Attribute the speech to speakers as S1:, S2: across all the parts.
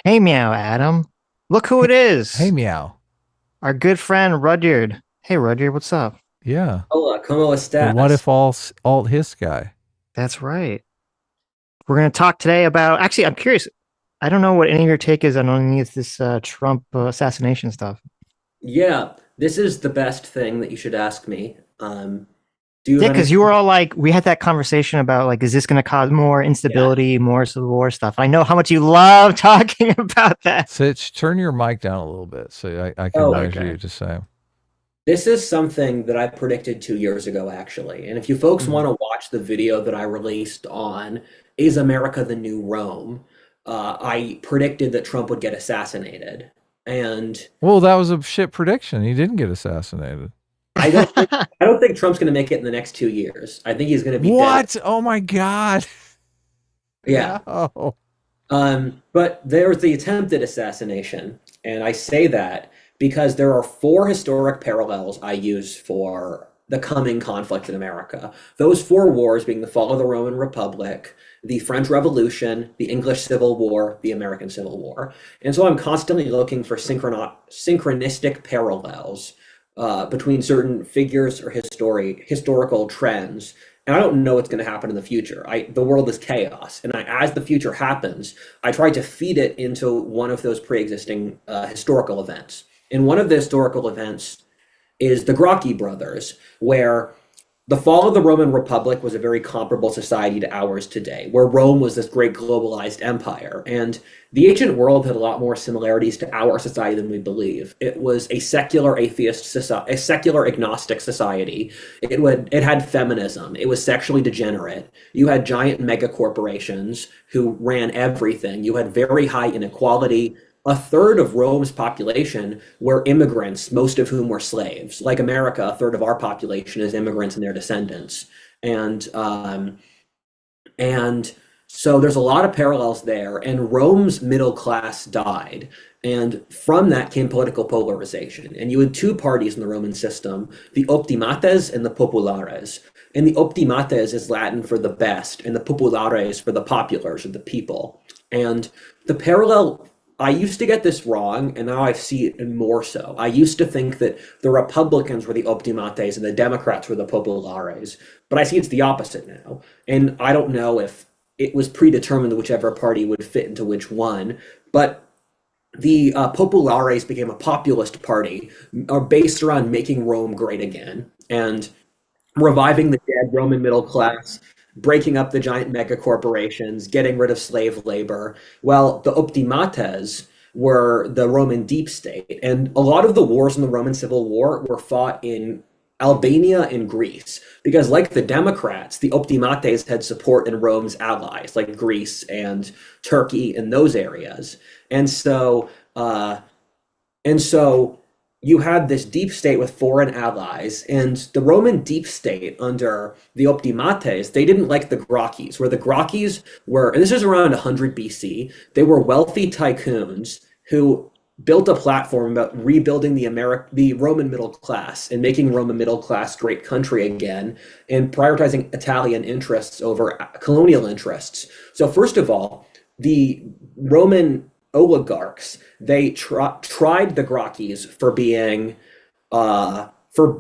S1: Hey, Meow Adam. Look who it
S2: Hey,
S1: is.
S2: meow.
S1: Our good friend Rudyard. Hey, Rudyard, what's up?
S2: Yeah,
S3: Hola, ¿cómo
S2: the what
S3: estás?
S2: if all alt his guy.
S1: That's right. We're going to talk today about. Actually, I'm curious. I don't know what any of your take is on any of this Trump assassination stuff.
S3: Yeah, this is the best thing that you should ask me. Do you
S1: Yeah,
S3: have
S1: because
S3: anything?
S1: you were all like, we had that conversation about, like, is this going to cause more
S3: Yeah.
S1: instability, more civil war stuff? I know how much you love talking about that.
S2: Sitch, turn your mic down a little bit so I can
S3: Oh,
S2: measure
S1: Okay.
S2: you to say.
S3: this is something that I predicted 2 years ago, actually. And if you folks
S1: Mhm.
S3: want to watch the video that I released on Is America the New Rome? I predicted that Trump would get assassinated. And
S2: Well, that was a shit prediction. He didn't get assassinated.
S3: I don't think I don't think Trump's going to make it in the next 2 years. I think he's going to be dead.
S2: What? Oh my God.
S3: Yeah.
S2: No.
S3: But there's the attempted assassination, and I say that because there are four historic parallels I use for the coming conflict in America. Those four wars being the fall of the Roman Republic, the French Revolution, the English Civil War, the American Civil War. And so I'm constantly looking for synchronistic parallels between certain figures or historical trends, and I don't know what's going to happen in the future. The world is chaos, and as the future happens, I try to feed it into one of those pre-existing historical events. And one of the historical events is the Gracchi brothers, where the fall of the Roman Republic was a very comparable society to ours today, where Rome was this great globalized empire. And the ancient world had a lot more similarities to our society than we believe. It was a secular atheist society, a secular agnostic society. It had feminism. It was sexually degenerate. You had giant mega corporations who ran everything. You had very high inequality. A third of Rome's population were immigrants, most of whom were slaves. Like America, a third of our population is immigrants and their descendants. And and so there's a lot of parallels there. And Rome's middle class died. And from that came political polarization. And you had two parties in the Roman system, the optimates and the populares. And the optimates is Latin for the best, and the populares for the populars or the people. And the parallel, I used to get this wrong, and now I see it more so. I used to think that the Republicans were the optimates and the Democrats were the populares, but I see it's the opposite now. And I don't know if it was predetermined whichever party would fit into which one, but the populares became a populist party, are based around making Rome great again and reviving the dead Roman middle class, breaking up the giant mega corporations, getting rid of slave labor. Well, the optimates were the Roman deep state, and a lot of the wars in the Roman Civil War were fought in Albania and Greece because, like the Democrats, the optimates had support in Rome's allies, like Greece and Turkey in those areas, and so uh, and so you had this deep state with foreign allies, and the Roman deep state under the Optimates, they didn't like the Gracchis, where the Gracchis were, and this is around 100 BC, they were wealthy tycoons who built a platform about rebuilding the Roman middle class and making Rome a middle class great country again, and prioritizing Italian interests over colonial interests. So first of all, the Roman oligarchs tried the Gracchis for being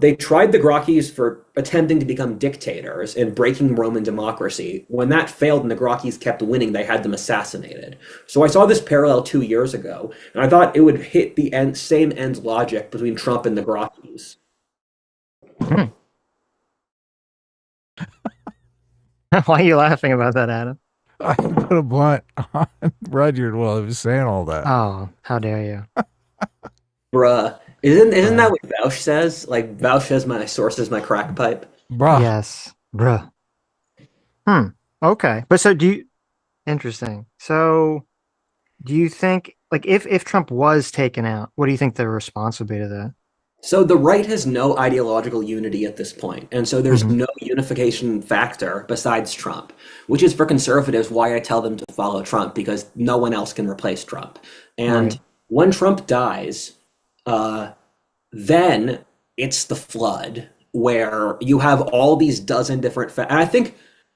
S3: they tried the Gracchis for attempting to become dictators and breaking Roman democracy. When that failed and the Gracchis kept winning, they had them assassinated. So I saw this parallel 2 years ago, and I thought it would hit the same end logic between Trump and the Gracchis.
S1: Hmm. Why are you laughing about that, Adam?
S2: I put a blunt on Rudyard while I was saying all that.
S1: Oh, how dare you?
S3: Bruh, isn't that
S1: Bruh.
S3: what Vouch says? Like Vouch says, my source is my crack pipe.
S2: Bruh.
S1: Yes. Bruh. Okay. But so do you, interesting. So do you think, like, if Trump was taken out, what do you think the response would be to that?
S3: So the right has no ideological unity at this point, and so there's
S1: Hmm.
S3: no unification factor besides Trump, which is for conservatives why I tell them to follow Trump because no one else can replace Trump.
S1: Right.
S3: And when Trump dies, uh, then it's the flood where you have all these dozen different and I think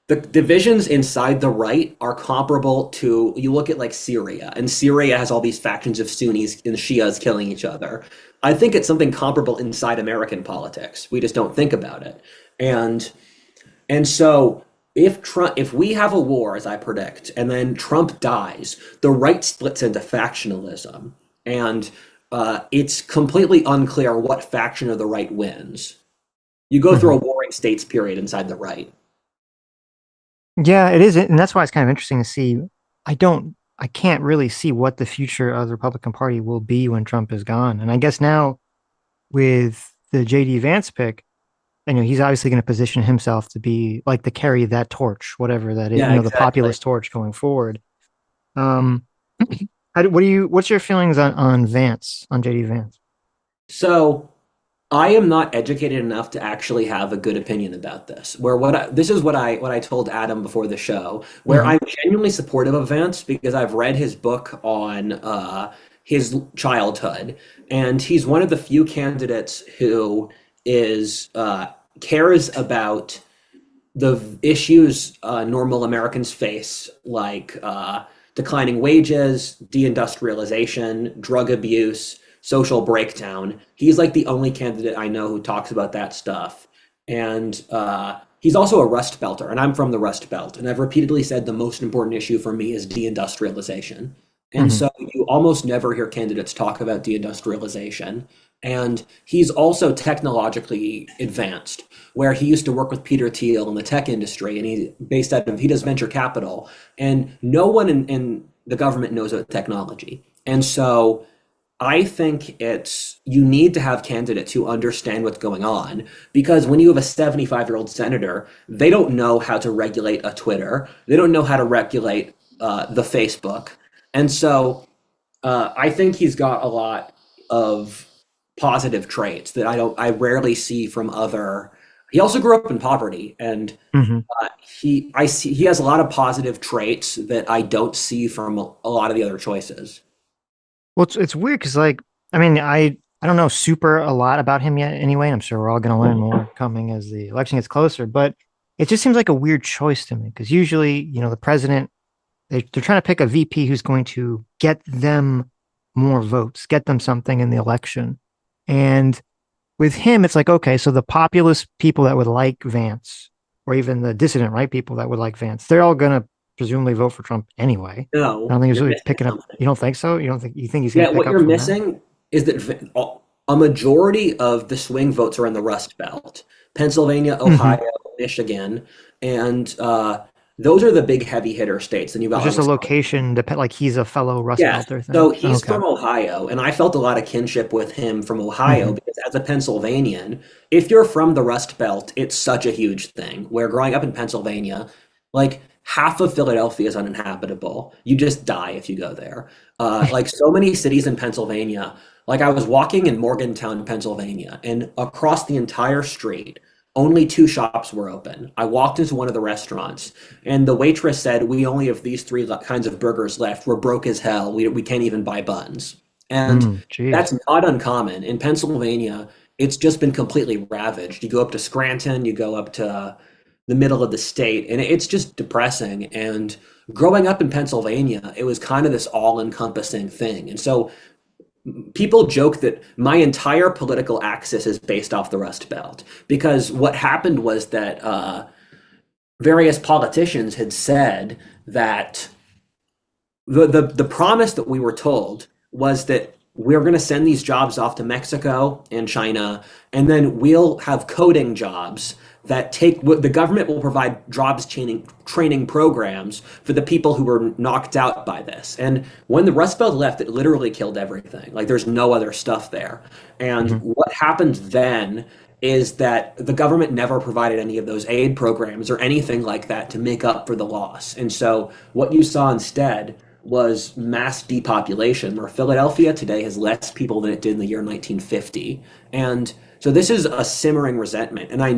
S3: The divisions inside the right are comparable to, you look at like Syria, and Syria has all these factions of Sunnis and Shias killing each other. I think it's something comparable inside American politics. We just don't think about it. And so if we have a war, as I predict, and then Trump dies, the right splits into factionalism, and it's completely unclear what faction of the right wins. You go through a warring states period inside the right.
S1: Yeah, it is, and that's why it's kind of interesting to see. I can't really see what the future of the Republican Party will be when Trump is gone. And I guess now with the JD Vance pick, he's obviously going to position himself to be like to carry that torch, whatever that is,
S3: Yeah,
S1: the
S3: exactly.
S1: populist torch going forward. Um, what's your feelings on Vance, on JD Vance?
S3: So I am not educated enough to actually have a good opinion about this. This is what I told Adam before the show, where
S1: Mhm.
S3: I'm genuinely supportive of Vance because I've read his book on his childhood, and he's one of the few candidates who is cares about the issues normal Americans face, like declining wages, deindustrialization, drug abuse, social breakdown. He's like the only candidate I know who talks about that stuff. And he's also a Rust Belter, and I'm from the Rust Belt. And I've repeatedly said the most important issue for me is deindustrialization. And
S1: Mhm.
S3: so you almost never hear candidates talk about deindustrialization. And he's also technologically advanced, where he used to work with Peter Thiel in the tech industry, and he does venture capital, and no one in the government knows about technology. And so I think you need to have candidates who understand what's going on, because when you have a 75-year-old senator, they don't know how to regulate a Twitter, they don't know how to regulate the Facebook, and so I think he's got a lot of positive traits that I rarely see from other. He also grew up in poverty, and
S1: Mhm.
S3: he has a lot of positive traits that I don't see from a lot of the other choices.
S1: Well, it's weird because I don't know super a lot about him yet anyway. I'm sure we're all going to learn more coming as the election gets closer, but it just seems like a weird choice to me because usually, the president, they're trying to pick a VP who's going to get them more votes, get them something in the election. And with him, it's like, okay, so the populist people that would like Vance, or even the dissident right people that would like Vance, they're all going to presumably vote for Trump anyway. I
S3: No,
S1: don't think he's
S3: you're
S1: really
S3: missing
S1: picking up.
S3: something.
S1: You don't think so? You think he's going
S3: Yeah,
S1: to pick
S3: what
S1: up
S3: you're
S1: from that?
S3: missing is that a majority of the swing votes are in the Rust Belt, Pennsylvania,
S1: Hmm.
S3: Ohio, Michigan, and those are the big heavy hitter states. And you've
S1: It's
S3: got like
S1: just a
S3: Wisconsin.
S1: location depend like he's a fellow Rust
S3: Yes.
S1: Belter
S3: So
S1: thing.
S3: he's
S1: Okay.
S3: from Ohio, and I felt a lot of kinship with him from Ohio
S1: Hmm.
S3: because as a Pennsylvanian, if you're from the Rust Belt, it's such a huge thing. Where growing up in Pennsylvania, like half of Philadelphia is uninhabitable. You just die if you go there. Like so many cities in Pennsylvania, like I was walking in Morgantown, Pennsylvania, and across the entire street, only two shops were open. I walked into one of the restaurants, and the waitress said, "We only have these three kinds of burgers left. We're broke as hell. We can't even buy buns." And
S1: Jeez.
S3: that's not uncommon. In Pennsylvania, it's just been completely ravaged. You go up to Scranton, you go up to the middle of the state, and it's just depressing. And growing up in Pennsylvania, it was kind of this all-encompassing thing. And so people joke that my entire political axis is based off the Rust Belt because what happened was that various politicians had said that the promise that we were told was that we're going to send these jobs off to Mexico and China, and then we'll have coding jobs that the government will provide jobs training programs for the people who were knocked out by this. And when the Rust Belt left, it literally killed everything. Like there's no other stuff there. And
S1: Hmm.
S3: what happened then is that the government never provided any of those aid programs or anything like that to make up for the loss. And so what you saw instead was mass depopulation, where Philadelphia today has less people than it did in the year 1950. And so this is a simmering resentment. And I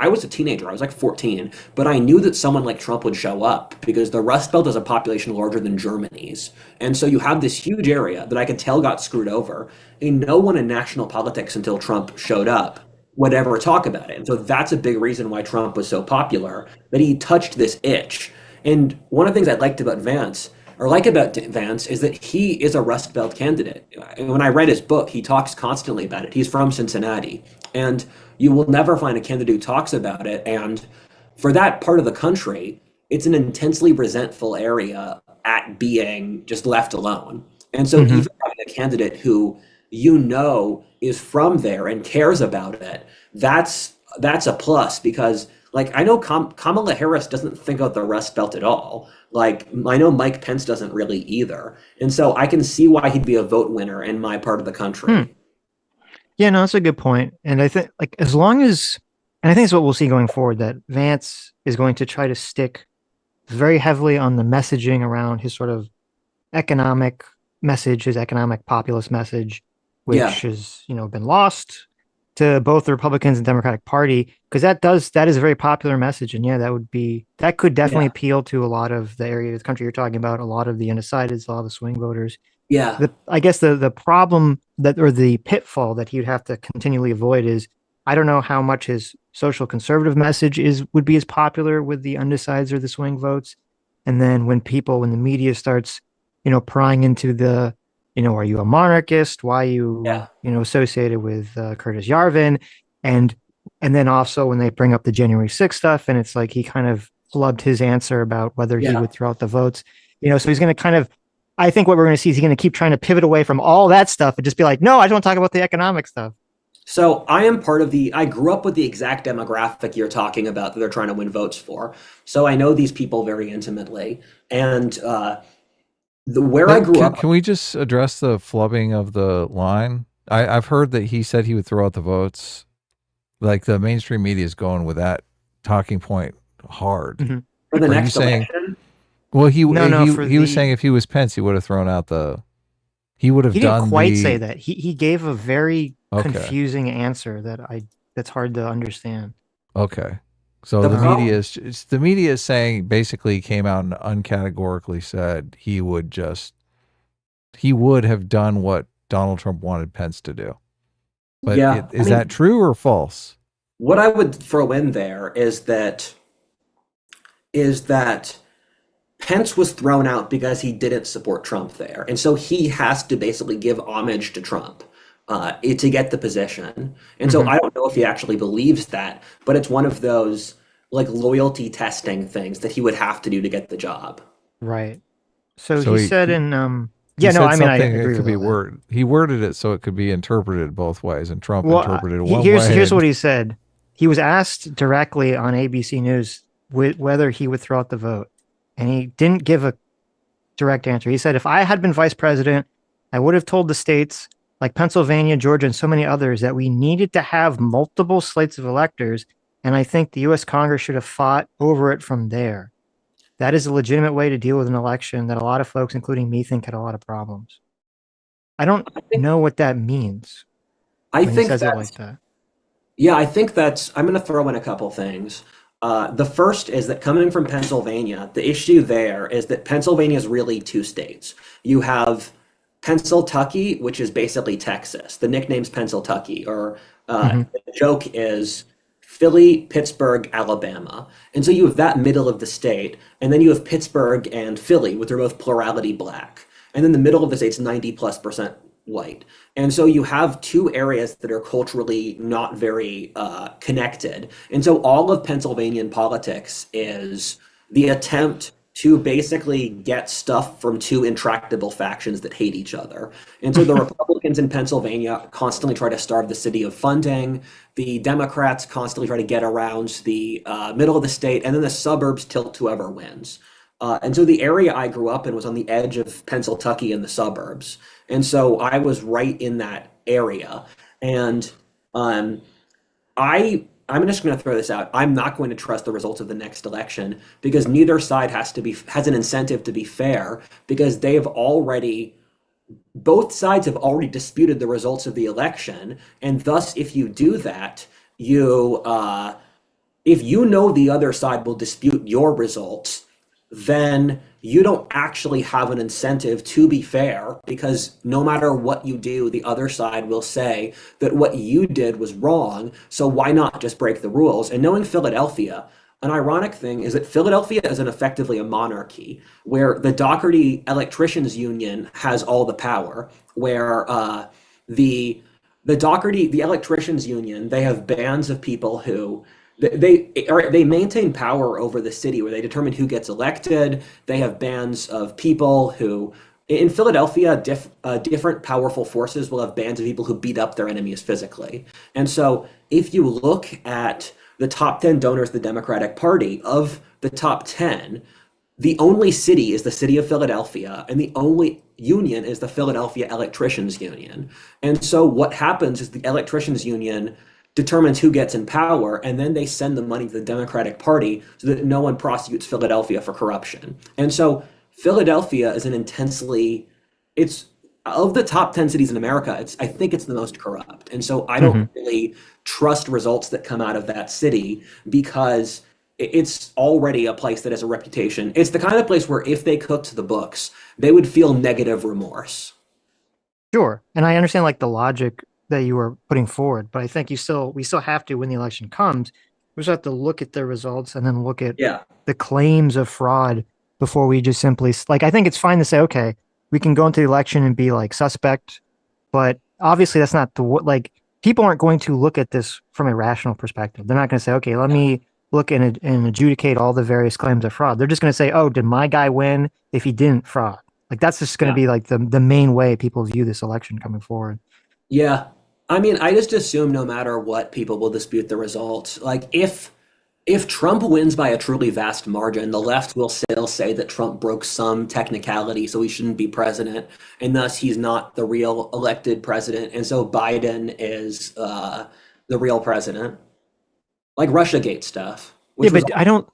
S3: was a teenager, I was like 14, but I knew that someone like Trump would show up because the Rust Belt is a population larger than Germany's. And so you have this huge area that I could tell got screwed over. And no one in national politics until Trump showed up would ever talk about it. And so that's a big reason why Trump was so popular, that he touched this itch. And one of the things I liked about Vance, or like about Vance, is that he is a Rust Belt candidate. And when I read his book, he talks constantly about it. He's from Cincinnati. And you will never find a candidate who talks about it. And for that part of the country, it's an intensely resentful area at being just left alone. And so
S1: Hmm.
S3: even having a candidate who you know is from there and cares about it, that's a plus because like I know Kamala Harris doesn't think of the Rust Belt at all. Like I know Mike Pence doesn't really either. And so I can see why he'd be a vote winner in my part of the
S1: Hmm.
S3: country.
S1: Yeah, no, that's a good point. And I think like as long as, and I think it's what we'll see going forward, that Vance is going to try to stick very heavily on the messaging around his sort of economic message, his economic populist message,
S3: Yeah,
S1: which has, been lost to both the Republicans and Democratic Party, because that is a very popular message. And yeah, that could definitely
S3: yeah,
S1: appeal to a lot of the area of the country you're talking about, a lot of the undecideds, a lot of the swing voters.
S3: yeah,
S1: I guess the problem that, or the pitfall that he'd have to continually avoid is, I don't know how much his social conservative message would be as popular with the undecideds or the swing votes. And then when the media starts, prying into are you a monarchist? Why
S3: yeah,
S1: associated with Curtis Yarvin? And and then also when they bring up the January 6th stuff, and it's like he kind of flubbed his answer about whether he
S3: yeah.
S1: would throw out the votes. So he's going to kind of, I think what we're going to see is he's going to keep trying to pivot away from all that stuff and just be like, no, I just want to talk about the economic stuff.
S3: So I grew up with the exact demographic you're talking about that they're trying to win votes for. So I know these people very intimately. And where I grew up,
S2: Can we just address the flubbing of the line? I've heard that he said he would throw out the votes. Like the mainstream media is going with that talking point hard.
S1: Mhm.
S3: for the
S2: Are you
S3: next
S2: saying?
S3: election,
S2: Well,
S1: No, for
S2: he was saying
S1: the
S2: if he was Pence, he would have thrown out the. He would have
S1: he didn't
S2: done
S1: quite say
S2: the.
S1: that. He gave a very
S2: Okay.
S1: confusing answer that's hard to understand.
S2: Okay. So
S3: the
S2: the
S1: Um,
S3: problem,
S2: media is saying basically came out and uncategorically said he would have done what Donald Trump wanted Pence to do. But
S3: yeah, I
S2: is that
S3: mean,
S2: true or false?
S3: what I would throw in there is that Pence was thrown out because he didn't support Trump there. And so he has to basically give homage to Trump to get the position. And so
S1: mhm,
S3: I don't know if he actually believes that, but it's one of those like loyalty testing things that he would have to do to get the job.
S1: right. So
S2: So
S1: he said
S2: he
S1: yeah, no,
S2: said
S1: I mean, I
S2: something that
S1: agree
S2: could
S1: with
S2: be
S1: all that.
S2: worded. He worded it so it could be interpreted both ways, and Trump
S1: Well,
S2: interpreted it one way.
S1: here's
S2: And
S1: what he said. He was asked directly on ABC News whether he would throw out the vote, and he didn't give a direct answer. He said, if I had been vice president, I would have told the states like Pennsylvania, Georgia, and so many others that we needed to have multiple slates of electors. And I think the US Congress should have fought over it from there. That is a legitimate way to deal with an election that a lot of folks, including me, think had a lot of problems. I don't
S3: I think
S1: know what that means
S3: I
S1: when he
S3: think
S1: says it like
S3: that's
S1: that.
S3: Yeah, I think that's, I'm going to throw in a couple things. The first is that coming from Pennsylvania, the issue there is that Pennsylvania is really two states. You have Pennsyltucky, which is basically Texas. The nickname's Pennsyltucky, or
S1: Hmm.
S3: the joke is Philly, Pittsburgh, Alabama. And so you have that middle of the state, and then you have Pittsburgh and Philly, which are both plurality black. And then the middle of the state's 90+% white. And so you have two areas that are culturally not very connected. And so all of Pennsylvanian politics is the attempt to basically get stuff from two intractable factions that hate each other. And so the Republicans in Pennsylvania constantly try to starve the city of funding. The Democrats constantly try to get around the middle of the state, and then the suburbs tilt to whoever wins. And so the area I grew up in was on the edge of Pennsylvania and the suburbs. And so I was right in that area. And um, I'm just going to throw this out. I'm not going to trust the results of the next election because neither side has an incentive to be fair because both sides have already disputed the results of the election, and thus if you do that, you if you know the other side will dispute your results, then you don't actually have an incentive to be fair, because no matter what you do, the other side will say that what you did was wrong. So why not just break the rules? And knowing Philadelphia, an ironic thing is that Philadelphia is effectively a monarchy where the Doherty Electricians Union has all the power, where the the Electricians Union, they have bands of people who they maintain power over the city, where they determine who gets elected. They have bands of people who, in Philadelphia, different powerful forces will have bands of people who beat up their enemies physically. And so if you look at the top 10 donors of the Democratic Party, of the top 10, the only city is the city of Philadelphia, and the only union is the Philadelphia Electricians Union. And so what happens is the Electricians Union determines who gets in power, and then they send the money to the Democratic Party so that no one prosecutes Philadelphia for corruption. And so Philadelphia is it's of the top 10 cities in America, I think it's the most corrupt. And so I don't really trust results that come out of that city, because it's already a place that has a reputation. It's the kind of place where if they cooked the books, they would feel negative remorse.
S1: Sure. And I understand like the logic that you were putting forward, but I think we still have to, when the election comes, we just have to look at the results and then look at the claims of fraud before we just simply, like, I think it's fine to say, okay, we can go into the election and be like suspect, but obviously that's not like, people aren't going to look at this from a rational perspective. They're not going to say, okay, let me look and adjudicate all the various claims of fraud. They're just going to say, oh, did my guy win? If he didn't, fraud. Like, that's just going to be like the main way people view this election coming forward.
S3: Yeah. I mean, I just assume no matter what, people will dispute the results. Like, if Trump wins by a truly vast margin, the left will still say that Trump broke some technicality, so he shouldn't be president, and thus he's not the real elected president, and so Biden is the real president. Like Russiagate stuff.
S1: Yeah, but I don't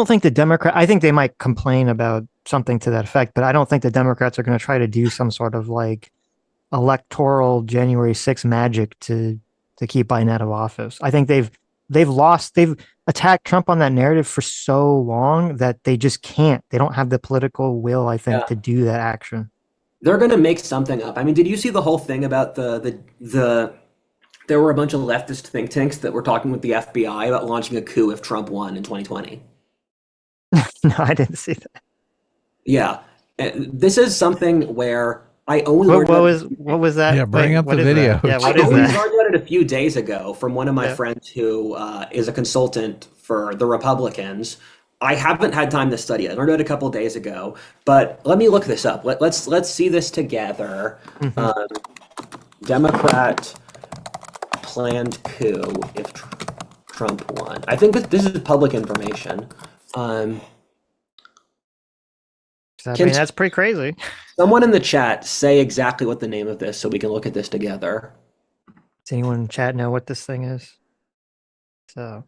S1: think I think they might complain about something to that effect, but I don't think the Democrats are going to try to do some sort of like electoral January 6th magic to keep Biden out of office. I think they've attacked Trump on that narrative for so long that they just can't. They don't have the political will, I think, to do that action.
S3: They're going to make something up. I mean, did you see the whole thing about there were a bunch of leftist think tanks that were talking with the FBI about launching a coup if Trump won in 2020?
S1: No, I didn't see that.
S3: Yeah. This is something where I only
S1: what was that?
S2: Yeah, bring up the video.
S1: Yeah, what
S3: I
S1: is
S3: only
S1: that?
S3: learned about it a few days ago from one of my friends who is a consultant for the Republicans. I haven't had time to study it. I learned it a couple of days ago, but let me look this up. Let's see this together. Democrat planned coup if Trump won. I think this is public information.
S1: That's pretty crazy.
S3: Someone in the chat say exactly what the name of this so we can look at this together.
S1: Does anyone in chat know what this thing is? So,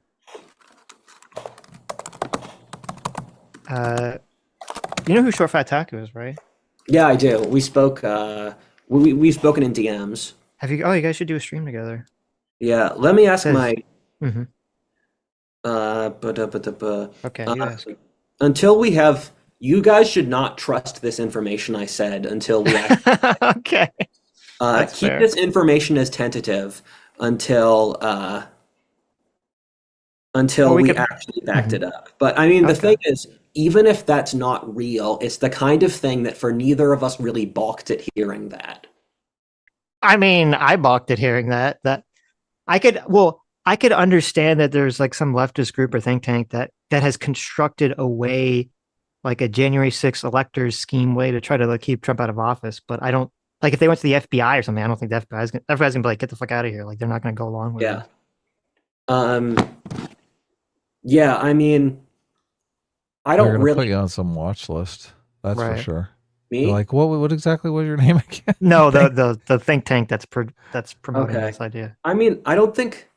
S1: you know who Short Fat Taco is, right?
S3: Yeah, I do. We spoke. We've spoken in DMs.
S1: Have you? Oh, you guys should do a stream together.
S3: Yeah. Let me ask my.
S1: Okay. You ask.
S3: Until we have. You guys should not trust this information I said until we actually.
S1: Okay.
S3: Keep fair. This information as tentative until we actually backed it up. But I mean, the thing is, even if that's not real, it's the kind of thing that for neither of us really balked at hearing that.
S1: I mean, I balked at hearing that. I could understand that there's like some leftist group or think tank that has constructed a way, like a January 6th electors scheme way to try to like keep Trump out of office. But I don't, like, if they went to the FBI or something, I don't think the FBI's gonna be like, get the fuck out of here. Like, they're not gonna go along with it.
S3: Yeah, I mean, I don't really
S2: put you on some watch list. That's for sure.
S3: Me?
S2: You're like, what exactly was your name again?
S1: No, the think tank that's promoting this idea.
S3: I mean, I don't think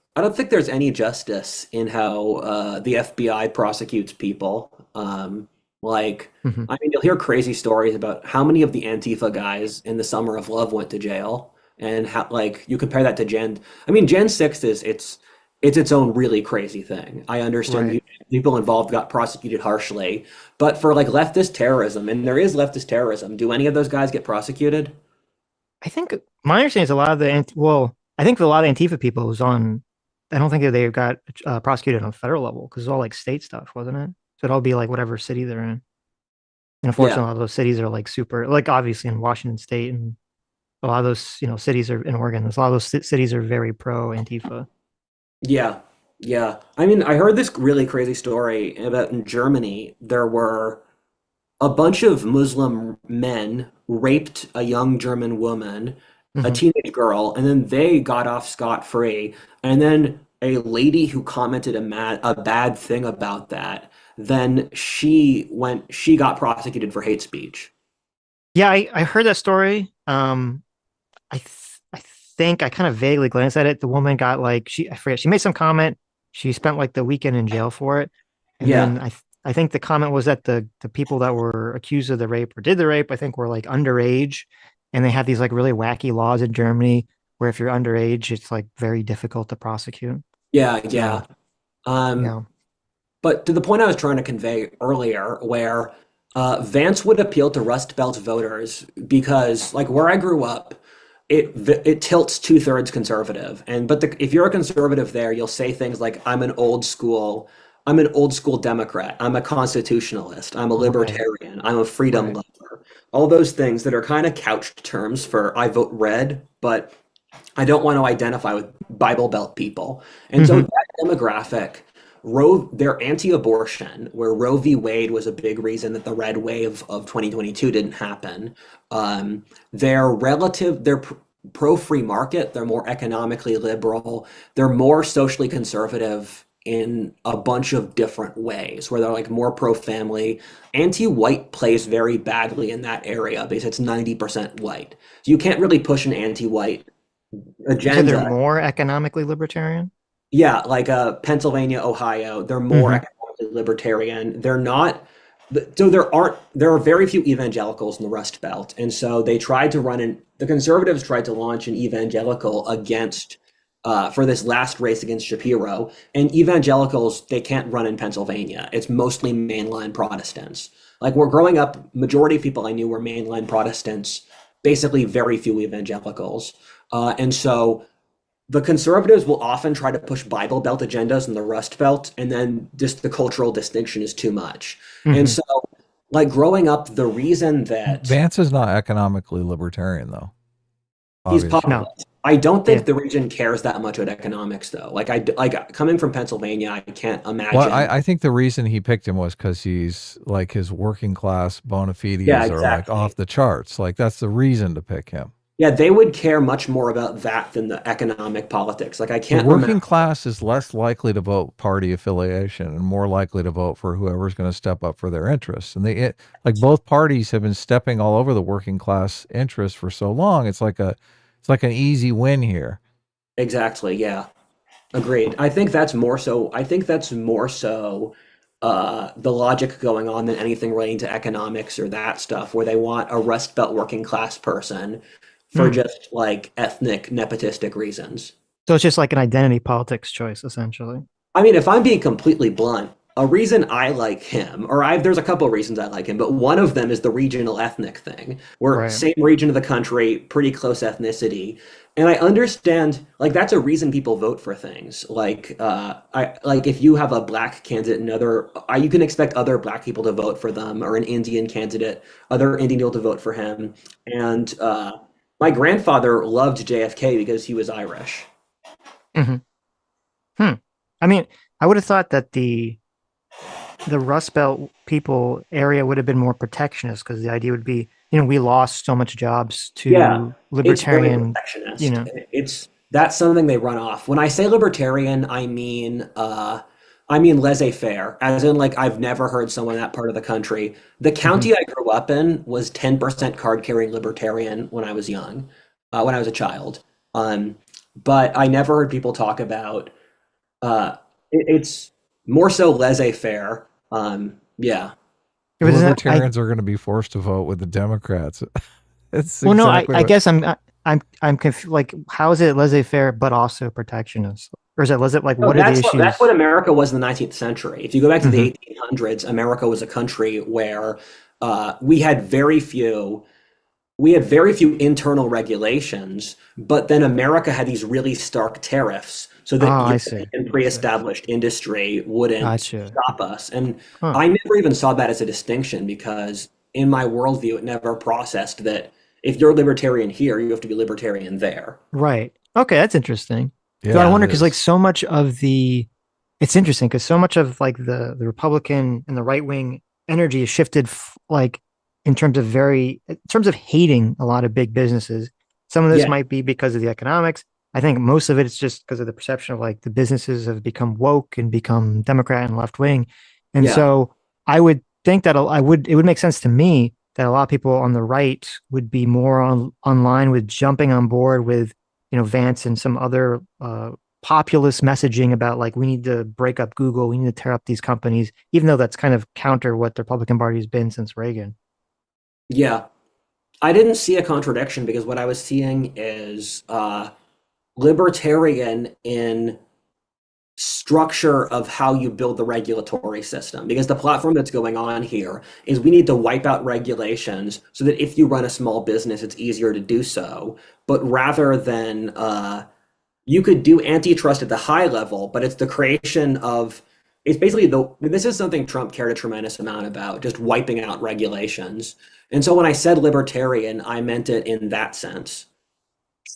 S3: there's any justice in how the FBI prosecutes people. I mean, you'll hear crazy stories about how many of the Antifa guys in the Summer of Love went to jail, and how, like, you compare that to Jan 6 it's it's its own really crazy thing. I understand
S1: Right.
S3: people involved got prosecuted harshly, but for like leftist terrorism, and there is leftist terrorism, do any of those guys get prosecuted?
S1: I think my understanding is a lot of well, I think a lot of Antifa people was on. I don't think that they got prosecuted on a federal level because it's all like state stuff, wasn't it? So it'd all be like whatever city they're in. And unfortunately,
S3: Yeah.
S1: a lot of those cities are like super, like obviously in Washington State and a lot of those, cities are in Oregon. A lot of those cities are very pro Antifa.
S3: Yeah, yeah. I mean, I heard this really crazy story about in Germany, there were a bunch of Muslim men raped a young German woman, a
S1: Hmm.
S3: teenage girl, and then they got off scot-free. And then a lady who commented a bad thing about that, then she got prosecuted for hate speech.
S1: Yeah, I heard that story. I think I kind of vaguely glanced at it. The woman got like I forget she made some comment. She spent like the weekend in jail for it, and
S3: Yeah.
S1: then I think the comment was that the people that were accused of the rape or did the rape I think were like underage, and they have these like really wacky laws in Germany where if you're underage, it's like very difficult to prosecute.
S3: Yeah,
S1: So
S3: yeah. Um,
S1: yeah.
S3: But to the point I was trying to convey earlier, where Vance would appeal to Rust Belt voters because, like, where I grew up, it tilts two-thirds conservative, and if you're a conservative there, you'll say things like, I'm an old school Democrat, I'm a constitutionalist, I'm a
S1: Right.
S3: libertarian, I'm a freedom
S1: Right.
S3: lover." All those things that are kind of couched terms for I vote red, but I don't want to identify with Bible Belt people. And so
S1: Hmm.
S3: that demographic, they're anti-abortion, where Roe v. Wade was a big reason that the red wave of 2022 didn't happen. They're pro-free market, they're more economically liberal, they're more socially conservative in a bunch of different ways, where they're like more pro-family. Anti-white plays very badly in that area because it's 90% white. So you can't really push an anti-white
S1: You said they're
S3: agenda.
S1: more economically libertarian?
S3: Yeah, like Pennsylvania, Ohio, they're more
S1: Hmm.
S3: economically libertarian. They're not, so there are very few evangelicals in the Rust Belt. And so the conservatives tried to launch an evangelical for this last race against Shapiro. And evangelicals, they can't run in Pennsylvania. It's mostly mainline Protestants. Like we're growing up, majority of people I knew were mainline Protestants, basically very few evangelicals. And so the conservatives will often try to push Bible Belt agendas in the Rust Belt, and then just the cultural distinction is too much. And
S1: Hmm.
S3: so, like growing up, the reason that
S2: Vance is not economically libertarian, though.
S3: he's
S2: Obviously.
S1: No.
S3: populist, I don't
S1: Yeah.
S3: think the region cares that much about economics, though. Like coming from Pennsylvania, I can't
S2: Well,
S3: imagine.
S2: I think the reason he picked him was because he's like his working class bona
S3: Yeah,
S2: fides are like off
S3: exactly.
S2: the charts. Like that's the reason to pick him.
S3: Yeah, they would care much more about that than the economic politics. Like I
S2: The
S3: can't remember.
S2: working class is less likely to vote party affiliation and more likely to vote for whoever's going to step up for their interests. And like both parties have been stepping all over the working class interests for so long. It's like an easy win here.
S3: Exactly. Yeah. Agreed. I think that's more so the logic going on than anything relating to economics or that stuff, where they want a Rust Belt working class person for
S1: Hmm.
S3: just like ethnic nepotistic reasons.
S1: So it's just like an identity politics choice, essentially.
S3: I mean, if I'm being completely blunt, a reason I like him, there's a couple of reasons I like him, but one of them is the regional ethnic thing. We're
S1: Right.
S3: same region of the country, pretty close ethnicity. And I understand, like that's a reason people vote for things. Like if you have a black candidate and you can expect other black people to vote for them, or an Indian candidate, other Indian people to vote for him. And my grandfather loved JFK because he was Irish.
S1: Hmm. Hmm. I mean, I would have thought that the Rust Belt people area would have been more protectionist because the idea would be, we lost so much jobs
S3: Yeah,
S1: to
S3: it's very
S1: libertarian, you
S3: protectionist.
S1: know.
S3: That's something they run off. When I say libertarian, I mean laissez-faire, as in like I've never heard someone in that part of the country. The
S1: Hmm.
S3: county I grew up in was 10% card-carrying libertarian when I was young, when I was a child. Um, but I never heard people talk about uh, it's more so laissez-faire. Yeah.
S1: It was, I
S2: Libertarians are going to be forced to vote with the Democrats. It's
S1: well, no,
S2: exactly
S1: I
S2: what.
S1: guess like, how is it laissez-faire but also protectionist? Or is it like
S3: No,
S1: what are the
S3: that's what
S1: issues?
S3: America was in the 19th century. If you go back to the
S1: Hmm.
S3: 1800s, America was a country where we had very few internal regulaus, but then America had these really stark tariffs so
S1: Oh,
S3: that
S1: I see.
S3: European
S1: I see.
S3: pre-established industry wouldn't
S1: Gotcha.
S3: stop us. And
S1: Huh.
S3: I never even saw that as a distinction because in my worldview, it never processed that if you're libertarian here, you have to be libertarian there.
S1: Right. Okay, that's interesting. So I
S2: Yeah,
S1: wonder
S2: it
S1: because like
S2: is.
S1: so much of the it's interesting because so much of like the Republican and the right wing energy is shifted like in terms of hating a lot of big businesses. Some of this
S3: Yeah,
S1: might be because of the economics. I think most of it is just because of the perception of like the businesses have become woke and become Democrat and left wing. And
S3: yeah.
S1: so I would think that it would make sense to me that a lot of people on the right would be more online with jumping on board with, Vance and some other populist messaging about like we need to break up Google, we need to tear up these companies, even though that's kind of counter what the Republican Party has been since Reagan.
S3: Yeah. I didn't see a contradiction because what I was seeing is libertarian in structure of how you build the regulatory system. Because the platform that's going on here is we need to wipe out regulations so that if you run a small business, it's easier to do so. But rather than you could do antitrust at the high level, but it's the creation of it's basically this is something Trump cared a tremendous amount about, just wiping out regulations. And so when I said libertarian, I meant it in that sense.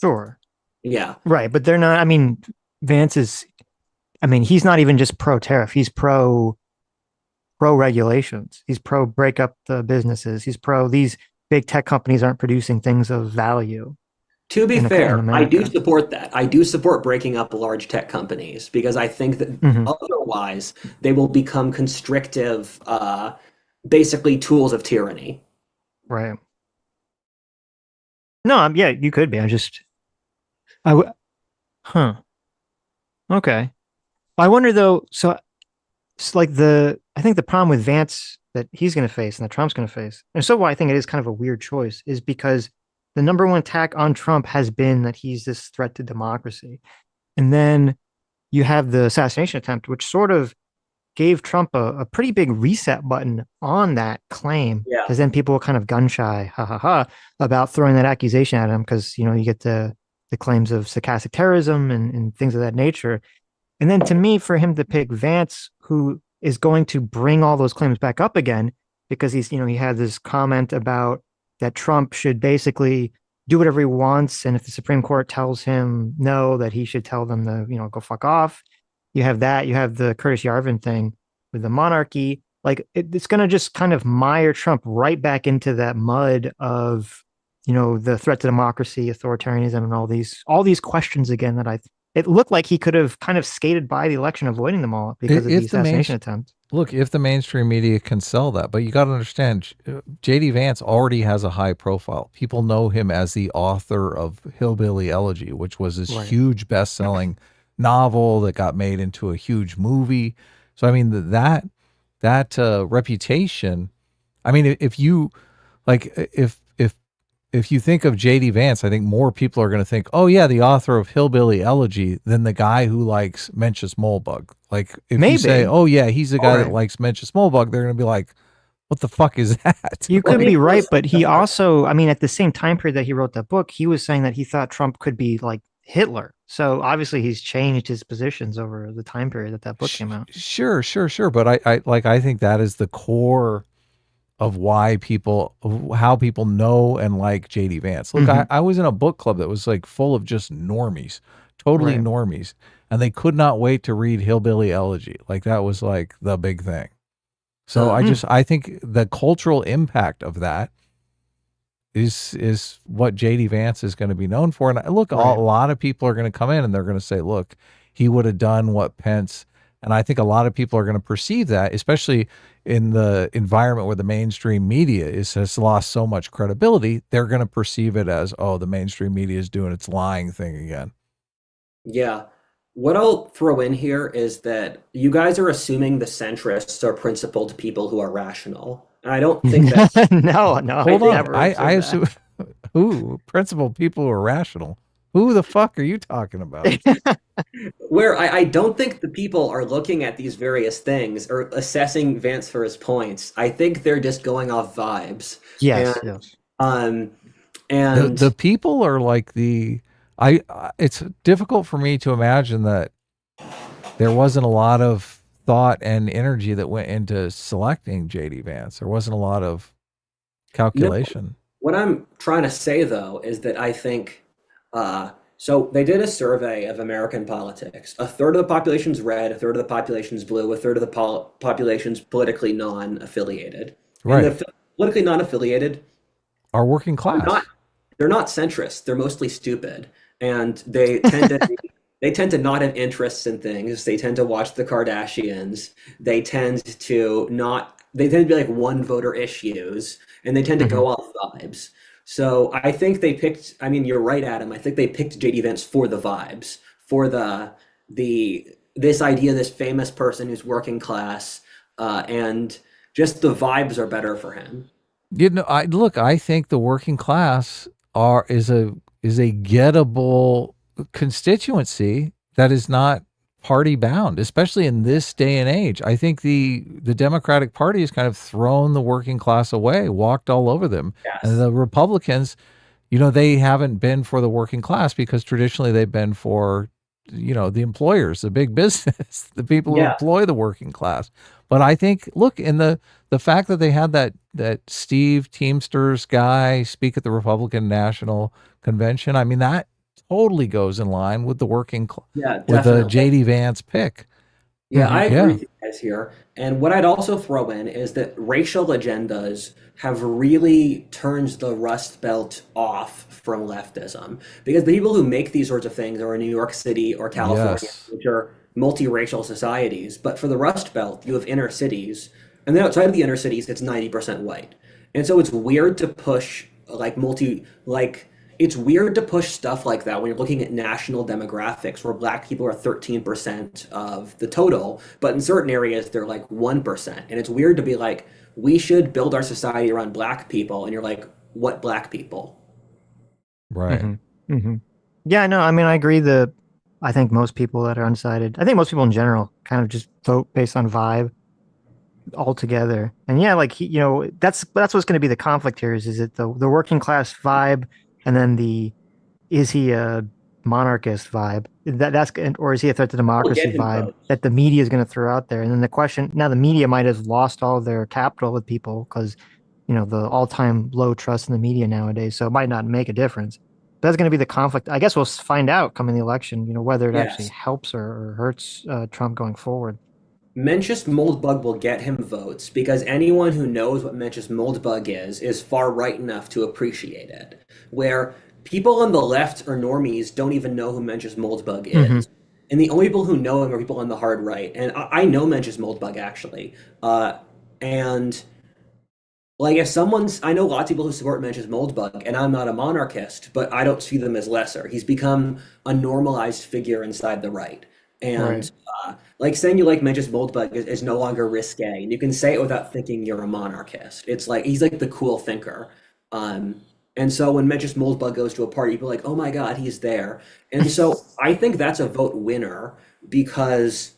S1: Sure.
S3: Yeah.
S1: Right. But they're not, I mean, Vance is, I mean, he's not even just pro tariff. He's pro regulations. He's pro break up the businesses. He's pro these big tech companies aren't producing things of value
S3: To be
S1: in
S3: fair, I do
S1: America.
S3: support that. I do support breaking up large tech companies because I think that
S1: Hmm.
S3: otherwise they will become constrictive, basically tools of tyranny.
S1: Right. No, yeah, you could be. I w- huh. Okay. I wonder though, so it's like I think the problem with Vance that he's going to face and that Trump's going to face, and so why I think it is kind of a weird choice is because the number one attack on Trump has been that he's this threat to democracy. And then you have the assassination attempt, which sort of gave Trump a pretty big reset button on that claim.
S3: Yeah.
S1: Because then people were kind of gun shy, ha ha ha, about throwing that accusation at him because you get the claims of stochastic terrorism and things of that nature. And then to me, for him to pick Vance, who is going to bring all those claims back up again, because he had this comment about that Trump should basically do whatever he wants. And if the Supreme Court tells him no, that he should tell them to, go fuck off. You have that. You have the Curtis Yarvin thing with the monarchy. Like it's going to just kind of mire Trump right back into that mud of, the threat to democracy, authoritarianism, and all these questions again that it looked like he could have kind of skated by the election, avoiding them all because of the
S2: If the main
S1: assassination attempt.
S2: look, if the mainstream media can sell that, but you got to understand, JD Vance already has a high profile. People know him as the author of Hillbilly Elegy, which was this
S1: Right.
S2: huge best-selling novel that got made into a huge movie. So I mean that reputation. I mean, if you like, if you think of JD Vance, I think more people are going to think, oh yeah, the author of Hillbilly Elegy than the guy who likes Mencius Moldbug. Like if you say,
S1: Maybe.
S2: oh yeah, he's the
S3: All
S2: guy that
S3: right.
S2: likes Mencius Moldbug, they're going to be like, what the fuck is that?
S1: You
S3: Let
S1: could
S3: me
S1: be
S3: throw
S1: right, but
S3: something
S1: he
S3: out.
S1: also, I mean, at the same time period that he wrote that book, he was saying that he thought Trump could be like Hitler. So obviously he's changed his positions over the time period that book came out.
S2: Sure, sure, sure. But I think that is the core of how people know and like JD Vance. Look,
S1: Hmm.
S2: I was in a book club that was like full of just normies, totally
S1: Right.
S2: normies, and they could not wait to read Hillbilly Elegy. Like that was like the big thing. So
S3: Uh,
S1: Hmm.
S2: I think the cultural impact of that is what JD Vance is going to be known for. And look, a
S1: Right.
S2: lot of people are going to come in and they're going to say, look, he would have done what Pence. And I think a lot of people are going to perceive that, especially in the environment where the mainstream media has lost so much credibility. They're going to perceive it as, oh, the mainstream media is doing its lying thing again.
S3: yeah. What I'll throw in here is that you guys are assuming the centrists are principled people who are rational. And I don't think that
S1: No, no,
S3: I
S2: Hold
S1: I've
S3: think
S2: on.
S1: never
S2: I
S1: assumed
S2: assume
S1: that.
S2: Who? Principled people who are rational. Who the fuck are you talking about?
S3: Where I don't think the people are looking at these various things or assessing Vance for his points. I think they're just going off vibes. And
S1: Yes, yes.
S3: um
S2: The
S3: and
S2: people are like it's difficult for me to imagine that there wasn't a lot of thought and energy that went into selecting JD Vance. There wasn't a lot of
S3: no,
S2: calculation.
S3: what I'm trying to say though is that I think so they did a survey of American politics. A third of the population's red, a third of the population's blue, a third of the population's politically non-affiliated. And
S2: Right.
S3: politically non-affiliated,
S2: Our working
S3: they're not
S2: class.
S3: they're not centrist. They're mostly stupid, and they tend to not have interests in things. They tend to watch the Kardashians. They tend to be like one voter issues, and they tend to
S1: Hmm.
S3: go off vibes. So I think they picked. I mean, you're right, Adam. I think they picked JD Vance for the vibes, for the this idea, this famous person who's working class, and just the vibes are better for him.
S2: I think the working class are is a gettable constituency that is not party bound, especially in this day and age. I think the Democratic Party has kind of thrown the working class away, walked all over them. And
S3: Yes.
S2: the Republicans, they haven't been for the working class because traditionally they've been for, the employers, the big business, the people who
S3: Yeah.
S2: employ the working class. But I think, look, in the fact that they had that Steve Teamsters guy speak at the Republican National Convention, I mean, that totally goes in line with
S3: Yeah,
S2: with the
S3: definitely.
S2: JD Vance pick.
S3: Yeah, I agree
S2: Yeah.
S3: with you guys here. And what I'd also throw in is that racial agendas have really turned the Rust Belt off from leftism. Because the people who make these sorts of things are in New York City or California,
S2: Yes.
S3: which are multiracial societies. But for the Rust Belt, you have inner cities. And then outside of the inner cities, it's 90% white. And so it's weird to push it's weird to push stuff like that when you're looking at national demographics where black people are 13% of the total, but in certain areas they're like 1%. And it's weird to be like, we should build our society around black people. And you're like, what black people?
S2: Right.
S1: Hmm. Hmm. Yeah, no, I mean, I agree that I think most people that are undecided, I think most people in general kind of just vote based on vibe altogether. And yeah, like that's what's going to be the conflict here is it the working class vibe and then the is he a monarchist vibe or is he a threat to
S3: We'll get
S1: democracy
S3: him
S1: vibe
S3: votes.
S1: that the media is going to throw out there. And then the question now the media might have lost all their capital with people because the all-time low trust in the media nowadays, so it might not make a difference. But that's going to be the conflict. I guess we'll find out coming the election, whether it actually
S3: Yes.
S1: helps or hurts Trump going forward.
S3: Mencius Moldbug will get him votes because anyone who knows what Mencius Moldbug is far right enough to appreciate it. Where people on the left or normies don't even know who Mencius Moldbug
S1: Hmm.
S3: is. And the only people who know him are people on the hard right. And I know Mencius Moldbug actually. And like if I know lots of people who support Mencius Moldbug, and I'm not a monarchist, but I don't see them as lesser. He's become a normalized figure inside the right.
S1: Right.
S3: And like saying you like Mencius Moldbug is no longer risque. And you can say it without thinking you're a monarchist. It's like he's like the cool thinker. Um, and so when Mencius Moldbug goes to a party, people are like, oh my God, he's there. And so I think that's a vote winner because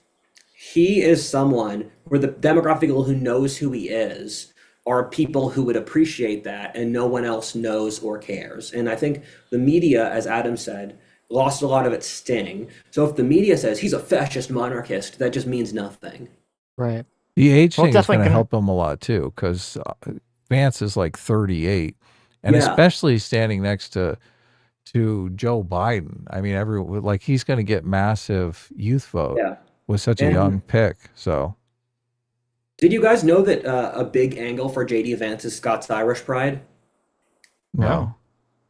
S3: he is someone where the demographic people who knows who he is are people who would appreciate that and no one else knows or cares. And I think the media, as Adam said, lost a lot of its sting. So if the media says he's a fascist monarchist, that just means nothing.
S1: Right.
S2: The age
S1: Well, it's
S2: thing is going
S1: definitely
S2: to
S1: gonna.
S2: help him a lot too, because Vance is like 38, and
S3: Yeah.
S2: especially standing next to Joe Biden. I mean, he's going to get massive youth vote
S3: Yeah.
S2: with such a young
S3: And
S2: pick. So
S3: did you guys know that a big angle for JD Vance is Scots Irish pride?
S1: No.
S2: no,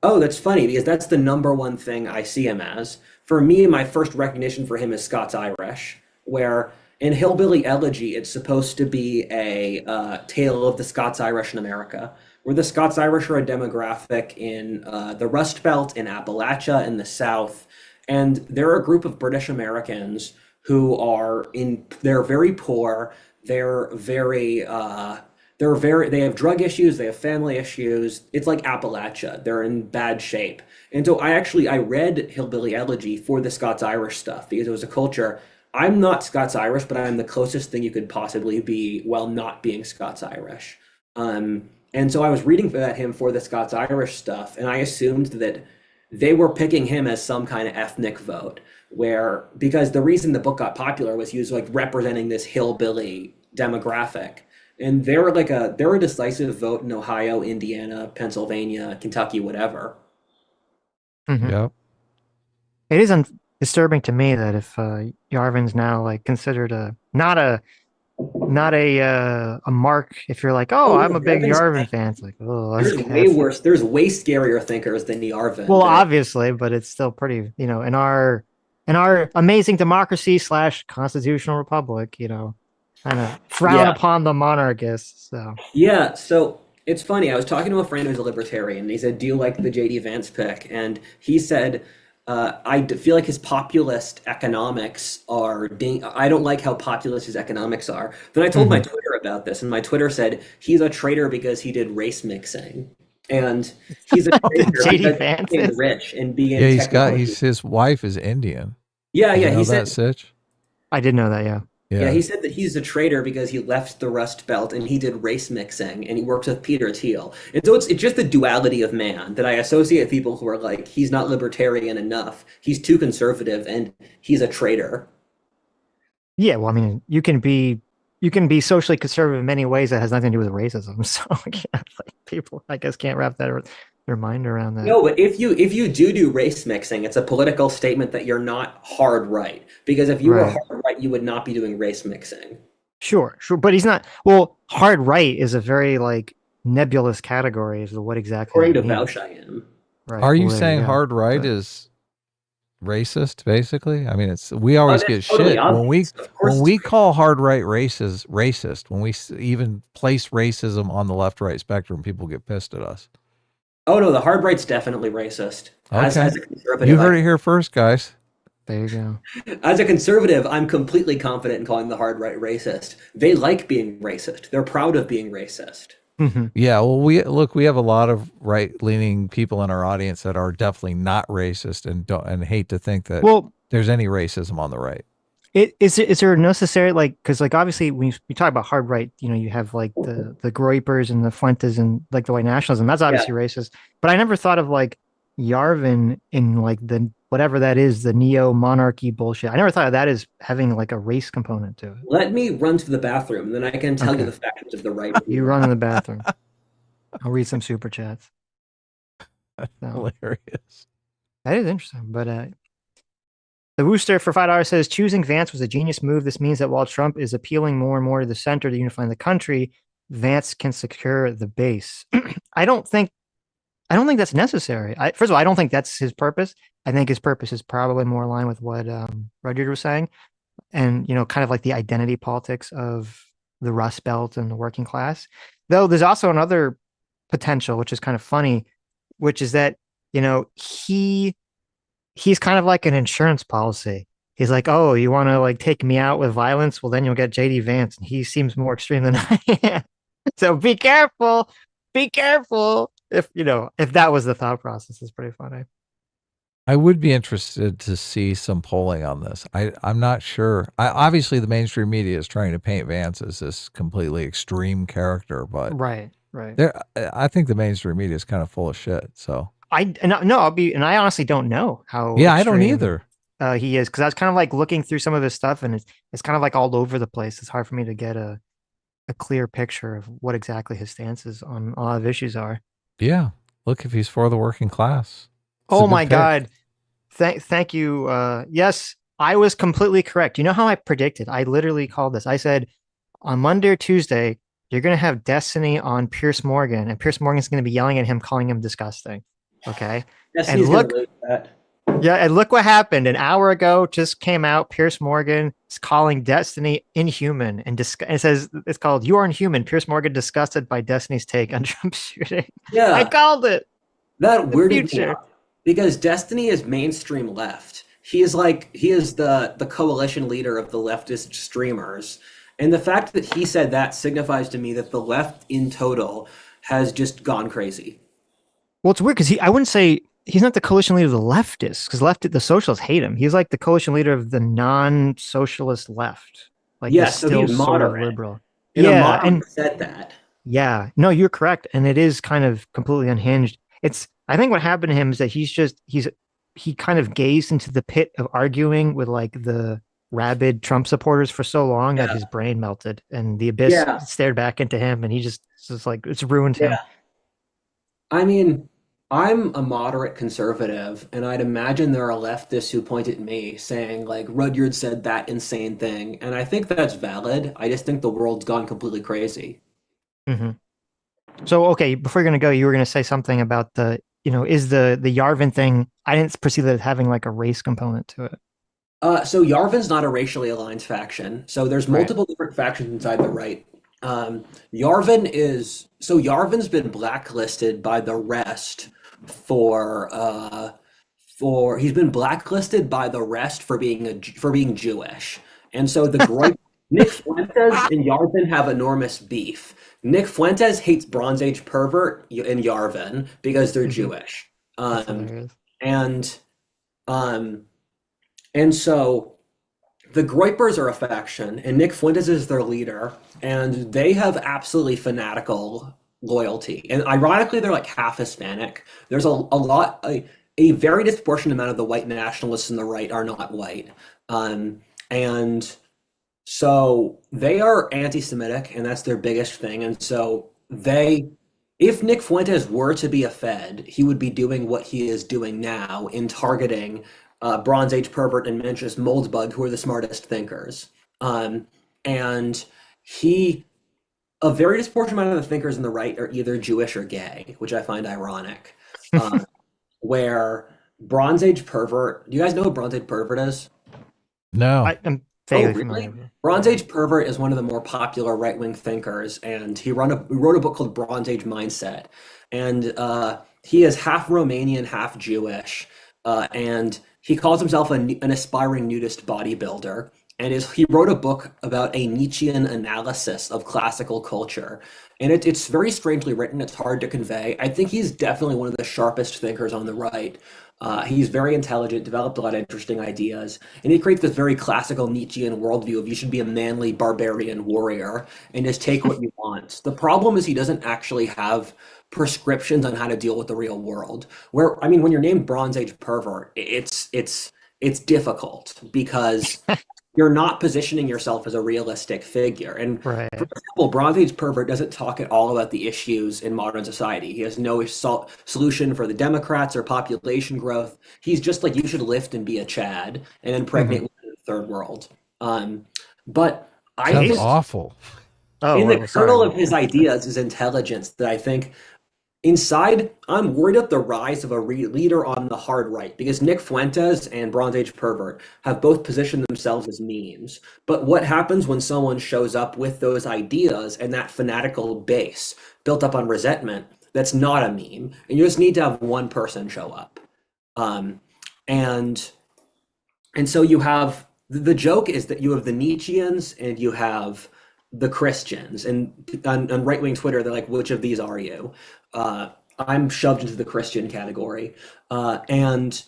S3: Oh, that's funny because that's the number one thing I see him as. For me, my first recognition for him is Scots Irish, where in Hillbilly Elegy, it's supposed to be a tale of the Scots Irish in America, where the Scots Irish are a demographic in the Rust Belt, in Appalachia, in the South, and they're a group of British Americans they're very poor, they're very they have drug issues, they have family issues. It's like Appalachia. They're in bad shape. And so I read Hillbilly Elegy for the Scots-Irish stuff because it was a culture. I'm not Scots-Irish, but I'm the closest thing you could possibly be while not being Scots-Irish. And so I was reading about him for the Scots-Irish stuff, and I assumed that they were picking him as some kind of ethnic vote, because the reason the book got popular was he was like representing this hillbilly demographic. And they're a decisive vote in Ohio, Indiana, Pennsylvania, Kentucky, whatever.
S1: Mhm.
S2: Yep.
S1: It is disturbing to me that if Yarvin's now like considered not a mark, if you're like, oh,
S3: Oh,
S1: I'm
S3: no,
S1: a big
S3: Yarvin's
S1: Yarvin fan. It's like, oh,
S3: there's way worse. There's way scarier thinkers than Yarvin.
S1: well, obviously, but it's still pretty, in our amazing democracy slash constitutional republic, kind of frown
S3: Yeah.
S1: upon the monarchists. So
S3: Yeah, so it's funny. I was talking to a friend who's a libertarian, and he said, "Do you like the JD Vance pick?" And he said, feel like his populist economics are I don't like how populist his economics are." Then I told my Twitter about this, and my Twitter said he's a traitor because he did race mixing, and he's a traitor
S1: JD
S3: because
S1: Vance
S3: he's being
S1: is?
S3: rich and being
S2: Yeah,
S3: in technology.
S2: his wife is Indian.
S3: Yeah,
S2: Did
S3: yeah.
S2: you know
S3: He
S2: that,
S3: said
S2: Sitch?
S1: I did know that, yeah.
S3: Yeah,
S2: Yeah.
S3: he said that he's a traitor because he left the Rust Belt and he did race mixing and he works with Peter Thiel. And so it's just the duality of man that I associate with people who are like, he's not libertarian enough, he's too conservative, and he's a traitor.
S1: Yeah, well, I mean, you can be socially conservative in many ways that has nothing to do with racism. So like people, I guess, can't wrap their mind around that.
S3: No, but if you do race mixing, it's a political statement that you're not hard right. Because if you were
S1: Right.
S3: hard right, you would not be doing race mixing.
S1: Sure, sure, but he's not. Well, hard right is a very like nebulous category as to what exactly
S3: According
S1: that
S3: to
S1: means.
S3: Vaush, I am.
S1: Right.
S2: Are you
S1: Well, there
S2: saying
S1: go.
S2: hard right
S1: But
S2: is racist, basically? I mean, we always
S3: That's
S2: get
S3: totally
S2: shit
S3: obvious. Of course
S2: when
S3: it's
S2: we call hard right racist. When we even place racism on the left right spectrum, people get pissed at us.
S3: Oh no, the hard right's definitely racist. As
S2: Okay,
S3: a conservative,
S2: you heard it here first, guys.
S1: there you go.
S3: as a conservative, I'm completely confident in calling the hard right racist. They like being racist. They're proud of being racist.
S2: Yeah, well, we have a lot of right-leaning people in our audience that are definitely not racist and hate to think that
S1: Well,
S2: there's any racism on the right.
S1: is there necessary like because like obviously when you talk about hard right, you have like the Groypers and the Fuentes and like the white nationalism. That's
S3: Yeah.
S1: obviously racist. But I never thought of like Yarvin in like the whatever that is, the neo monarchy bullshit. I never thought of that as having like a race component to it.
S3: Let me run to the bathroom, and then I can tell you
S1: Okay.
S3: the factors of the right.
S1: You run in the bathroom. I'll read some super chats. So,
S2: Hilarious.
S1: that is interesting. But the Wooster for $5 says choosing Vance was a genius move. This means that while Trump is appealing more and more to the center to unify the country, Vance can secure the base. I don't think that's necessary. First of all, I don't think that's his purpose. I think his purpose is probably more aligned with what Rudyard was saying, and kind of like the identity politics of the Rust Belt and the working class. Though there's also another potential, which is kind of funny, which is that he's kind of like an insurance policy. He's like, oh, you want to like take me out with violence? Well, then you'll get JD Vance, and he seems more extreme than I am. So be careful. Be careful. If that was the thought process, it's pretty funny.
S2: I would be interested to see some polling on this. I'm not sure. Obviously, the mainstream media is trying to paint Vance as this completely extreme character, but
S1: Right.
S2: I think the mainstream media is kind of full of shit. So
S1: I honestly don't know how.
S2: yeah, I don't
S1: extreme,
S2: either.
S1: He is, because I was kind of like looking through some of his stuff, and it's kind of like all over the place. It's hard for me to get a clear picture of what exactly his stances on a lot of issues are.
S2: Yeah, look, if he's for the working class.
S1: Oh my God. Thank you. Yes, I was completely correct. You know how I predicted? I literally called this. I said on Monday or Tuesday, you're going to have Destiny on Pierce Morgan, and Pierce Morgan's going to be yelling at him, calling him disgusting. Okay.
S3: Yes,
S1: And
S3: he's
S1: look-
S3: gonna lose that.
S1: Yeah, and look what happened. An hour ago, just came out. Pierce Morgan is calling Destiny inhuman, and it says it's called "You Are Inhuman." Pierce Morgan disgusted by Destiny's take on Trump shooting.
S3: Yeah,
S1: I called it.
S3: that
S1: the
S3: weirded me
S1: future.
S3: out because Destiny is mainstream left. He is the coalition leader of the leftist streamers, And the fact that he said that signifies to me that the left in total has just gone crazy.
S1: Well, it's weird because I wouldn't say he's not the coalition leader of the leftists because the socialists hate him. He's like the coalition leader of the non-socialist left, like the
S3: Yeah, so
S1: still
S3: he's
S1: sort of
S3: moderate.
S1: liberal.
S3: And a
S1: Yeah,
S3: moderate
S1: and
S3: said that.
S1: yeah, no, you're correct, and it is kind of completely unhinged. I think what happened to him is that he kind of gazed into the pit of arguing with like the rabid Trump supporters for so long that
S3: Yeah.
S1: his brain melted and the abyss
S3: Yeah.
S1: stared back into him, and he just like it's ruined him.
S3: Yeah. I mean, I'm a moderate conservative, and I'd imagine there are leftists who point at me saying, like, Rudyard said that insane thing. And I think that's valid. I just think the world's gone completely crazy.
S1: Hmm. So, okay, before you're gonna go, you were gonna say something about is the Yarvin thing? I didn't perceive that as having like a race component to it.
S3: So Yarvin's not a racially aligned faction. So there's
S1: Right.
S3: multiple different factions inside the right. Yarvin's been blacklisted by the rest for he's been blacklisted by the rest for being Jewish. And so Nick Fuentes and Yarvin have enormous beef. Nick Fuentes hates Bronze Age Pervert and Yarvin because they're
S1: Hmm.
S3: Jewish.
S1: That's
S3: Um,
S1: hilarious.
S3: and um, and so the Groypers are a faction, and Nick Fuentes is their leader, and they have absolutely fanatical loyalty. And ironically, they're like half Hispanic. There's a very disproportionate amount of the white nationalists in the right are not white. And so they are anti-Semitic, and that's their biggest thing. And so if Nick Fuentes were to be a Fed, he would be doing what he is doing now in targeting Bronze Age Pervert and Mencius Moldbug, who are the smartest thinkers. And he, a very disproportionate amount of the thinkers in the right are either Jewish or gay, which I find ironic. Uh, where Bronze Age Pervert, do you guys know what Bronze Age Pervert is?
S2: No.
S1: I'm
S3: Oh,
S1: vaguely
S3: really?
S1: familiar.
S3: Bronze Age Pervert is one of the more popular right-wing thinkers, and he wrote a book called Bronze Age Mindset. And he is half Romanian, half Jewish, and he calls himself an aspiring nudist bodybuilder. And he wrote a book about a Nietzschean analysis of classical culture. And it's very strangely written. It's hard to convey. I think he's definitely one of the sharpest thinkers on the right. He's very intelligent, developed a lot of interesting ideas, and he creates this very classical Nietzschean worldview of you should be a manly barbarian warrior and just take what you want. The problem is he doesn't actually have prescriptions on how to deal with the real world. Where I mean, when you're named Bronze Age Pervert, it's difficult because you're not positioning yourself as a realistic figure. And for
S1: Right.
S3: example, Bronze Age Pervert doesn't talk at all about the issues in modern society. He has no solution for the Democrats or population growth. He's just like, you should lift and be a Chad and impregnate
S1: Hmm.
S3: women in the third world. Um, but I
S2: Sounds
S3: think
S1: Jesus.
S2: awful.
S1: Oh
S3: in the
S1: well,
S3: kernel
S1: sorry.
S3: of his ideas is intelligence that I think inside, I'm worried at the rise of a leader on the hard right because Nick Fuentes and Bronze Age Pervert have both positioned themselves as memes. But what happens when someone shows up with those ideas and that fanatical base built up on resentment? That's not a meme, and you just need to have one person show up. Um, and and so you have the joke is that you have the Nietzscheans and you have the Christians. And on right wing Twitter, they're like, which of these are you? Uh, I'm shoved into the Christian category. And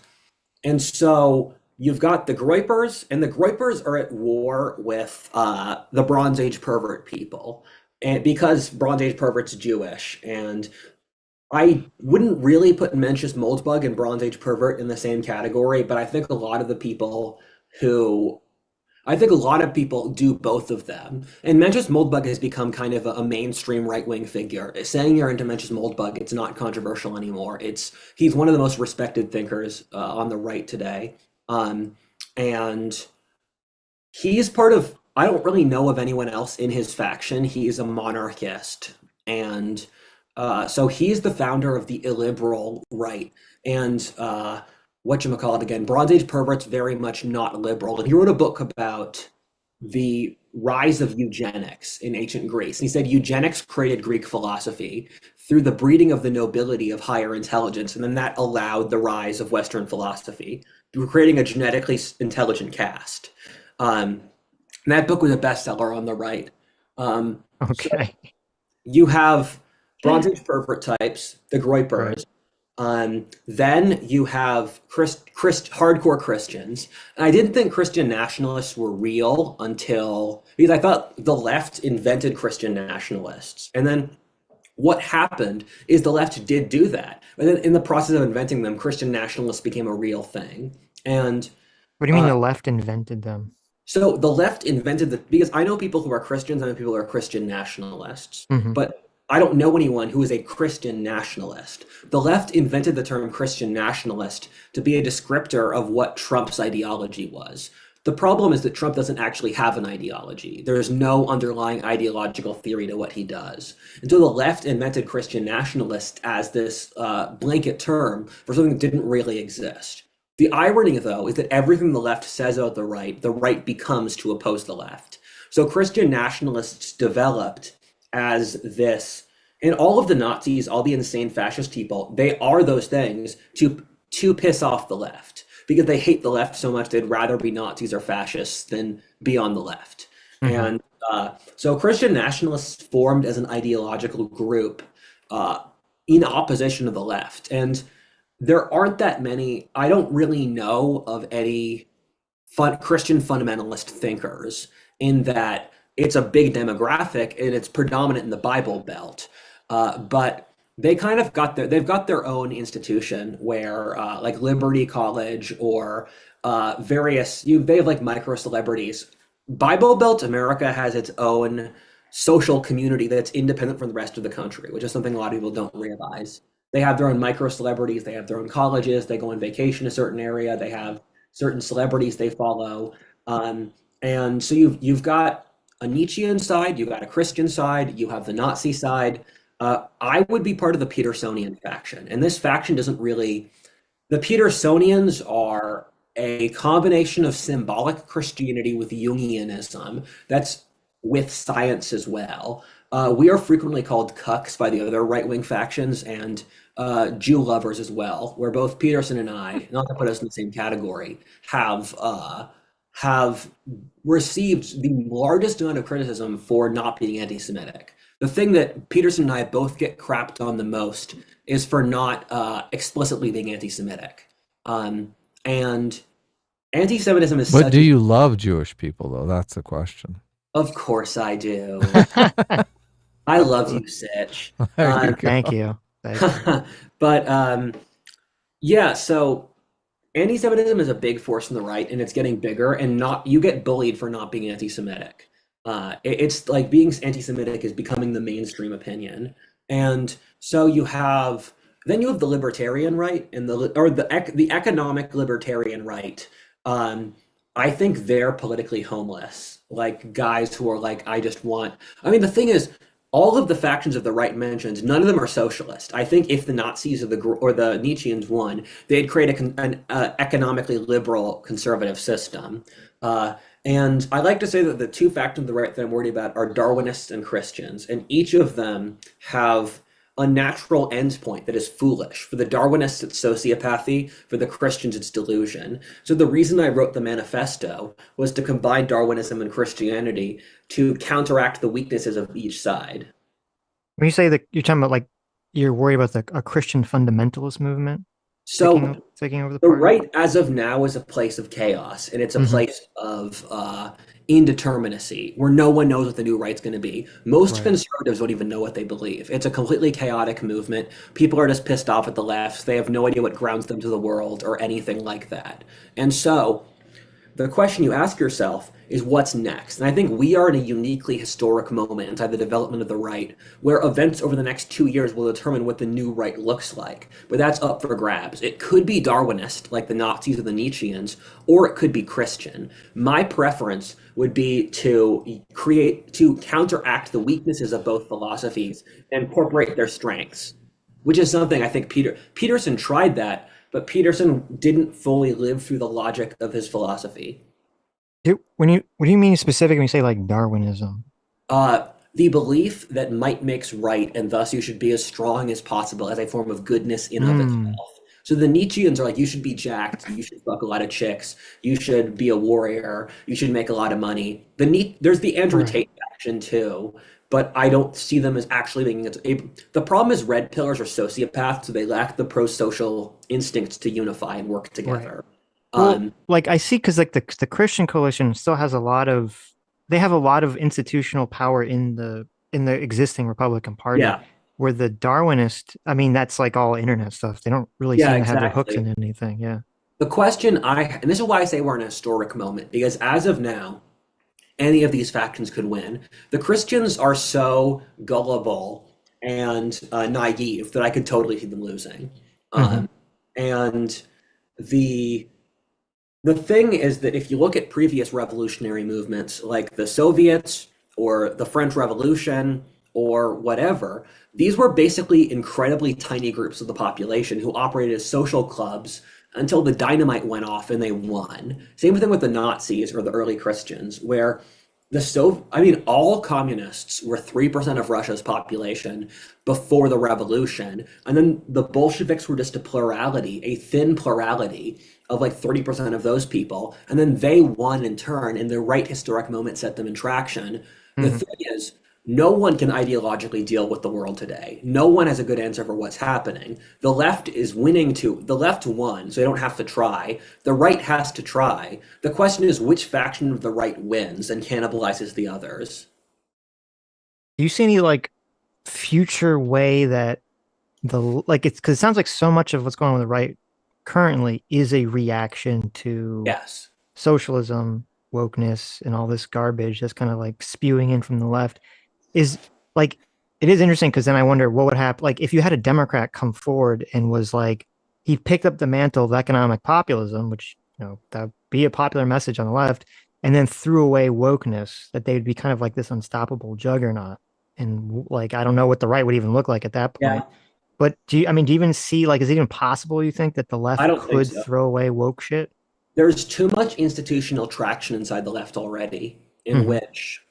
S3: so you've got the Groypers, and the Groypers are at war with the Bronze Age Pervert people. And because Bronze Age Pervert's Jewish, and I wouldn't really put Mencius Moldbug and Bronze Age Pervert in the same category, but who I think a lot of people do both of them. And Mencius Moldbug has become kind of a mainstream right-wing figure. Saying you're into Mencius Moldbug, it's not controversial anymore. He's one of the most respected thinkers on the right today. Um, and he's part of, I don't really know of anyone else in his faction. He is a monarchist. And so he's the founder of the illiberal right. And whatchamacallit again, Bronze Age Pervert's very much not liberal. And he wrote a book about the rise of eugenics in ancient Greece. And he said eugenics created Greek philosophy through the breeding of the nobility of higher intelligence. And then that allowed the rise of Western philosophy. We were creating a genetically intelligent caste. Um, And that book was a bestseller on the right. So
S1: Okay.
S3: you have Bronze Age pervert types, the
S1: Right.
S3: Groypers. Then you have hardcore Christians. And I didn't think Christian nationalists were real until because I thought the left invented Christian nationalists. And then what happened is the left did do that. And then in the process of inventing them, Christian nationalists became a real thing. And
S1: What do you mean
S3: uh,
S1: the left invented them?
S3: so the left invented because I know people who are Christians, I know people who are Christian nationalists,
S1: Hmm.
S3: but I don't know anyone who is a Christian nationalist. The left invented the term Christian nationalist to be a descriptor of what Trump's ideology was. The problem is that Trump doesn't actually have an ideology. There is no underlying ideological theory to what he does. And so the left invented Christian nationalist as this blanket term for something that didn't really exist. The irony, though, is that everything the left says about the right becomes to oppose the left. So Christian nationalists developed as this, and all of the Nazis, all the insane fascist people, they are those things to piss off the left because they hate the left so much they'd rather be Nazis or fascists than be on the left.
S1: Hmm.
S3: And so Christian nationalists formed as an ideological group uh, in opposition to the left. And there aren't that many. I don't really know of any Christian fundamentalist thinkers in that it's a big demographic and it's predominant in the Bible Belt. But they kind of they've got their own institution where like Liberty College or they have like micro celebrities. Bible Belt America has its own social community that's independent from the rest of the country, which is something a lot of people don't realize. They have their own micro celebrities, they have their own colleges, they go on vacation to a certain area, they have certain celebrities they follow. And so you've got a Nietzschean side, you've got a Christian side, you have the Nazi side. I would be part of the Petersonian faction, and this faction doesn't really. The Petersonians are a combination of symbolic Christianity with Jungianism. That's with science as well. We are frequently called cucks by the other right-wing factions and Jew lovers as well, where both Peterson and I, not to put us in the same category, have received the largest amount of criticism for not being anti-Semitic. The thing that Peterson and I both get crapped on the most is for not explicitly being anti-Semitic. And anti-Semitism is
S2: But
S3: such
S2: do
S3: a,
S2: you love Jewish people though? That's the question.
S3: of course I do. I love you, Sitch.
S2: There you go.
S1: Thank you. Thank you.
S3: But yeah, so anti-Semitism is a big force on the right, and it's getting bigger. And not you get bullied for not being anti-Semitic. It's like being anti-Semitic is becoming the mainstream opinion, and so you have the libertarian right and the economic libertarian right. Um, I think they're politically homeless, like guys who are like, I just want. I mean, the thing is, all of the factions of the right mentioned, none of them are socialist. I think if the Nazis or the Nietzscheans won, they'd create an economically liberal conservative system. And I like to say that the two factions of the right that I'm worried about are Darwinists and Christians, and each of them have a natural endpoint that is foolish. For the Darwinists, it's sociopathy. For the Christians, it's delusion. So the reason I wrote the manifesto was to combine Darwinism and Christianity to counteract the weaknesses of each side.
S1: When you say that you're talking about like you're worried about a Christian fundamentalist movement
S3: So
S1: taking over the
S3: the
S1: party?
S3: right, as of now, is a place of chaos, and it's a
S1: Hmm.
S3: place of indeterminacy, where no one knows what the new right's going to be. Most
S1: Right.
S3: conservatives don't even know what they believe. It's a completely chaotic movement. People are just pissed off at the left. They have no idea what grounds them to the world or anything like that. And so the question you ask yourself is what's next? And I think we are in a uniquely historic moment inside the development of the right, where events over the next 2 years will determine what the new right looks like. But that's up for grabs. It could be Darwinist, like the Nazis or the Nietzscheans, or it could be Christian. My preference would be to counteract the weaknesses of both philosophies and incorporate their strengths, which is something I think Peterson tried that, but Peterson didn't fully live through the logic of his philosophy.
S1: What do you mean specifically when you say like Darwinism?
S3: The belief that might makes right, and thus you should be as strong as possible as a form of goodness in of
S1: Hmm.
S3: itself. So the Nietzscheans are like, you should be jacked, you should fuck a lot of chicks, you should be a warrior, you should make a lot of money. There's the Andrew
S1: Right.
S3: Tate faction too, but I don't see them as actually being the problem is red pillars are sociopaths, so they lack the pro-social instincts to unify and work
S1: Right.
S3: together.
S1: Well,
S3: Um,
S1: like I see, because like the Christian coalition still has a lot of, they have a lot of institutional power in the existing Republican Party,
S3: yeah,
S1: where the Darwinist, I mean, that's like all internet stuff. They don't really
S3: yeah,
S1: seem to have their hooks
S3: exactly.
S1: in anything. Yeah.
S3: The question and this is why I say we're in a historic moment, because as of now, any of these factions could win. The Christians are so gullible and naive that I could totally see them losing.
S1: Hmm.
S3: Um, and the the thing is that if you look at previous revolutionary movements like the Soviets or the French Revolution or whatever, these were basically incredibly tiny groups of the population who operated as social clubs until the dynamite went off and they won. Same thing with the Nazis or the early Christians, where I mean, all communists were 3% of Russia's population before the revolution. And then the Bolsheviks were just a plurality, a thin plurality of like 30% of those people. And then they won in turn, and the right historic moment set them in traction. The
S1: Hmm.
S3: thing is, no one can ideologically deal with the world today. No one has a good answer for what's happening. The left is winning the left won, so they don't have to try. The right has to try. The question is which faction of the right wins and cannibalizes the others.
S1: Do you see any like future way that like it's because it sounds like so much of what's going on with the right currently is a reaction to
S3: Yes.
S1: socialism, wokeness, and all this garbage that's kind of like spewing in from the left. Is like it is interesting because then I wonder what would happen like if you had a Democrat come forward and was like he picked up the mantle of economic populism, which that would be a popular message on the left, and then threw away wokeness, that they would be kind of like this unstoppable juggernaut. And like I don't know what the right would even look like at that
S3: Yeah,
S1: point. But do you even see like is it even possible you think that the
S3: I
S1: left
S3: don't think
S1: could
S3: so.
S1: throw away woke shit?
S3: There's too much institutional traction inside the left already, in
S1: Hmm.
S3: which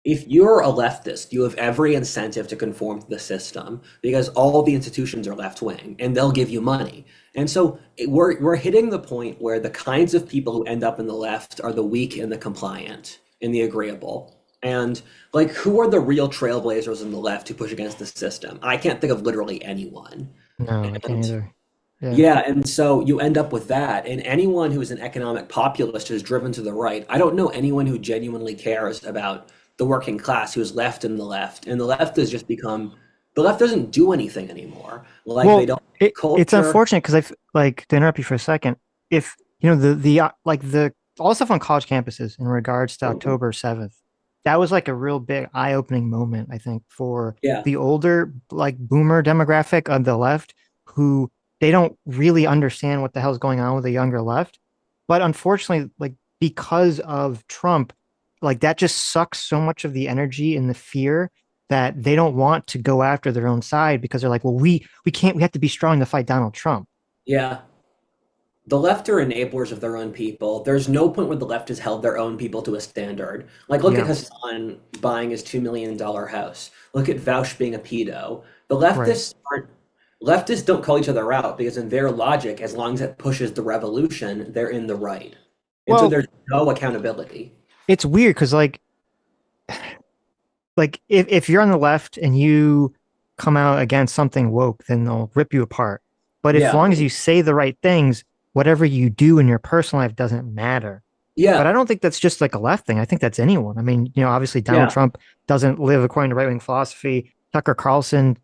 S3: if you're a leftist, you have every incentive to conform to the system because all the institutions are left wing and they'll give you money. And so we're hitting the point where the kinds of people who end up in the left are the weak and the compliant and the agreeable. And like, who are the real trailblazers in the left who push against the system? I can't think of literally anyone.
S1: No, I can't
S3: And
S1: either. Yeah.
S3: yeah, and so you end up with that. And anyone who is an economic populist is driven to the right. I don't know anyone who genuinely cares about the working class who's left in the left. And the left has just become, the left doesn't do anything anymore. Like they
S1: Well,
S3: don't
S1: it's
S3: culture.
S1: unfortunate because like to interrupt you for a second, if the like the all the stuff on college campuses in regards to October 7th, that was like a real big eye-opening moment, I think, for
S3: Yeah,
S1: the older like boomer demographic of the left who they don't really understand what the hell's going on with the younger left. But unfortunately, like because of Trump, like that just sucks so much of the energy and the fear that they don't want to go after their own side because they're like, well, we can't, we have to be strong to fight Donald Trump.
S3: yeah. The left are enablers of their own people. There's no point where the left has held their own people to a standard. Like, look at
S1: Yeah,
S3: Hassan buying his $2 million house. Look at Vaush being a pedo. The
S1: right.
S3: leftists don't call each other out because in their logic, as long as it pushes the revolution, they're in the right. And so
S1: Well,
S3: there's no accountability.
S1: it's weird because like if you're on the left and you come out against something woke, then they'll rip you apart. But if, as
S3: Yeah.
S1: long as you say the right things, whatever you do in your personal life doesn't matter. But
S3: Yeah.
S1: I don't think that's just like a left thing. I think that's anyone. I mean, obviously Donald
S3: Yeah.
S1: Trump doesn't live according to right-wing philosophy. Tucker Carlson,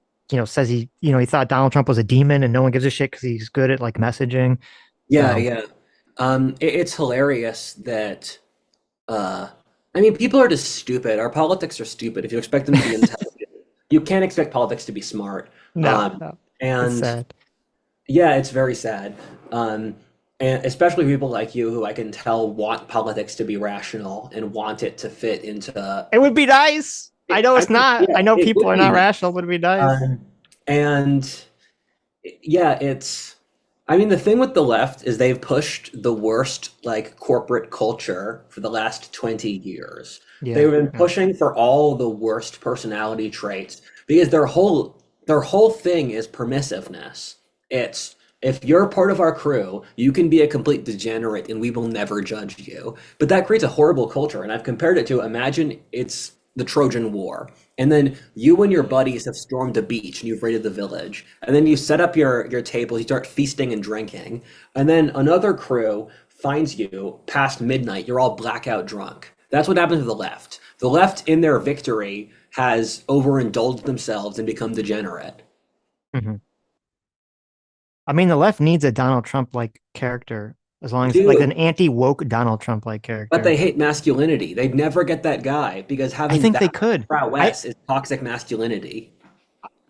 S1: says he thought Donald Trump was a demon and no one gives a shit because he's good at like messaging.
S3: Yeah.
S1: So
S3: Yeah. It's hilarious that uh I mean people are just stupid. Our politics are stupid. If you expect them to be intelligent, you can't expect politics to be smart.
S1: no,
S3: Um
S1: no, it's
S3: and
S1: sad.
S3: Yeah, it's very sad. And especially people like you who I can tell want politics to be rational and want it to fit into
S1: It would be nice. I know
S3: I
S1: it's
S3: think
S1: not.
S3: yeah,
S1: I know
S3: it
S1: people
S3: would
S1: are
S3: be
S1: not
S3: nice.
S1: rational, but it'd be nice.
S3: Um, and yeah, it's I mean the thing with the left is they've pushed the worst like corporate culture for the last 20 years.
S1: Yeah,
S3: They've been
S1: yeah.
S3: pushing for all the worst personality traits because their whole thing is permissiveness. It's If you're part of our crew, you can be a complete degenerate and we will never judge you. But that creates a horrible culture. And I've compared it to, imagine it's the Trojan War. And then you and your buddies have stormed a beach and you've raided the village. And then you set up your tables, you start feasting and drinking. And then another crew finds you past midnight. You're all blackout drunk. That's what happened to the left. The left, in their victory, has overindulged themselves and become degenerate.
S1: Mhm. I mean, the left needs a Donald Trump like character, as long as like
S3: Dude,
S1: an anti-woke Donald Trump like
S3: but they
S1: character.
S3: hate masculinity. They'd never get that guy because
S1: I
S3: having
S1: think they
S3: that
S1: could. I
S3: prowess is toxic masculinity.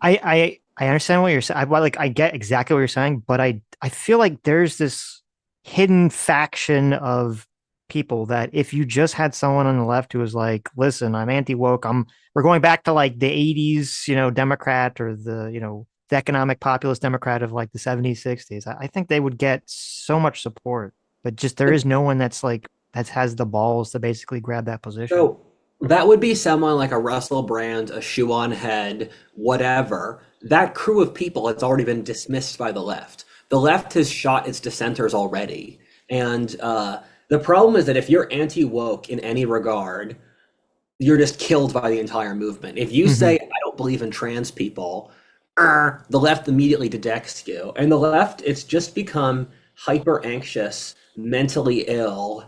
S1: I understand what you're saying. I get exactly what you're saying, but I feel like there's this hidden faction of people that if you just had someone on the left who was like, listen, I'm anti-woke, we're going back to like the 80s, Democrat, or the economic populist Democrat of like the 70s, 60s. I think they would get so much support, but just there is no one that's like that has the balls to basically grab that position.
S3: So that would be someone like a Russell Brand, a shoe on head, whatever. That crew of people has already been dismissed by the left. The left has shot its dissenters already. And the problem is that if you're anti woke in any regard, you're just killed by the entire movement. If you
S1: Mhm.
S3: say, I don't believe in trans people, the left immediately detects you. And the left, it's just become hyper anxious, mentally ill,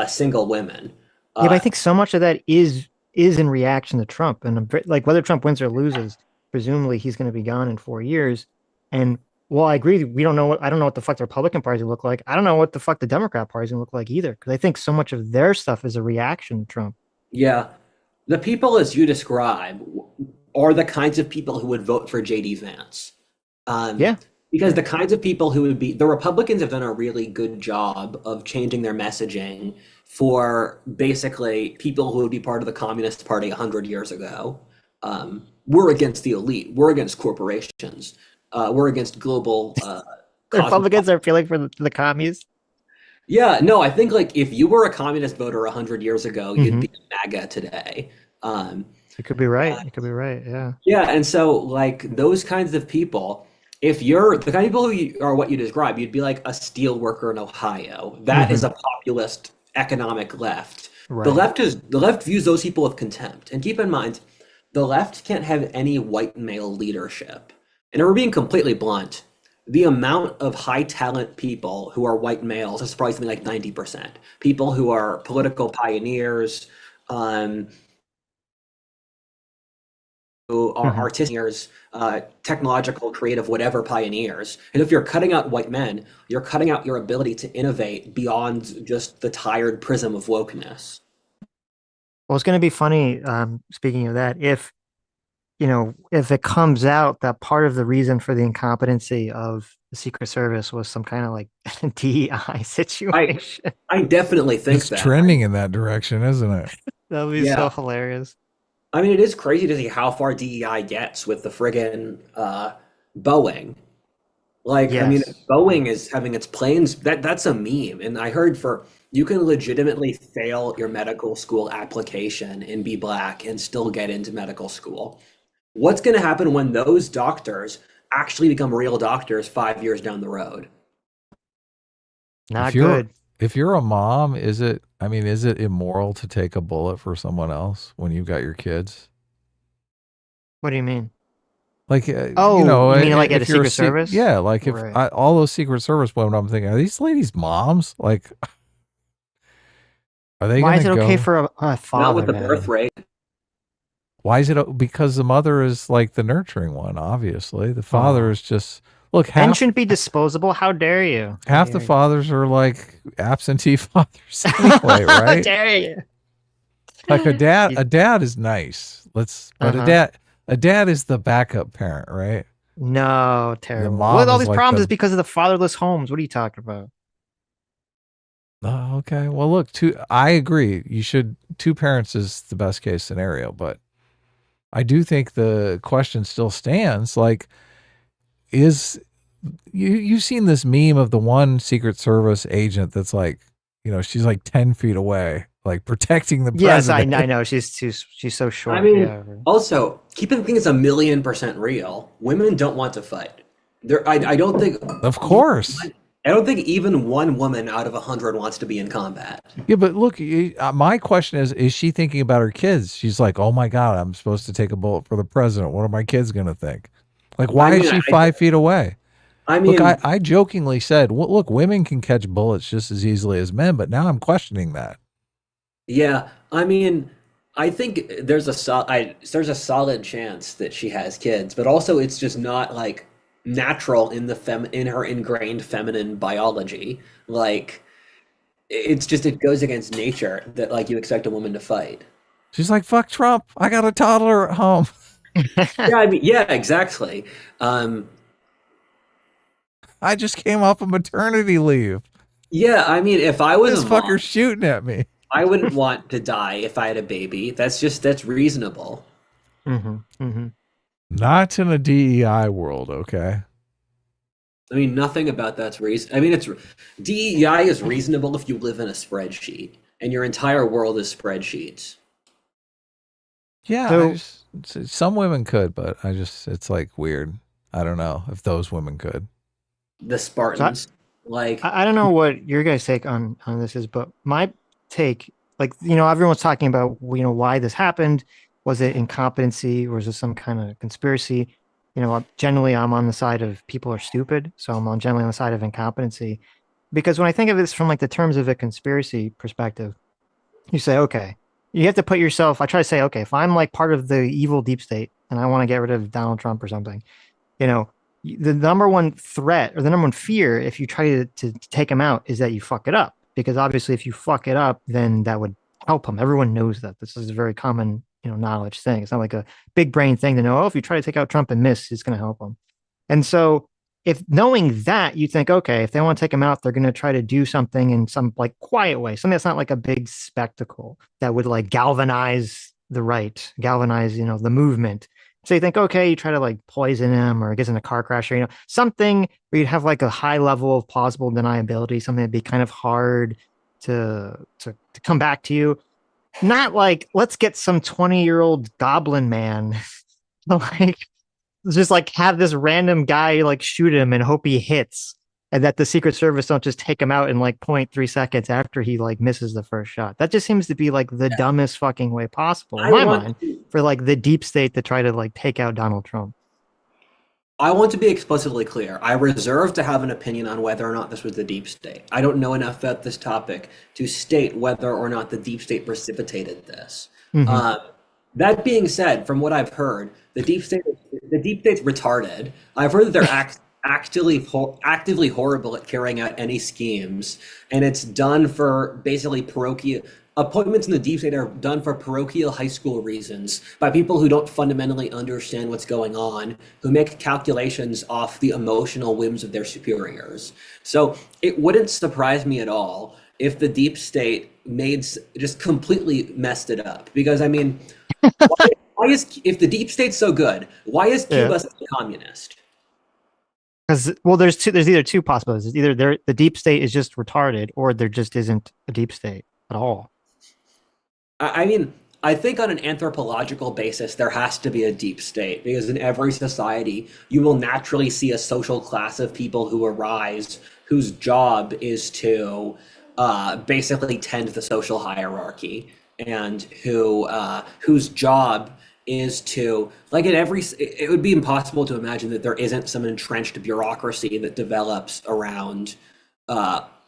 S3: single women.
S1: Yeah, but I
S3: Uh,
S1: think so much of that is in reaction to Trump, and like whether Trump wins or loses, presumably he's going to be gone in 4 years. And well, I agree. We don't know I don't know what the fuck the Republican Party look like. I don't know what the fuck the Democrat Party's gonna look like either, because I think so much of their stuff is a reaction to Trump.
S3: Yeah, the people as you describe are the kinds of people who would vote for JD Vance. Um,
S1: Yeah,
S3: because
S1: yeah.
S3: the kinds of people who would be, the Republicans have done a really good job of changing their messaging for basically people who would be part of the Communist Party 100 years ago. We're against the elite, we're against corporations, we're against global
S1: The
S3: cosmos.
S1: Republicans are feeling for the commies.
S3: Yeah, no, I think like if you were a communist voter 100 years ago, you'd
S1: Hmm.
S3: be a MAGA today. Um,
S1: You could be right. You could be right. Yeah.
S3: Yeah, and so like those kinds of people, if you're the kind of people are what you describe, you'd be like a steel worker in Ohio. That is
S1: Hmm.
S3: a populist economic left.
S1: Right.
S3: The left views those people with contempt. And keep in mind, the left can't have any white male leadership. And if we're being completely blunt, the amount of high talent people who are white males is probably something like 90%. People who are political pioneers, um, who are
S1: Hmm.
S3: artisans, technological, creative, whatever pioneers. And if you're cutting out white men, you're cutting out your ability to innovate beyond just the tired prism of wokeness.
S1: Well, it's going to be funny. Speaking of that, if it comes out that part of the reason for the incompetency of the Secret Service was some kind of like DEI
S3: I
S1: situation,
S3: I definitely think
S2: It's
S3: that.
S2: trending in that direction, isn't it?
S1: that would be so
S3: Yeah.
S1: hilarious.
S3: I mean, it is crazy to see how far DEI gets with the friggin' Boeing. Like, I mean,
S1: Yes.
S3: Boeing is having its planes. That's a meme. And I heard for you can legitimately fail your medical school application and be black and still get into medical school. What's going to happen when those doctors actually become real doctors 5 years down the road?
S2: If
S1: Not
S2: you're
S1: good.
S2: if you're a mom, is it immoral to take a bullet for someone else when you've got your kids?
S1: What do you mean?
S2: Like,
S1: Oh, you mean like at a
S2: if you're
S1: Secret Service?
S2: yeah, like if
S1: Right.
S2: all those Secret Service women, I'm thinking, are these ladies moms? Like, are they
S1: Why
S2: gonna
S1: is it okay
S2: go?
S1: for a
S3: Not with
S1: father,
S3: the birth
S1: man?
S3: rate.
S2: Why is it? Because the mother is like the nurturing one. Obviously, the father
S1: Oh,
S2: is just look
S1: men
S2: half
S1: shouldn't be disposable. How dare you? How
S2: half the
S1: dare you?
S2: fathers are like absentee fathers anyway,
S1: How
S2: right?
S1: dare you?
S2: Like
S1: You-
S2: a dad is nice. But
S1: Uh-huh.
S2: a dad is the backup parent, right?
S1: No,
S2: The
S1: terrible. Well,
S2: mom
S1: all
S2: is
S1: these
S2: like
S1: problems is
S2: the
S1: because of the fatherless homes. What are you talking about?
S2: oh, okay. Well, look, I agree. Two parents is the best case scenario, but I do think the question still stands. Like, is you've seen this meme of the one Secret Service agent that's like, she's like 10 feet away, like protecting the
S1: Yes, I
S2: president.
S1: know. She's so
S3: I
S1: short.
S3: mean,
S1: Yeah. Right.
S3: also, keeping things 1,000,000% real, women don't want to fight. I don't think
S2: Of course.
S3: I don't think even one woman out of 100 wants to be in combat.
S2: Yeah, but look, my question is she thinking about her kids? She's like, oh my God, I'm supposed to take a bullet for the president. What are my kids going to think? Like,
S3: I
S2: why is
S3: mean,
S2: she 5 feet away?
S3: I
S2: Look,
S3: mean,
S2: I jokingly said, well, look, women can catch bullets just as easily as men, but now I'm questioning that.
S3: yeah, I mean, I think there's a solid chance that she has kids, but also it's just not like natural in in her ingrained feminine biology. Like it's just it goes against nature that like you expect a woman to fight.
S2: She's like, fuck Trump. I got a toddler at home.
S3: Yeah, I mean, yeah, exactly. Um,
S2: I just came off of maternity leave.
S3: yeah, I mean, if I was
S2: This
S3: a mom,
S2: fucker's shooting at me.
S3: I wouldn't want to die if I had a baby. That's reasonable.
S1: Hmm. Hmm.
S2: Not in a DEI world, okay?
S3: I mean, nothing about that's reason. I mean, it's DEI is reasonable if you live in a spreadsheet and your entire world is spreadsheets.
S2: Yeah,
S1: So,
S2: some women could, but it's like weird. I don't know if those women could.
S3: The
S1: so
S3: Spartans, like,
S1: I don't know what your guys' take on this is, but my take, like, everyone's talking about, why this happened. Was it incompetency or was it some kind of conspiracy? Generally, I'm on the side of people are stupid, so generally on the side of incompetency. Because when I think of this from like the terms of a conspiracy perspective, you say, okay, you have to put yourself. I try to say, okay, if I'm like part of the evil deep state and I want to get rid of Donald Trump or something, you know, the number one threat or the number one fear if you try to take him out is that you fuck it up. Because obviously, if you fuck it up, then that would help him. Everyone knows that. This is a very common, knowledge thing. It's not like a big brain thing to know. Oh, if you try to take out Trump and miss, it's going to help him. And so, if knowing that, you think, okay, if they want to take him out, they're going to try to do something in some like quiet way, something that's not like a big spectacle that would like galvanize the right, galvanize, the movement. So you think, okay, you try to like poison him or get in a car crash or, something where you'd have like a high level of plausible deniability, something that'd be kind of hard to come back to you. Not like, let's get some 20-year-old goblin man to like just like have this random guy like shoot him and hope he hits and that the Secret Service don't just take him out in like 0.3 seconds after he like misses the first shot. That just seems to be like the dumbest fucking way possible in
S3: I
S1: my
S3: want
S1: mind
S3: to,
S1: for like the deep state to try to like take out Donald Trump.
S3: I want to be explicitly clear. I reserve to have an opinion on whether or not this was the deep state. I don't know enough about this topic to state whether or not the deep state precipitated this.
S1: Mm-hmm.
S3: Uh, that being said, from what I've heard, the deep state's retarded. I've heard that they're actively horrible at carrying out any schemes, and it's done for basically parochial appointments in the deep state are done for parochial high school reasons by people who don't fundamentally understand what's going on, who make calculations off the emotional whims of their superiors. So it wouldn't surprise me at all if the deep state just completely messed it up. Because I mean, why is if the deep state's so good, why is
S1: Yeah.
S3: Cuba such a communist?
S1: Because well, there's either two possibilities. Either the deep state is just retarded, or there just isn't a deep state at all.
S3: I mean, I think on an anthropological basis, there has to be a deep state because in every society, you will naturally see a social class of people who arise whose job is to basically tend the social hierarchy and whose job is to like in every it would be impossible to imagine that there isn't some entrenched bureaucracy that develops around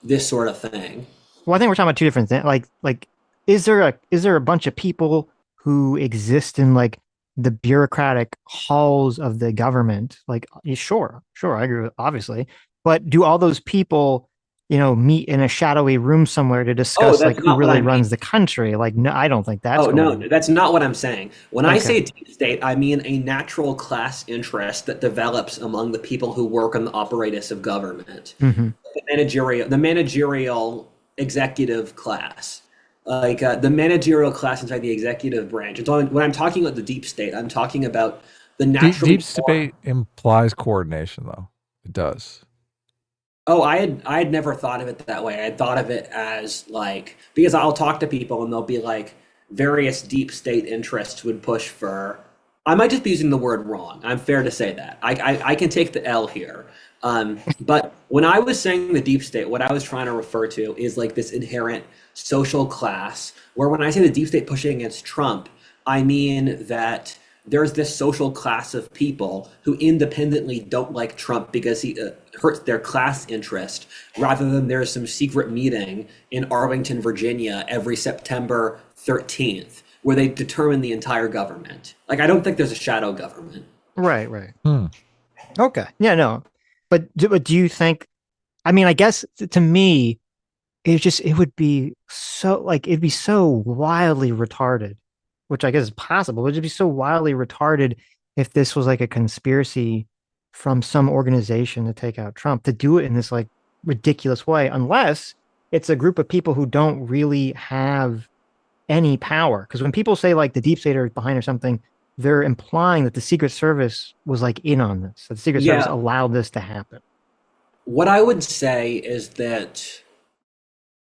S3: this sort of thing.
S1: Well, I think we're talking about two different things. Like, is there a bunch of people who exist in like the bureaucratic halls of the government? Like, sure, I agree with, obviously, but do all those people, meet in a shadowy room somewhere to
S3: Oh,
S1: discuss like
S3: that's
S1: who
S3: not what
S1: really
S3: I mean.
S1: runs the country? Like, no, I don't think that's
S3: Oh,
S1: going
S3: no,
S1: on.
S3: that's not what I'm saying. When I
S1: Okay.
S3: say deep state, I mean a natural class interest that develops among the people who work on the apparatus of government,
S1: Hmm.
S3: the managerial executive class, like the managerial class inside the executive branch. When I'm talking about the deep state, I'm talking about the naturally
S2: Deep debate implies coordination, though. It does.
S3: Oh, I had never thought of it that way. I had thought of it as like because I'll talk to people and they'll be like various deep state interests would push for I might just be using the word wrong. I'm fair to say that. I can take the L here. But when I was saying the deep state, what I was trying to refer to is like this inherent social class, where when I say the deep state pushing against Trump, I mean that there's this social class of people who independently don't like Trump because he hurts their class interest, rather than there's some secret meeting in Arlington, Virginia every September 13th where they determine the entire government. Like, I don't think there's a shadow government.
S1: Right, right. Okay. Yeah, no. But do you think, I mean, I guess to me, it would be so, like, it'd be so wildly retarded, which I guess is possible, but it'd be so wildly retarded if this was like a conspiracy from some organization to take out Trump, to do it in this like ridiculous way, unless it's a group of people who don't really have any power. Because when people say like the deep state are behind or something, they're implying that the Secret Service was like in on this, that the Secret Service allowed this to happen.
S3: What I would say is that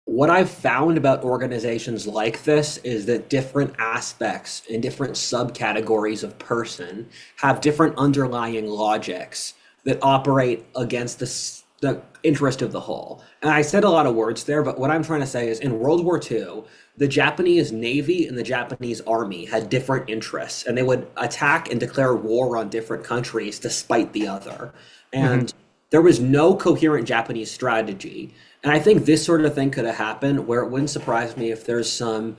S3: what I've found about organizations like this is that different aspects and different subcategories of person have different underlying logics that operate against the interest of the whole. And I said a lot of words there, but what I'm trying to say is in World War II, the Japanese Navy and the Japanese Army had different interests, and they would attack and declare war on different countries to spite the other. And there was no coherent Japanese strategy. And I think this sort of thing could have happened, where it wouldn't surprise me if there's some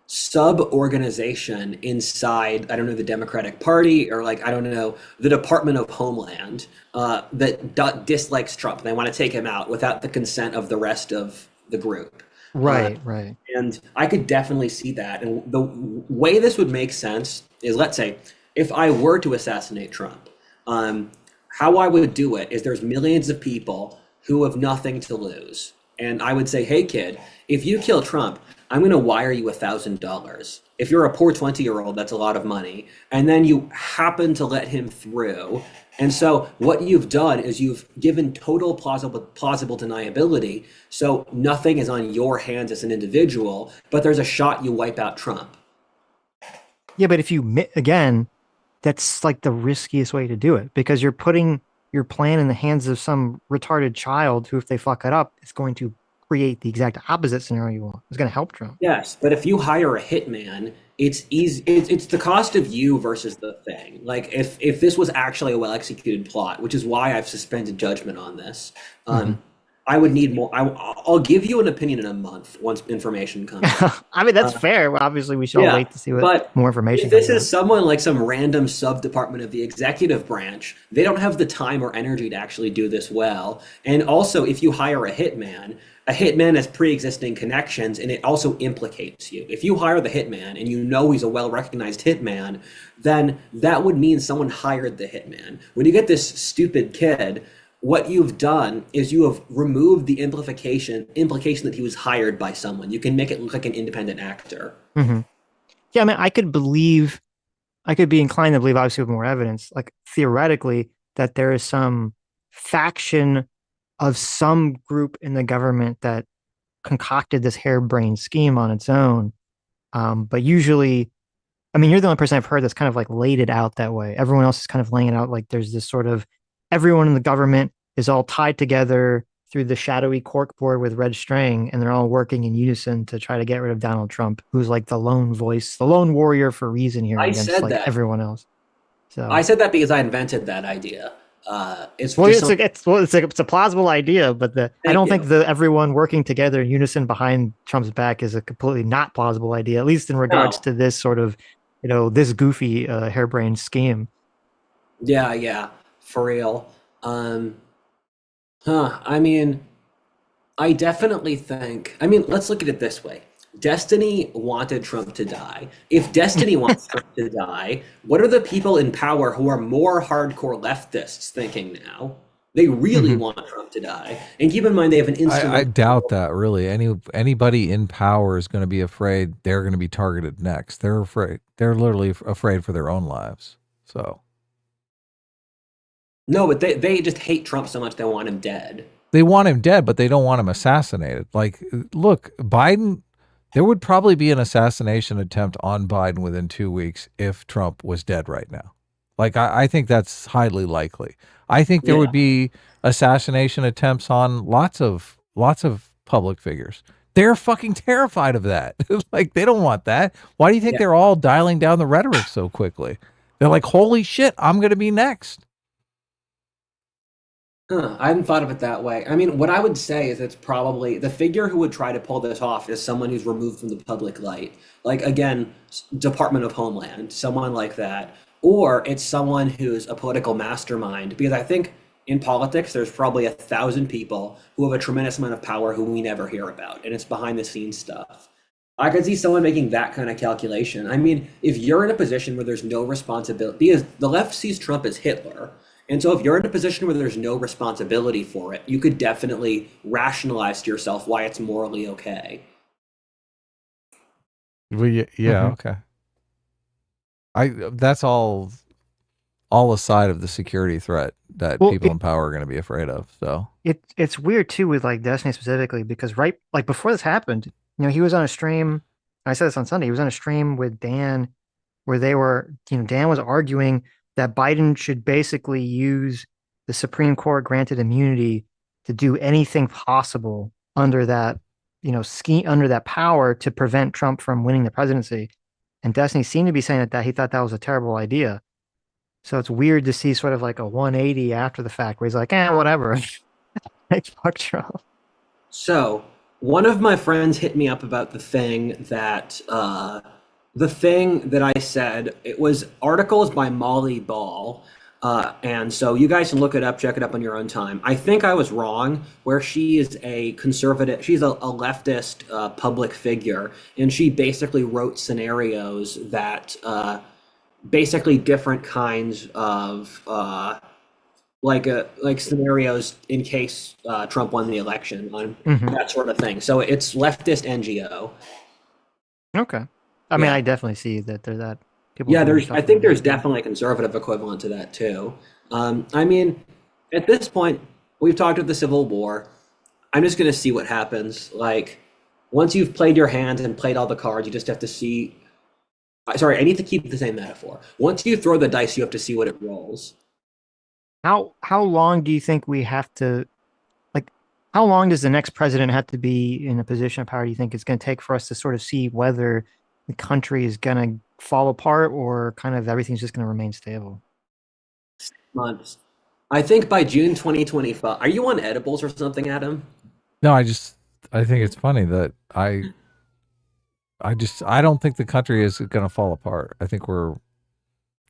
S3: sub-organization inside, I don't know, the Democratic Party, or like, I don't know, the Department of Homeland that dislikes Trump. They want to take him out without the consent of the rest of the group.
S1: Right, right.
S3: And I could definitely see that. And the way this would make sense is, let's say, if I were to assassinate Trump, how I would do it is there's millions of people who have nothing to lose. And I would say, hey, kid, if you kill Trump, I'm going to wire you $1,000. If you're a poor 20-year-old, that's a lot of money. And then you happen to let him through. And so what you've done is you've given total plausible deniability. So nothing is on your hands as an individual, but there's a shot you wipe out Trump.
S1: Yeah, but if you, again, that's like the riskiest way to do it, because you're putting your plan in the hands of some retarded child who, if they fuck it up, is going to create the exact opposite scenario you want. It's going to help Trump.
S3: Yes, but if you hire a hitman, it's easy. It's the cost of you versus the thing. Like if this was actually a well-executed plot, which is why I've suspended judgment on this, I would need more. I'll give you an opinion in a month once information comes.
S1: I mean, that's fair. Well, obviously, we should all wait to see what more information.
S3: If this is someone like some random sub-department of the executive branch, they don't have the time or energy to actually do this well. And also, if you hire a hitman has pre-existing connections, and it also implicates you. If you hire the hitman and you know he's a well-recognized hitman, then that would mean someone hired the hitman. When you get this stupid kid, what you've done is you have removed the implication that he was hired by someone. You can make it look like an independent actor.
S1: Yeah, I mean, I could be inclined to believe, obviously with more evidence, like theoretically, that there is some faction of some group in the government that concocted this harebrained scheme on its own. But usually, I mean, you're the only person I've heard that's kind of like laid it out that way. Everyone else is kind of laying it out like there's this sort of, everyone in the government is all tied together through the shadowy corkboard with red string, and they're all working in unison to try to get rid of Donald Trump, who's like the lone voice, the lone warrior for reason here against like everyone else. So
S3: I said that because I invented that idea. It's
S1: a plausible idea, but I don't think everyone working together in unison behind Trump's back is a completely not plausible idea, at least in regards to this sort of, this goofy harebrained scheme.
S3: Yeah, for real. I mean, I definitely think, let's look at it this way. Destiny wanted Trump to die. If Destiny wants Trump to die, what are the people in power who are more hardcore leftists thinking now? They really want Trump to die. And keep in mind, they have an instrument.
S2: I doubt that, really. Anybody in power is going to be afraid they're going to be targeted next. They're afraid. They're literally afraid for their own lives. So.
S3: No, but they just hate Trump so much they want him dead.
S2: They want him dead, but they don't want him assassinated. Like, look, Biden, there would probably be an assassination attempt on Biden within 2 weeks if Trump was dead right now. Like I think that's highly likely. I think there would
S3: Yeah.
S2: be assassination attempts on lots of public figures. They're fucking terrified of that. Like they don't want that. Why do you think
S3: Yeah.
S2: they're all dialing down the rhetoric so quickly? They're like, "Holy shit, I'm going to be next."
S3: Huh, I hadn't thought of it that way. I mean, what I would say is it's probably the figure who would try to pull this off is someone who's removed from the public light. Like, again, Department of Homeland, someone like that. Or it's someone who's a political mastermind. Because I think in politics, there's probably 1,000 people who have a tremendous amount of power who we never hear about. And it's behind the scenes stuff. I could see someone making that kind of calculation. I mean, if you're in a position where there's no responsibility, because the left sees Trump as Hitler. And so if you're in a position where there's no responsibility for it, you could definitely rationalize to yourself why it's morally okay.
S2: Well, yeah,
S1: Mhm.
S2: okay. That's all aside of the security threat that
S1: Well,
S2: people in power are going to be afraid of. So,
S1: it's weird too with like Destiny specifically because right like before this happened, he was on a stream. I said this on Sunday. He was on a stream with Dan where they were, Dan was arguing that Biden should basically use the Supreme Court granted immunity to do anything possible under that, scheme under that power to prevent Trump from winning the presidency. And Destiny seemed to be saying that he thought that was a terrible idea. So it's weird to see sort of like a 180 after the fact where he's like, whatever. Like, fuck Trump.
S3: So one of my friends hit me up about the thing that I said. It was articles by Molly Ball. And so you guys can look it up, check it up on your own time. I think I was wrong, where she is a conservative, she's a leftist public figure, and she basically wrote scenarios that basically different kinds of like scenarios in case Trump won the election on
S1: Hmm.
S3: that sort of thing. So it's leftist NGO.
S1: Okay. I mean,
S3: Yeah.
S1: I definitely see that there's that people
S3: Yeah,
S1: doing
S3: there's.
S1: stuff
S3: I
S1: like
S3: think there's
S1: that. Yeah.
S3: definitely a conservative equivalent to that too. I mean, at this point, we've talked about the Civil War. I'm just going to see what happens. Like, once you've played your hand and played all the cards, you just have to see. Sorry, I need to keep the same metaphor. Once you throw the dice, you have to see what it rolls.
S1: How long do you think we have to like? How long does the next president have to be in a position of power? Do you think it's going to take for us to sort of see whether the country is going to fall apart or kind of everything's just going to remain stable?
S3: Months. I think by June 2025. Are you on edibles or something, Adam?
S2: no, I think it's funny that I don't think the country is going to fall apart. I think we're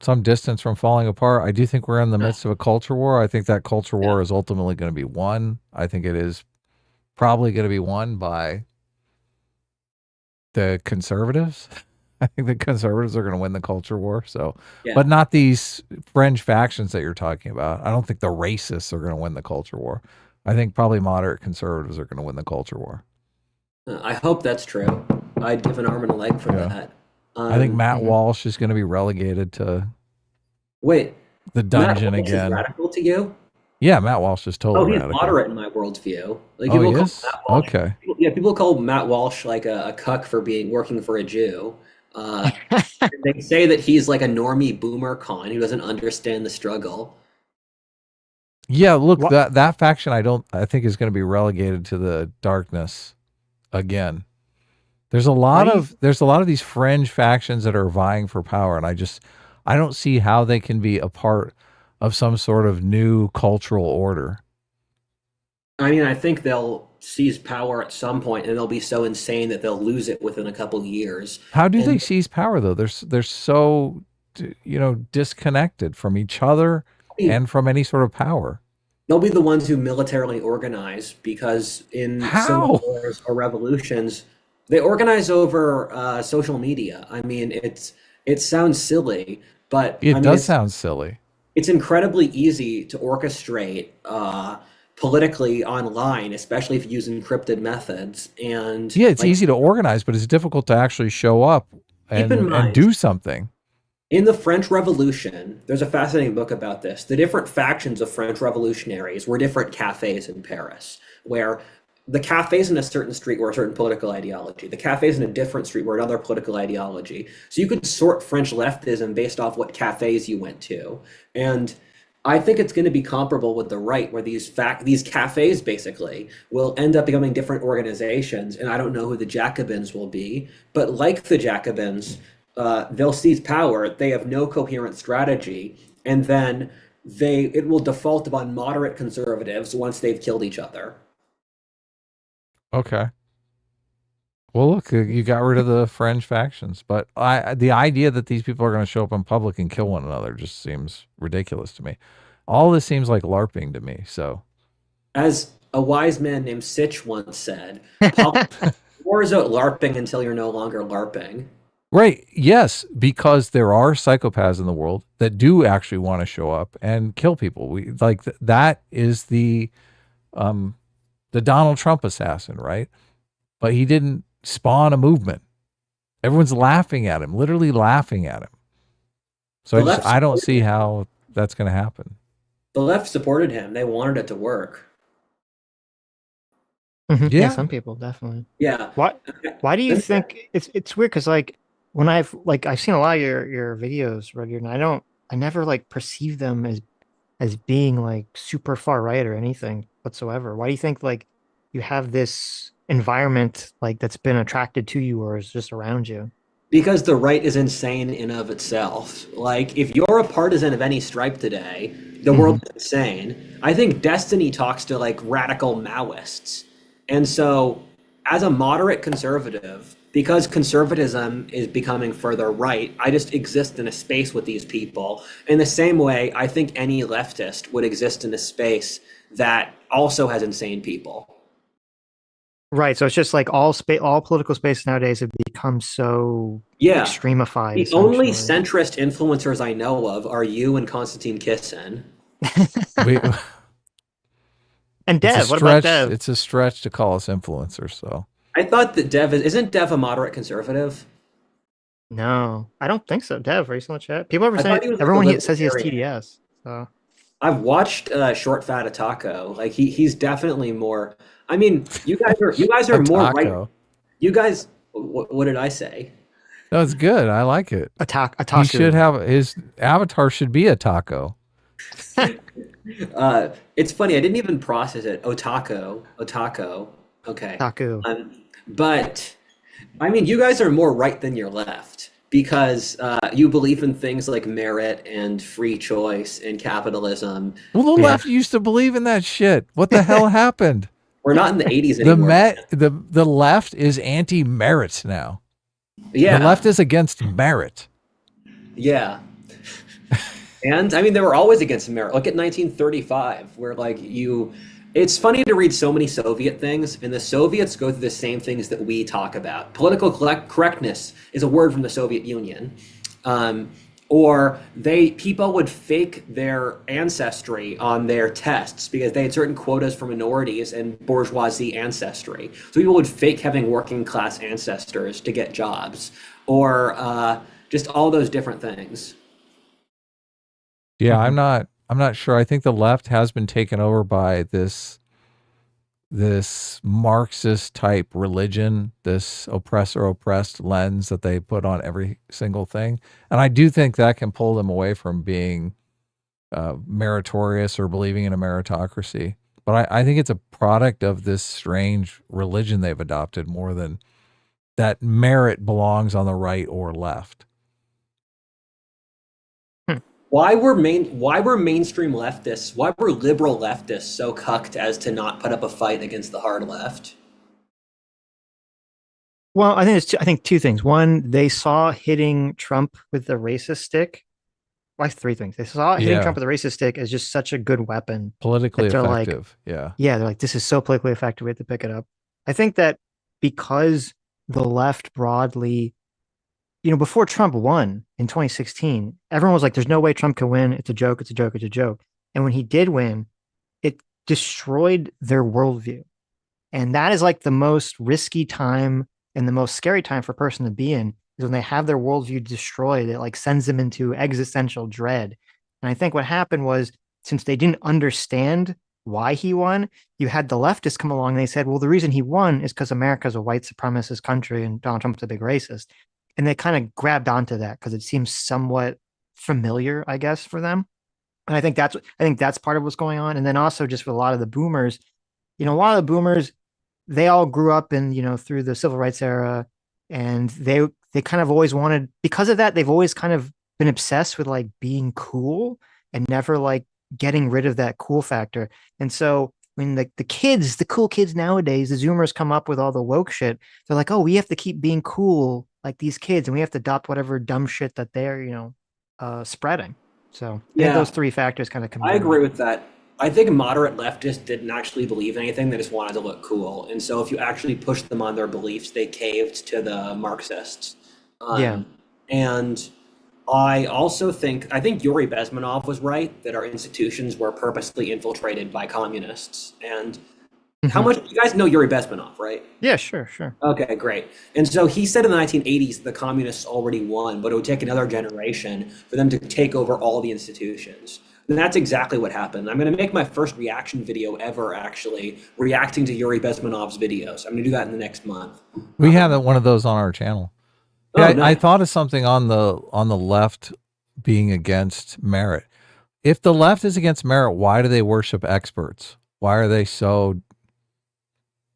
S2: some distance from falling apart. I do think we're in the midst of a culture war. I think that culture
S3: Yeah.
S2: war is ultimately going to be won. I think it is probably going to be won by the conservatives. I think the conservatives are going to win the culture war. So,
S3: Yeah.
S2: but not these fringe factions that you're talking about. I don't think the racists are going to win the culture war. I think probably moderate conservatives are going to win the culture war.
S3: I hope that's true. I'd give an arm and a leg for
S2: Yeah.
S3: that.
S2: I think Matt
S1: Mhm.
S2: Walsh is going to be relegated to
S3: wait,
S2: the
S3: Matt
S2: dungeon
S3: Walsh is
S2: again.
S3: radical to you?
S2: Yeah, Matt Walsh is
S3: Oh,
S2: totally
S3: he's
S2: radical.
S3: moderate in my worldview. Like
S2: Oh, he
S3: people call
S2: is?
S3: Matt Walsh.
S2: Okay.
S3: Yeah, people call Matt Walsh like a cuck for being working for a Jew. Uh, they say that he's like a normie boomer con who doesn't understand the struggle.
S2: Yeah, look,
S1: What?
S2: that faction I think is going to be relegated to the darkness again. There's a
S1: Why
S2: lot
S1: do you?
S2: of these fringe factions that are vying for power, and I don't see how they can be a part of some sort of new cultural order.
S3: I mean, I think they'll seize power at some point, and they'll be so insane that they'll lose it within a couple years.
S2: How do they
S3: And
S2: seize power though? They're so disconnected from each other and from any sort of power.
S3: they'll be the ones who militarily organize because in civil
S2: How?
S3: wars or revolutions, they organize over social media. I mean, it sounds silly, but I
S2: It
S3: mean,
S2: does sound silly.
S3: it's incredibly easy to orchestrate politically online, especially if you use encrypted methods. And
S2: Yeah, it's
S3: like,
S2: easy to organize, but it's difficult to actually show up
S3: keep in
S2: and
S3: mind,
S2: do something.
S3: in the French Revolution, there's a fascinating book about this. The different factions of French revolutionaries were different cafes in Paris, where the cafes in a certain street were a certain political ideology. The cafes in a different street were another political ideology. So you could sort French leftism based off what cafes you went to. And I think it's going to be comparable with the right, where these cafes basically will end up becoming different organizations. And I don't know who the Jacobins will be, but like the Jacobins, they'll seize power. They have no coherent strategy, and then it will default upon moderate conservatives once they've killed each other.
S2: Okay. Well, look, you got rid of the fringe factions, but the idea that these people are going to show up in public and kill one another just seems ridiculous to me. All this seems like LARPing to me. So,
S3: As a wise man named Sitch once said, wars out LARPing until you're no longer LARPing.
S2: right. Yes, because there are psychopaths in the world that do actually want to show up and kill people. We like that is the Donald Trump assassin, right? But he didn't spawn a movement. Everyone's laughing at him, literally laughing at him. So I don't see how that's going to happen.
S3: The left supported him. They wanted it to work.
S1: Yeah, some people definitely.
S3: Yeah.
S1: Why do you think it's weird? Because like when I've seen a lot of your videos, Rudyard, and I never like perceive them as being like super far right or anything whatsoever. Why do you think like you have this environment like that's been attracted to you or is just around you?
S3: Because the right is insane in of itself. Like, if you're a partisan of any stripe today, the world is insane. I think Destiny talks to like radical Maoists. And so, as a moderate conservative, because conservatism is becoming further right, I just exist in a space with these people. In the same way, I think any leftist would exist in a space that also has insane people.
S1: Right. So it's just like all political space nowadays have become so extremified.
S3: The only centrist influencers I know of are you and Konstantin Kisin.
S1: And Dev, what about Dev?
S2: It's a stretch to call us influencers, so.
S3: I thought that isn't Dev a moderate conservative?
S1: No, I don't think so. Dev, are you still in the chat? People are saying everyone says he has TDS. So
S3: I've watched Short Fat Atako. Like he's definitely more. I mean, you guys are more right. You guys, what did I say?
S2: No, it's good. I like it.
S1: Atako.
S2: He should have his avatar should be a taco.
S3: It's funny. I didn't even process it. Otako. Okay.
S1: Taku.
S3: But I mean, you guys are more right than you're left because you believe in things like merit and free choice and capitalism.
S2: Well, the left used to believe in that shit. What the hell happened?
S3: We're not in the 80s anymore.
S2: The left is anti-merit now.
S3: Yeah.
S2: The left is against merit.
S3: Yeah. And I mean, they were always against merit. Look at 1935, where it's funny to read so many Soviet things, and the Soviets go through the same things that we talk about. Political correctness is a word from the Soviet Union. Or people would fake their ancestry on their tests because they had certain quotas for minorities and bourgeoisie ancestry. So people would fake having working class ancestors to get jobs, or just all those different things.
S2: Yeah, I'm not sure. I think the left has been taken over by this Marxist type religion, this oppressor oppressed lens that they put on every single thing. And I do think that can pull them away from being meritorious or believing in a meritocracy. But I think it's a product of this strange religion they've adopted more than that merit belongs on the right or left.
S3: Why were mainstream leftists, why were liberal leftists so cucked as to not put up a fight against the hard left?
S1: Well, I think two things. One, they saw hitting Trump with the racist stick. Well, three things. They saw hitting Trump with the racist stick as just such a good weapon.
S2: Politically effective.
S1: Yeah, they're like, this is so politically effective, we have to pick it up. I think that because the left broadly, before Trump won in 2016, everyone was like, there's no way Trump can win. It's a joke. It's a joke. It's a joke. And when he did win, it destroyed their worldview. And that is like the most risky time and the most scary time for a person to be in is when they have their worldview destroyed. It like sends them into existential dread. And I think what happened was since they didn't understand why he won, you had the leftists come along and they said, well, the reason he won is because America's a white supremacist country and Donald Trump's a big racist. And they kind of grabbed onto that because it seems somewhat familiar, I guess, for them. And I think that's part of what's going on. And then also just with a lot of the boomers, a lot of the boomers, they all grew up in, through the civil rights era, and they kind of always wanted, because of that, they've always kind of been obsessed with like being cool and never like getting rid of that cool factor. And so when the cool kids nowadays, the Zoomers come up with all the woke shit, they're like, oh, we have to keep being cool like these kids, and we have to adopt whatever dumb shit that they're, spreading. So I think those
S3: Yeah,
S1: three factors kind of
S3: I
S1: converge.
S3: agree with that. I think moderate leftists didn't actually believe anything. They just wanted to look cool. And so if you actually pushed them on their beliefs, they caved to the Marxists.
S1: Yeah.
S3: Um, and I think Yuri Bezmenov was right that our institutions were purposely infiltrated by communists. And how
S1: Hmm.
S3: much, you guys know Yuri Bezmenov, right?
S1: Yeah, sure, sure.
S3: Okay, great. And so he said in the 1980s the communists already won, but it would take another generation for them to take over all the institutions. And that's exactly what happened. I'm going to make my first reaction video ever, actually, reacting to Yuri Bezmenov's videos. I'm going to do that in the next month.
S2: We have one of those on our channel.
S3: Oh,
S2: Yeah, I
S3: nice.
S2: thought of something on the left being against merit. If the left is against merit, why do they worship experts? Why are they so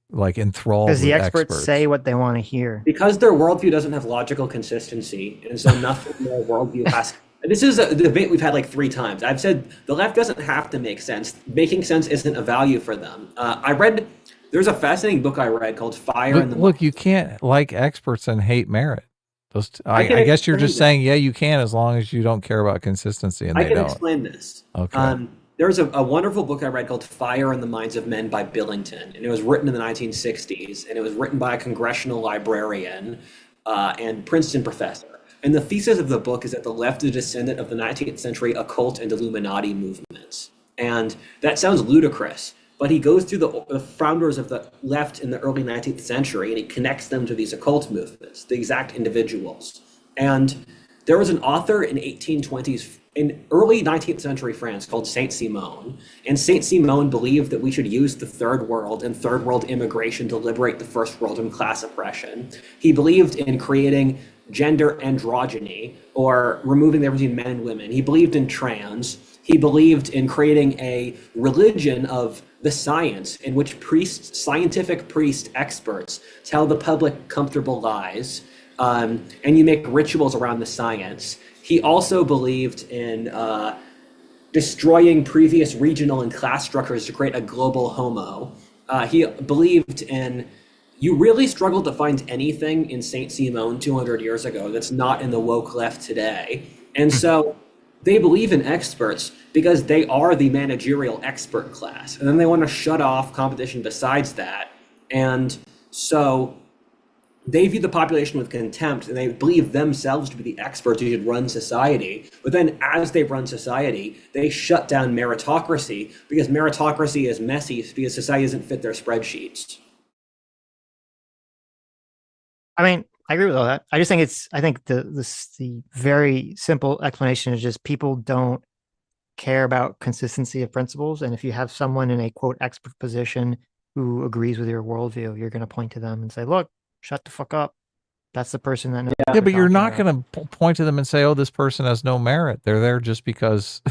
S2: like enthralled
S1: Because the
S2: with
S1: experts say
S2: experts?
S1: what they want to hear.
S3: Because their worldview doesn't have logical consistency, and so nothing in their worldview has. This is a debate we've had like 3 times. I've said the left doesn't have to make sense. Making sense isn't a value for them. There's a fascinating book I read called Fire in the
S2: Look, you
S3: Mind.
S2: can't like experts and hate merit.
S3: I can
S2: I guess you're
S3: explain
S2: just
S3: this.
S2: saying, yeah, you can as long as you don't care about consistency, and
S3: I
S2: they
S3: can
S2: don't.
S3: explain this.
S2: Okay.
S3: There's a wonderful book I read called Fire in the Minds of Men by Billington, and it was written in the 1960s, and it was written by a congressional librarian and Princeton professor. And the thesis of the book is that the left is a descendant of the 19th century occult and Illuminati movements. And that sounds ludicrous, but he goes through the founders of the left in the early 19th century and he connects them to these occult movements, the exact individuals. And there was an author in 1820s, in early 19th century France called Saint Simon. And Saint Simon believed that we should use the third world and third world immigration to liberate the first world from class oppression. He believed in creating gender androgyny or removing the difference between men and women. He believed in trans. He believed in creating a religion of the science in which scientific priest experts tell the public comfortable lies, and you make rituals around the science. He also believed in destroying previous regional and class structures to create a global homo. He believed in, you really struggle to find anything in Saint Simon 200 years ago that's not in the woke left today. And so they believe in experts because they are the managerial expert class. And then they want to shut off competition besides that. And so they view the population with contempt and they believe themselves to be the experts who should run society. But then as they run society, they shut down meritocracy because meritocracy is messy because society doesn't fit their spreadsheets.
S1: I mean, I agree with all that. I think the very simple explanation is just people don't care about consistency of principles. And if you have someone in a quote expert position who agrees with your worldview, you're going to point to them and say, look, shut the fuck up. That's the person that knows what
S2: Yeah,
S1: they're
S2: but you're
S1: talking
S2: not
S1: about.
S2: going to point to them and say, "Oh, this person has no merit." They're there just because,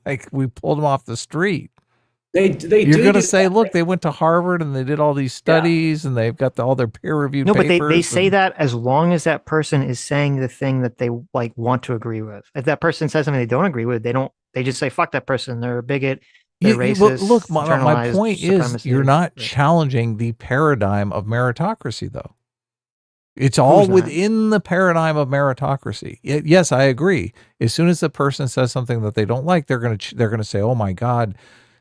S2: like, we pulled them off the street.
S3: They
S2: You're
S3: do
S2: going to
S3: do
S2: say,
S3: that.
S2: "Look, they went to Harvard and they did all these
S3: Yeah.
S2: studies and they've got all their peer-reviewed
S1: No, but they
S2: papers."
S1: say
S2: And
S1: that as long as that person is saying the thing that they like want to agree with. If that person says something they don't agree with, they just say, fuck that person. They're a bigot, they're
S2: look,
S1: racist,
S2: my
S1: internalized
S2: point is, you're
S1: supremacist.
S2: not challenging the paradigm of meritocracy, though. It's all
S1: Who's not?
S2: within the paradigm of meritocracy. Yes, I agree. As soon as the person says something that they don't like, they're gonna say, "Oh my God."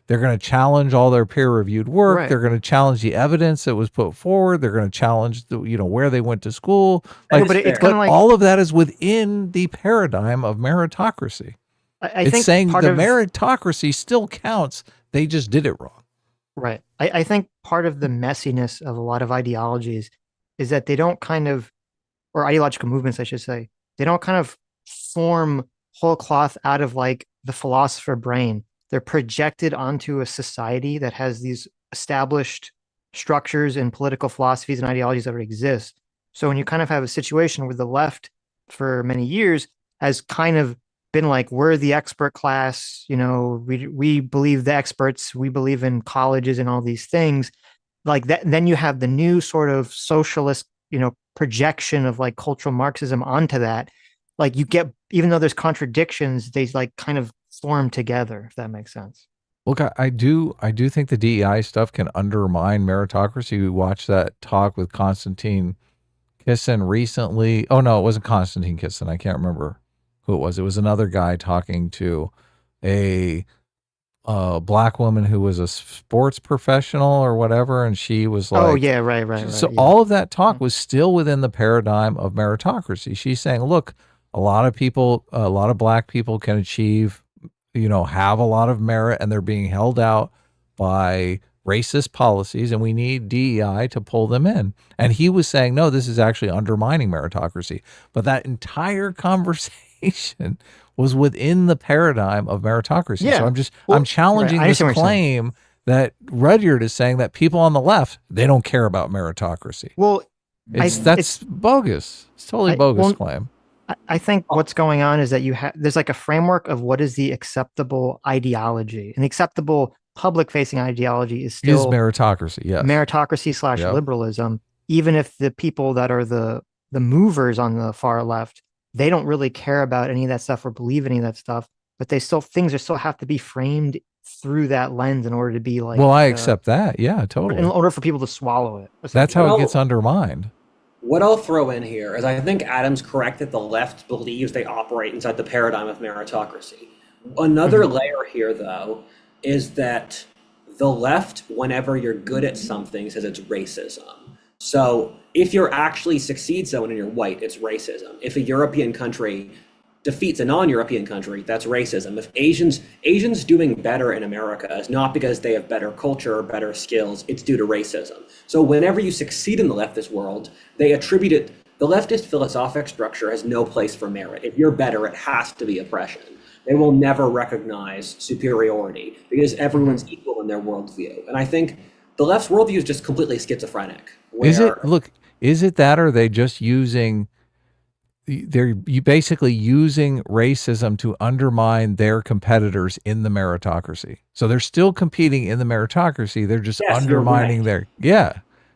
S2: They're going to challenge all their peer-reviewed work.
S1: Right.
S2: They're going to challenge the evidence that was put forward. They're going to challenge where they went to school.
S3: That
S1: No,
S2: Like,
S3: is
S1: but it's
S3: fair.
S1: kind
S2: but
S1: of like
S2: all of that is within the paradigm of meritocracy.
S1: I
S2: It's
S1: think
S2: saying
S1: part
S2: the
S1: of
S2: meritocracy still counts. They just did it wrong.
S1: right. I think part of the messiness of a lot of ideologies is that they don't kind of, or ideological movements, I should say, they don't kind of form whole cloth out of like the philosopher brain. they're projected onto a society that has these established structures and political philosophies and ideologies that already exist. So when you kind of have a situation where the left for many years has kind of been like, we're the expert class, we believe the experts, we believe in colleges and all these things like that. Then you have the new sort of socialist, projection of like cultural Marxism onto that. Like you get, even though there's contradictions, they like kind of form together, if that makes sense.
S2: Look, I do think the DEI stuff can undermine meritocracy. We watched that talk with Konstantin Kisin recently. Oh no, it wasn't Konstantin Kisin. I can't remember who it was. It was another guy talking to a black woman who was a sports professional or whatever, and she was like,
S1: oh yeah, right.
S2: So
S1: Yeah.
S2: all of that talk was still within the paradigm of meritocracy. She's saying, look, a lot of black people can achieve, have a lot of merit, and they're being held out by racist policies, and we need DEI to pull them in. And he was saying, no, this is actually undermining meritocracy. But that entire conversation was within the paradigm of meritocracy.
S1: Yeah.
S2: So I'm challenging this claim that Rudyard is saying that people on the left, they don't care about meritocracy.
S1: Well,
S2: that's bogus. It's totally bogus claim.
S1: I think what's going on is that there's like a framework of what is the acceptable ideology, and the acceptable public facing ideology is still
S2: meritocracy. Yes.
S1: Meritocracy / liberalism, even if the people that are the movers on the far left, they don't really care about any of that stuff or believe any of that stuff, but things still have to be framed through that lens in order to be like,
S2: well, I accept that. Yeah, totally.
S1: In order for people to swallow it.
S2: That's how it gets undermined.
S3: What I'll throw in here is I think Adam's correct that the left believes they operate inside the paradigm of meritocracy. Another layer here, though, is that the left, whenever you're good at something, says it's racism. So if you actually succeed someone and you're white, it's racism. If a European country defeats a non-European country, that's racism. If Asians doing better in America is not because they have better culture or better skills, it's due to racism. So whenever you succeed in the leftist world, they attribute it, the leftist philosophic structure has no place for merit. If you're better, it has to be oppression. They will never recognize superiority because everyone's equal in their worldview. And I think the left's worldview is just completely schizophrenic.
S2: Is it that, or are they just using, they're basically using racism to undermine their competitors in the meritocracy? So they're still competing in the meritocracy. They're just undermining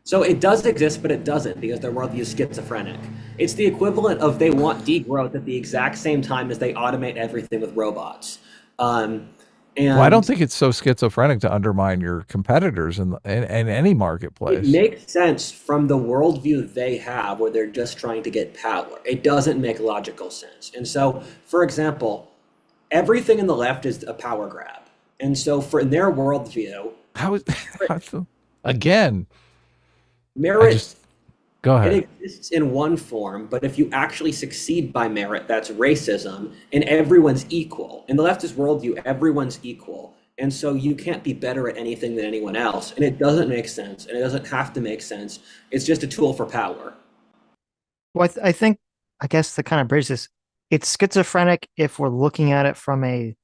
S3: So it does exist, but it doesn't because their worldview is schizophrenic. It's the equivalent of they want degrowth at the exact same time as they automate everything with robots.
S2: Well, I don't think it's so schizophrenic to undermine your competitors in any marketplace.
S3: It makes sense from the worldview they have where they're just trying to get power. It doesn't make logical sense. And so, for example, everything in the left is a power grab. And so in their worldview...
S2: Again...
S3: Merit...
S2: Go ahead.
S3: It exists in one form, but if you actually succeed by merit, that's racism, and everyone's equal. In the leftist worldview, everyone's equal. And so you can't be better at anything than anyone else. And it doesn't make sense, and it doesn't have to make sense. It's just a tool for power.
S1: Well, I guess to kind of bridge this, it's schizophrenic if we're looking at it from a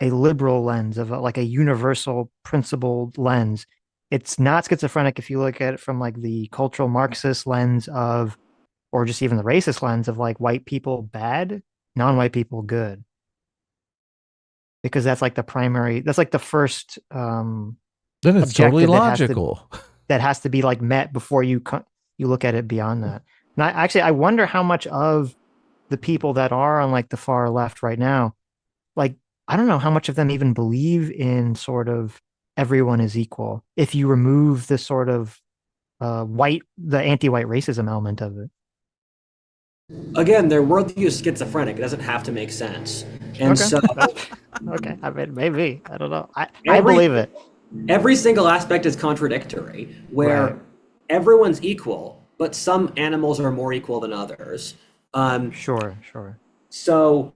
S1: liberal lens of like a universal principled lens. It's not schizophrenic if you look at it from like the cultural Marxist lens of, or just even the racist lens of like white people bad, non-white people good. Because that's like that's like the first
S2: then it's totally logical.
S1: That has to be like met before you look at it beyond that. And I wonder how much of the people that are on like the far left right now, like, I don't know how much of them even believe in sort of everyone is equal if you remove the sort of the anti-white racism element of it.
S3: Again, their worldview is schizophrenic. It doesn't have to make sense. And so...
S1: Okay, I mean, maybe. I don't know. I believe it.
S3: Every single aspect is contradictory, where everyone's equal, but some animals are more equal than others.
S1: Sure.
S3: So...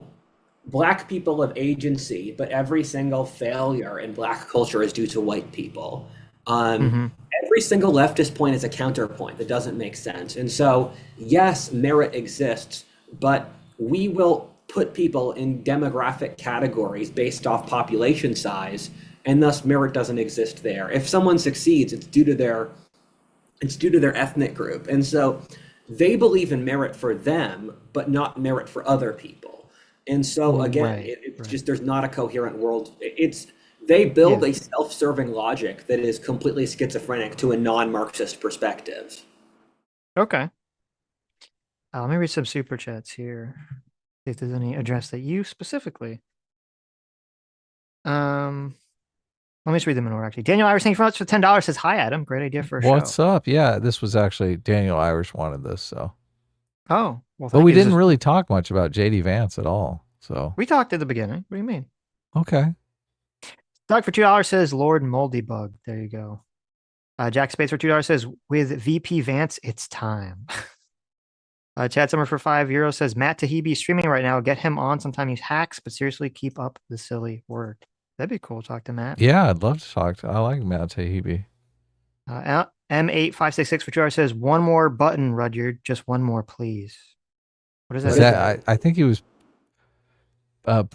S3: Black people have agency, but every single failure in Black culture is due to white people. Every single leftist point is a counterpoint that doesn't make sense. And so, yes, merit exists, but we will put people in demographic categories based off population size, and thus merit doesn't exist there. If someone succeeds, it's due to their ethnic group. And so they believe in merit for them, but not merit for other people. And so again, it's just, there's not a coherent world. They build a self-serving logic that is completely schizophrenic to a non-Marxist perspective.
S1: Okay. Let me read some super chats here. See if there's any addressed at you specifically. Let me just read them in order, actually. Daniel Irish, thank you very much for $10. Says, hi, Adam. Great idea for a show.
S2: What's up? Yeah, this was actually Daniel Irish wanted this, so.
S1: Oh, well,
S2: but we didn't really talk much about JD Vance at all, so.
S1: We talked at the beginning. What do you mean?
S2: Okay.
S1: Doug for $2 says, Lord Moldybug. There you go. Jack Spades for $2 says, with VP Vance, it's time. Chad Summer for €5 says, Matt Tahibi streaming right now. Get him on sometime. He hacks, but seriously, keep up the silly work. That'd be cool to talk to Matt.
S2: Yeah, I'd love to talk to. I like Matt Tahibi.
S1: M8566 for $2 says, one more button, Rudyard. Just one more, please. What is that?
S2: Is that I think he was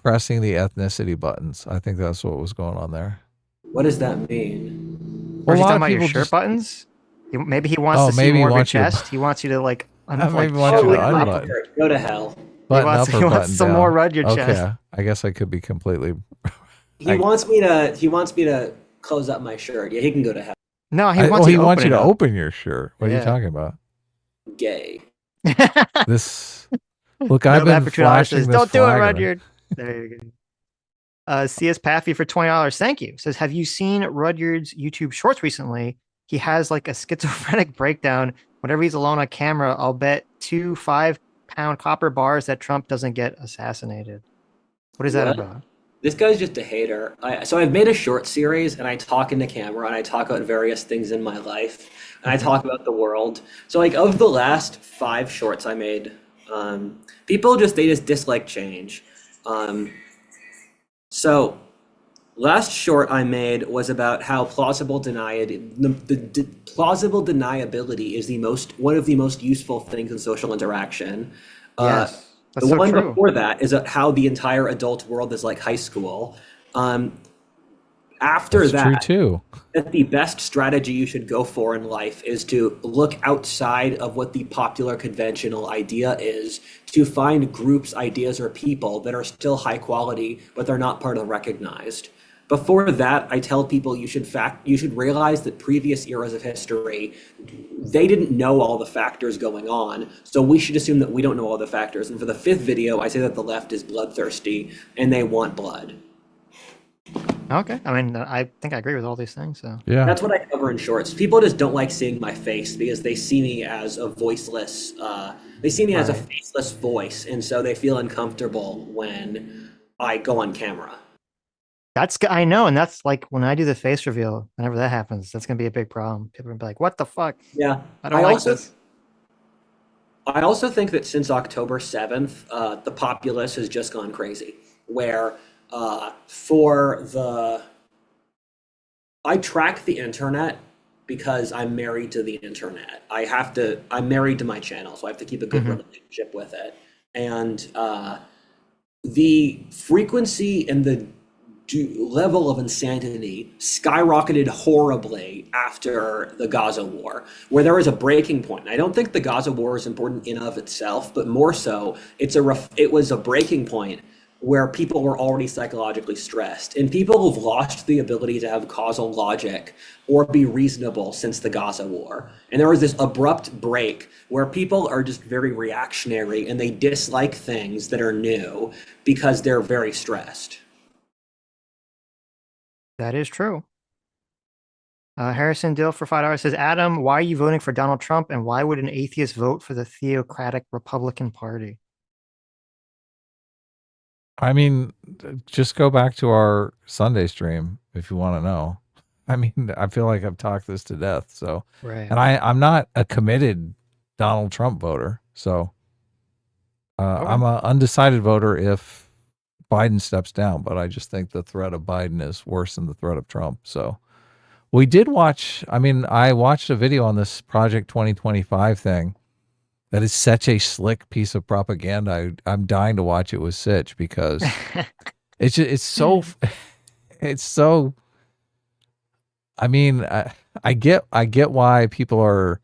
S2: pressing the ethnicity buttons. I think that's what was going on there.
S3: What does that mean?
S1: Or is he talking about your shirt buttons? Maybe he wants to see more of your chest. He wants you to like
S2: maybe wants you to unbutton.
S3: Go to hell.
S1: He wants some more Rudyard chest.
S2: Okay, I guess I could be completely.
S3: He wants me to close up my shirt. Yeah, he can go to hell.
S1: No, he wants
S2: you to open your shirt. What are you talking about?
S3: Gay.
S2: This. Look, I've been flashing this.
S1: Don't do it, Rudyard. There you go. CS Paffy for $20. Thank you. Says, have you seen Rudyard's YouTube shorts recently? He has like a schizophrenic breakdown. Whenever he's alone on camera, I'll bet 2 5-pound copper bars that Trump doesn't get assassinated. What is that about?
S3: This guy's just a hater. So I've made a short series, and I talk into camera, and I talk about various things in my life, and I talk about the world. So like of the last 5 shorts I made, people just dislike change. So last short I made was about how plausible plausible deniability is one of the most useful things in social interaction.
S1: Yes.
S3: The one before that is how the entire adult world is like high school. After
S2: That's
S3: that,
S2: true too.
S3: That the best strategy you should go for in life is to look outside of what the popular conventional idea is, to find groups, ideas, or people that are still high quality, but they're not part of the recognized. Before that, I tell people you should realize that previous eras of history, they didn't know all the factors going on, so we should assume that we don't know all the factors. And for the 5th video, I say that the left is bloodthirsty and they want blood.
S1: Okay. I mean, I think I agree with all these things. So
S2: yeah,
S3: that's what I cover in shorts. People just don't like seeing my face because they see me as a voiceless, as a faceless voice, and so they feel uncomfortable when I go on camera.
S1: I know, and that's like when I do the face reveal. Whenever that happens, that's gonna be a big problem. People are gonna be like, "What the fuck?"
S3: Yeah,
S1: I don't like this.
S3: I also think that since October 7th, the populace has just gone crazy. Where I track the internet because I'm married to the internet. I'm married to my channel, so I have to keep a good relationship with it. And the frequency and the level of insanity skyrocketed horribly after the Gaza war, where there was a breaking point. I don't think the Gaza war is important in of itself, but more so, it was a breaking point where people were already psychologically stressed, and people have lost the ability to have causal logic or be reasonable since the Gaza war. And there was this abrupt break where people are just very reactionary and they dislike things that are new because they're very stressed.
S1: That is true. Harrison Dill for $5 says, Adam, why are you voting for Donald Trump, and why would an atheist vote for the theocratic Republican Party?
S2: I mean, just go back to our Sunday stream if you want to know. I mean, I feel like I've talked this to death. So,
S1: right.
S2: And I'm not a committed Donald Trump voter. So I'm an undecided voter if Biden steps down, but I just think the threat of Biden is worse than the threat of Trump. So we did watch, I watched a video on this Project 2025 thing. That is such a slick piece of propaganda. I'm dying to watch it with Sitch because it's so it's so. I mean, I get why people are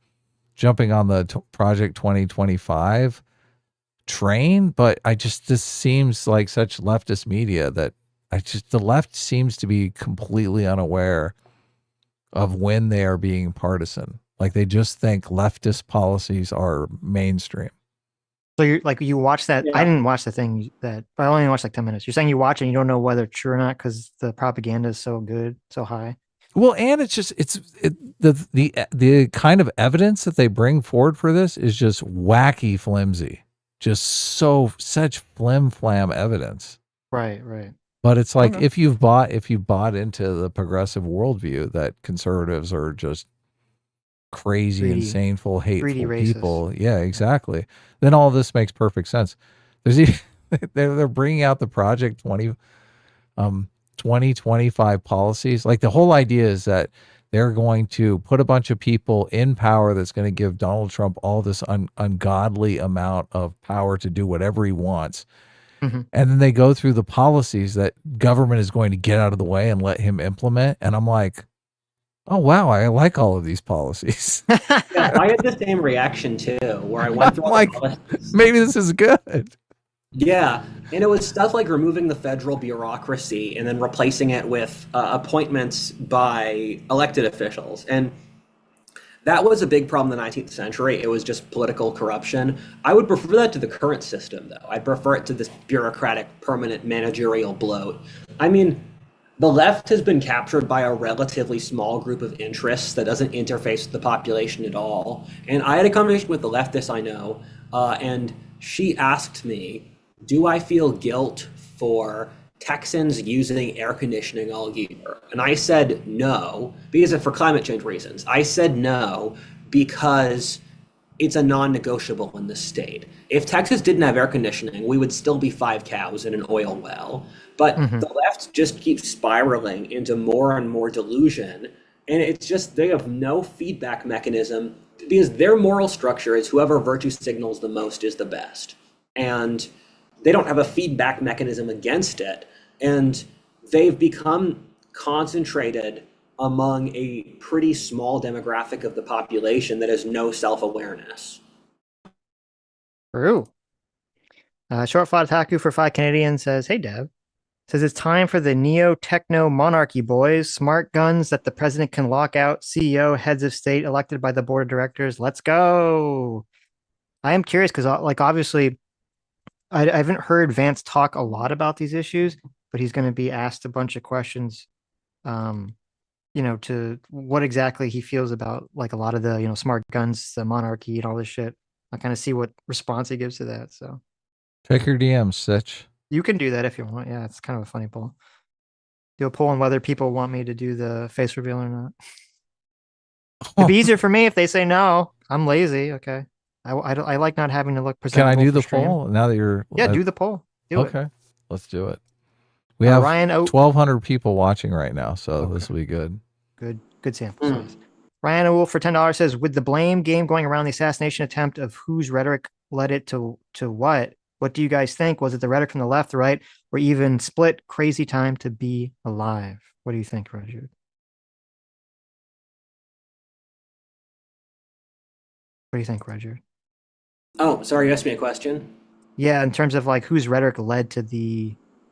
S2: jumping on the Project 2025 train, but this seems like such leftist media that the left seems to be completely unaware of when they are being partisan. Like they just think leftist policies are mainstream.
S1: So you're like, you watch that. I
S3: Yeah.
S1: didn't watch the thing I only watched like 10 minutes. You're saying you watch it and you don't know whether it's true or not because the propaganda is so good, so high.
S2: Well, and the kind of evidence that they bring forward for this is just wacky flimsy, just such flim flam evidence.
S1: Right, right.
S2: But it's like
S1: Okay.
S2: if you've bought into the progressive worldview that conservatives are just crazy,
S1: Greedy,
S2: insaneful, hateful
S1: racist.
S2: people, yeah, exactly. Then all this makes perfect sense. There's even, they're bringing out the Project 2025 policies. Like the whole idea is that they're going to put a bunch of people in power that's going to give Donald Trump all this ungodly amount of power to do whatever he wants.
S1: Mm-hmm.
S2: And then they go through the policies that government is going to get out of the way and let him implement. And I'm like, oh, wow, I like all of these policies.
S3: Yeah, I had the same reaction too, where I went through all
S2: like,
S3: the policies.
S2: maybe this is good.
S3: Yeah, and it was stuff like removing the federal bureaucracy and then replacing it with appointments by elected officials. And that was a big problem in the 19th century. It was just political corruption. I would prefer that to the current system, though. I'd prefer it to this bureaucratic, permanent managerial bloat. I mean, the left has been captured by a relatively small group of interests that doesn't interface with the population at all. And I had a conversation with the leftist I know, and she asked me, do I feel guilt for Texans using air conditioning all year? And I said no, because for climate change reasons. I said no because it's a non-negotiable in this state. If Texas didn't have air conditioning, we would still be 5 cows in an oil well. But the left just keeps spiraling into more and more delusion. And it's just, they have no feedback mechanism because their moral structure is whoever virtue signals the most is the best. And they don't have a feedback mechanism against it. And they've become concentrated among a pretty small demographic of the population that has no self-awareness.
S1: True. Short Fought Taku for 5 Canadians says, hey, Dev. Says it's time for the neo-techno monarchy, boys. Smart guns that the president can lock out. CEO, heads of state elected by the board of directors. Let's go. I am curious because, like, obviously, I haven't heard Vance talk a lot about these issues, but he's going to be asked a bunch of questions, to what exactly he feels about, like, a lot of the, smart guns, the monarchy, and all this shit. I'll kind of see what response he gives to that. So
S2: Check your DMs, Sitch.
S1: you can do that if you want. Yeah, it's kind of a funny poll. Do a poll on whether people want me to do the face reveal or not. It'd be easier for me if they say no. I'm lazy. Okay. I like not having to look
S2: Can
S1: presentable.
S2: I do
S1: for
S2: the
S1: stream.
S2: poll now that you're?
S1: Yeah, do the poll. Do it.
S2: Okay, let's do it. We have
S1: Ryan
S2: 1,200 people watching right now, so
S1: Okay.
S2: this will be good.
S1: Good sample size. Ryan O'Wolf for $10 says, with the blame game going around the assassination attempt of whose rhetoric led it to what? What do you guys think? Was it the rhetoric from the left, the right, or even split? Crazy time to be alive. What do you think, Roger? What do you think, Roger?
S3: Oh, sorry, you asked me a question?
S1: Yeah, in terms of like whose rhetoric led to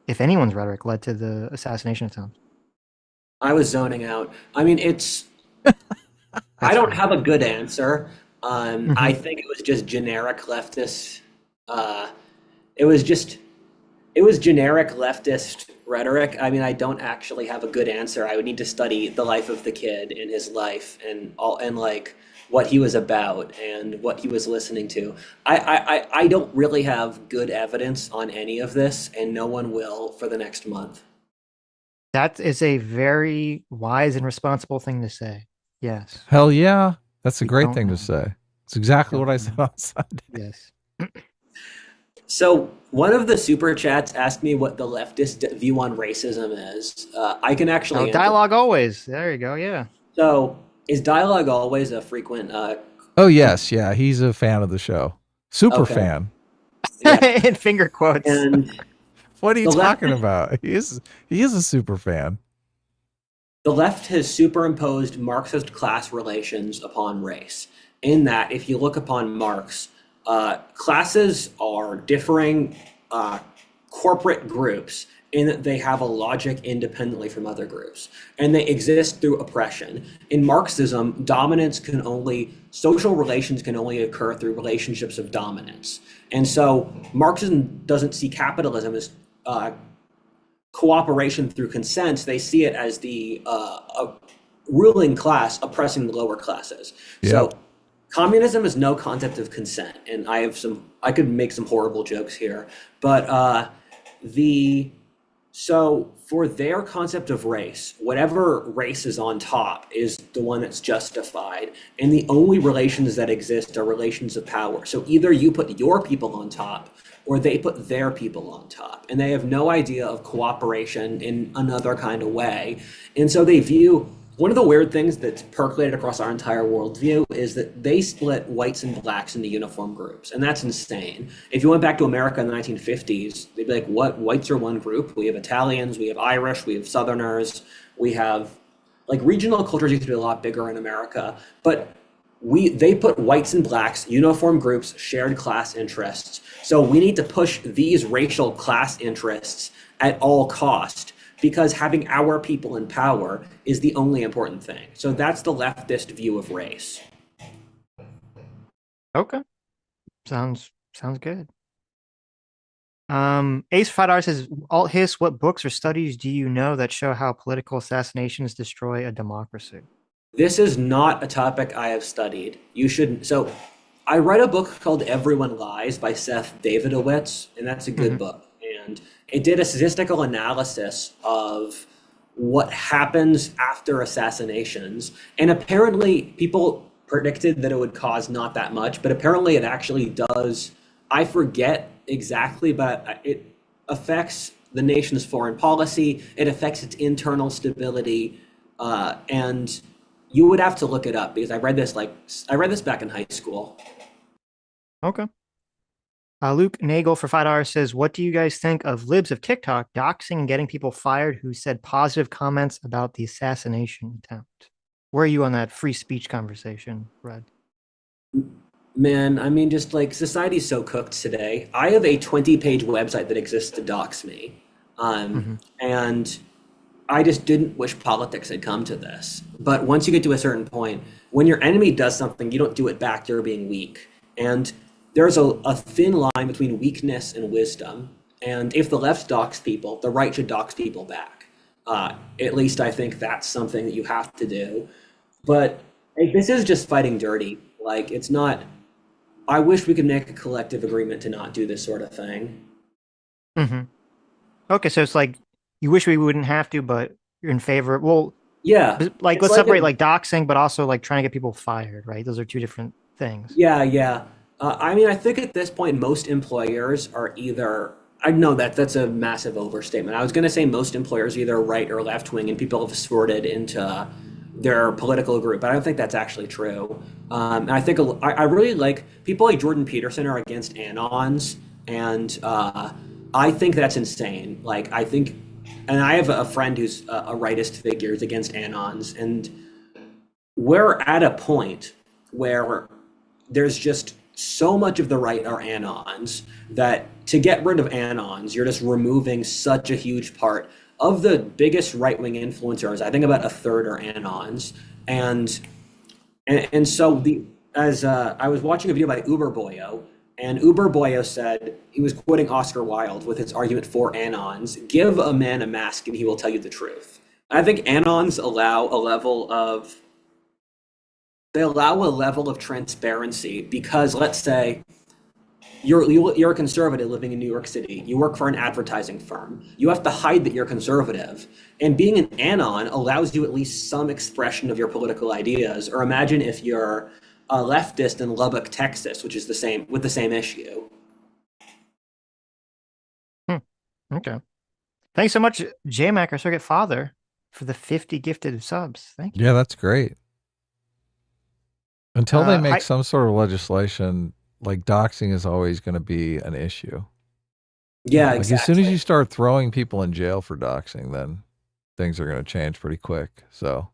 S1: if anyone's rhetoric led to the assassination attempt.
S3: I was zoning out. I mean, I don't have a good answer. I think it was just generic leftist. It was generic leftist rhetoric. I mean, I don't actually have a good answer. I would need to study the life of the kid and his life and like what he was about and what he was listening to. I don't really have good evidence on any of this, and no one will for the next month.
S1: That is a very wise and responsible thing to say. Yes.
S2: Hell yeah, that's a great
S1: don't
S2: thing
S1: know.
S2: to say. It's exactly what I said on Sunday.
S1: Yes.
S3: So one of the super chats asked me what the leftist view on racism is. I can actually answer.
S1: Dialogue always. There you go. Yeah.
S3: So is dialogue always a frequent?
S2: Oh yes, yeah, he's a fan of the show. Super
S3: Okay.
S2: fan.
S3: Yeah.
S1: In finger quotes.
S3: And
S2: What are you
S3: the
S2: talking
S3: left
S2: about? He is a super fan.
S3: the left has superimposed Marxist class relations upon race. In that, if you look upon Marx, classes are differing corporate groups in that they have a logic independently from other groups, and they exist through oppression. In Marxism, social relations can only occur through relationships of dominance. And so Marxism doesn't see capitalism as cooperation through consent. They see it as the ruling class oppressing the lower classes. So
S2: Yep.
S3: communism is no concept of consent, and I could make some horrible jokes here, but the so for their concept of race, whatever race is on top is the one that's justified, and the only relations that exist are relations of power. So either you put your people on top or they put their people on top, and they have no idea of cooperation in another kind of way. And so they view one of the weird things that's percolated across our entire worldview is that they split whites and blacks into uniform groups, and that's insane. If you went back to America in the 1950s, they'd be like, what? Whites are one group. We have Italians, we have Irish, we have Southerners, we have like regional cultures used to be a lot bigger in America, but they put whites and blacks, uniform groups, shared class interests. So we need to push these racial class interests at all cost, because having our people in power is the only important thing. So that's the leftist view of race.
S1: Okay. Sounds good. Ace Fadar says, AltHist, what books or studies do you know that show how political assassinations destroy a democracy?
S3: This is not a topic I have studied. You should. So I read a book called Everyone Lies by Seth Davidowitz, and that's a good book. And it did a statistical analysis of what happens after assassinations. And apparently people predicted that it would cause not that much, but apparently it actually does. I forget exactly, but it affects the nation's foreign policy. It affects its internal stability. And you would have to look it up because I read this back in high school.
S1: Okay. Luke Nagel for $5 says, what do you guys think of libs of TikTok doxing and getting people fired who said positive comments about the assassination attempt? Where are you on that free speech conversation, Red?
S3: Man, I mean, just like society's so cooked today. I have a 20-page website that exists to dox me. And I just didn't wish politics had come to this. But once you get to a certain point, when your enemy does something, you don't do it back, you're being weak. And there's a thin line between weakness and wisdom. And if the left dox people, the right should dox people back. At least I think that's something that you have to do. But like, this is just fighting dirty. Like, it's not. I wish we could make a collective agreement to not do this sort of thing.
S1: Okay, so it's like you wish we wouldn't have to, but you're in favor. Well,
S3: Yeah.
S1: like
S3: It's
S1: let's
S3: like
S1: separate
S3: a-
S1: like doxing, but also like trying to get people fired, right? Those are two different things.
S3: Yeah. I mean, I think at this point, most employers are either. I know that's a massive overstatement. I was going to say most employers are either right or left wing, and people have sorted into their political group, but I don't think that's actually true. And I think I really like people like Jordan Peterson are against anons, and I think that's insane. Like I think, and I have a friend who's a rightist figure who's against anons, and we're at a point where there's just so much of the right are anons that to get rid of anons, you're just removing such a huge part of the biggest right-wing influencers. I think about a third are anons, and so I was watching a video by Uber Boyo, and Uber Boyo said he was quoting Oscar Wilde with his argument for anons: "Give a man a mask, and he will tell you the truth." I think anons allow a level of transparency because let's say you're a conservative living in New York City. You work for an advertising firm. You have to hide that you're conservative. And being an anon allows you at least some expression of your political ideas. Or imagine if you're a leftist in Lubbock, Texas, which is the same issue.
S1: Okay. Thanks so much, JMac, our surrogate father, for the 50 gifted subs. Thank you.
S2: Yeah, that's great. Until they make
S1: I-
S2: some sort of legislation like doxing is always going to be an issue.
S3: Yeah,
S2: Like
S3: exactly.
S2: as soon as you start throwing people in jail for doxing, then things are going to change pretty quick. So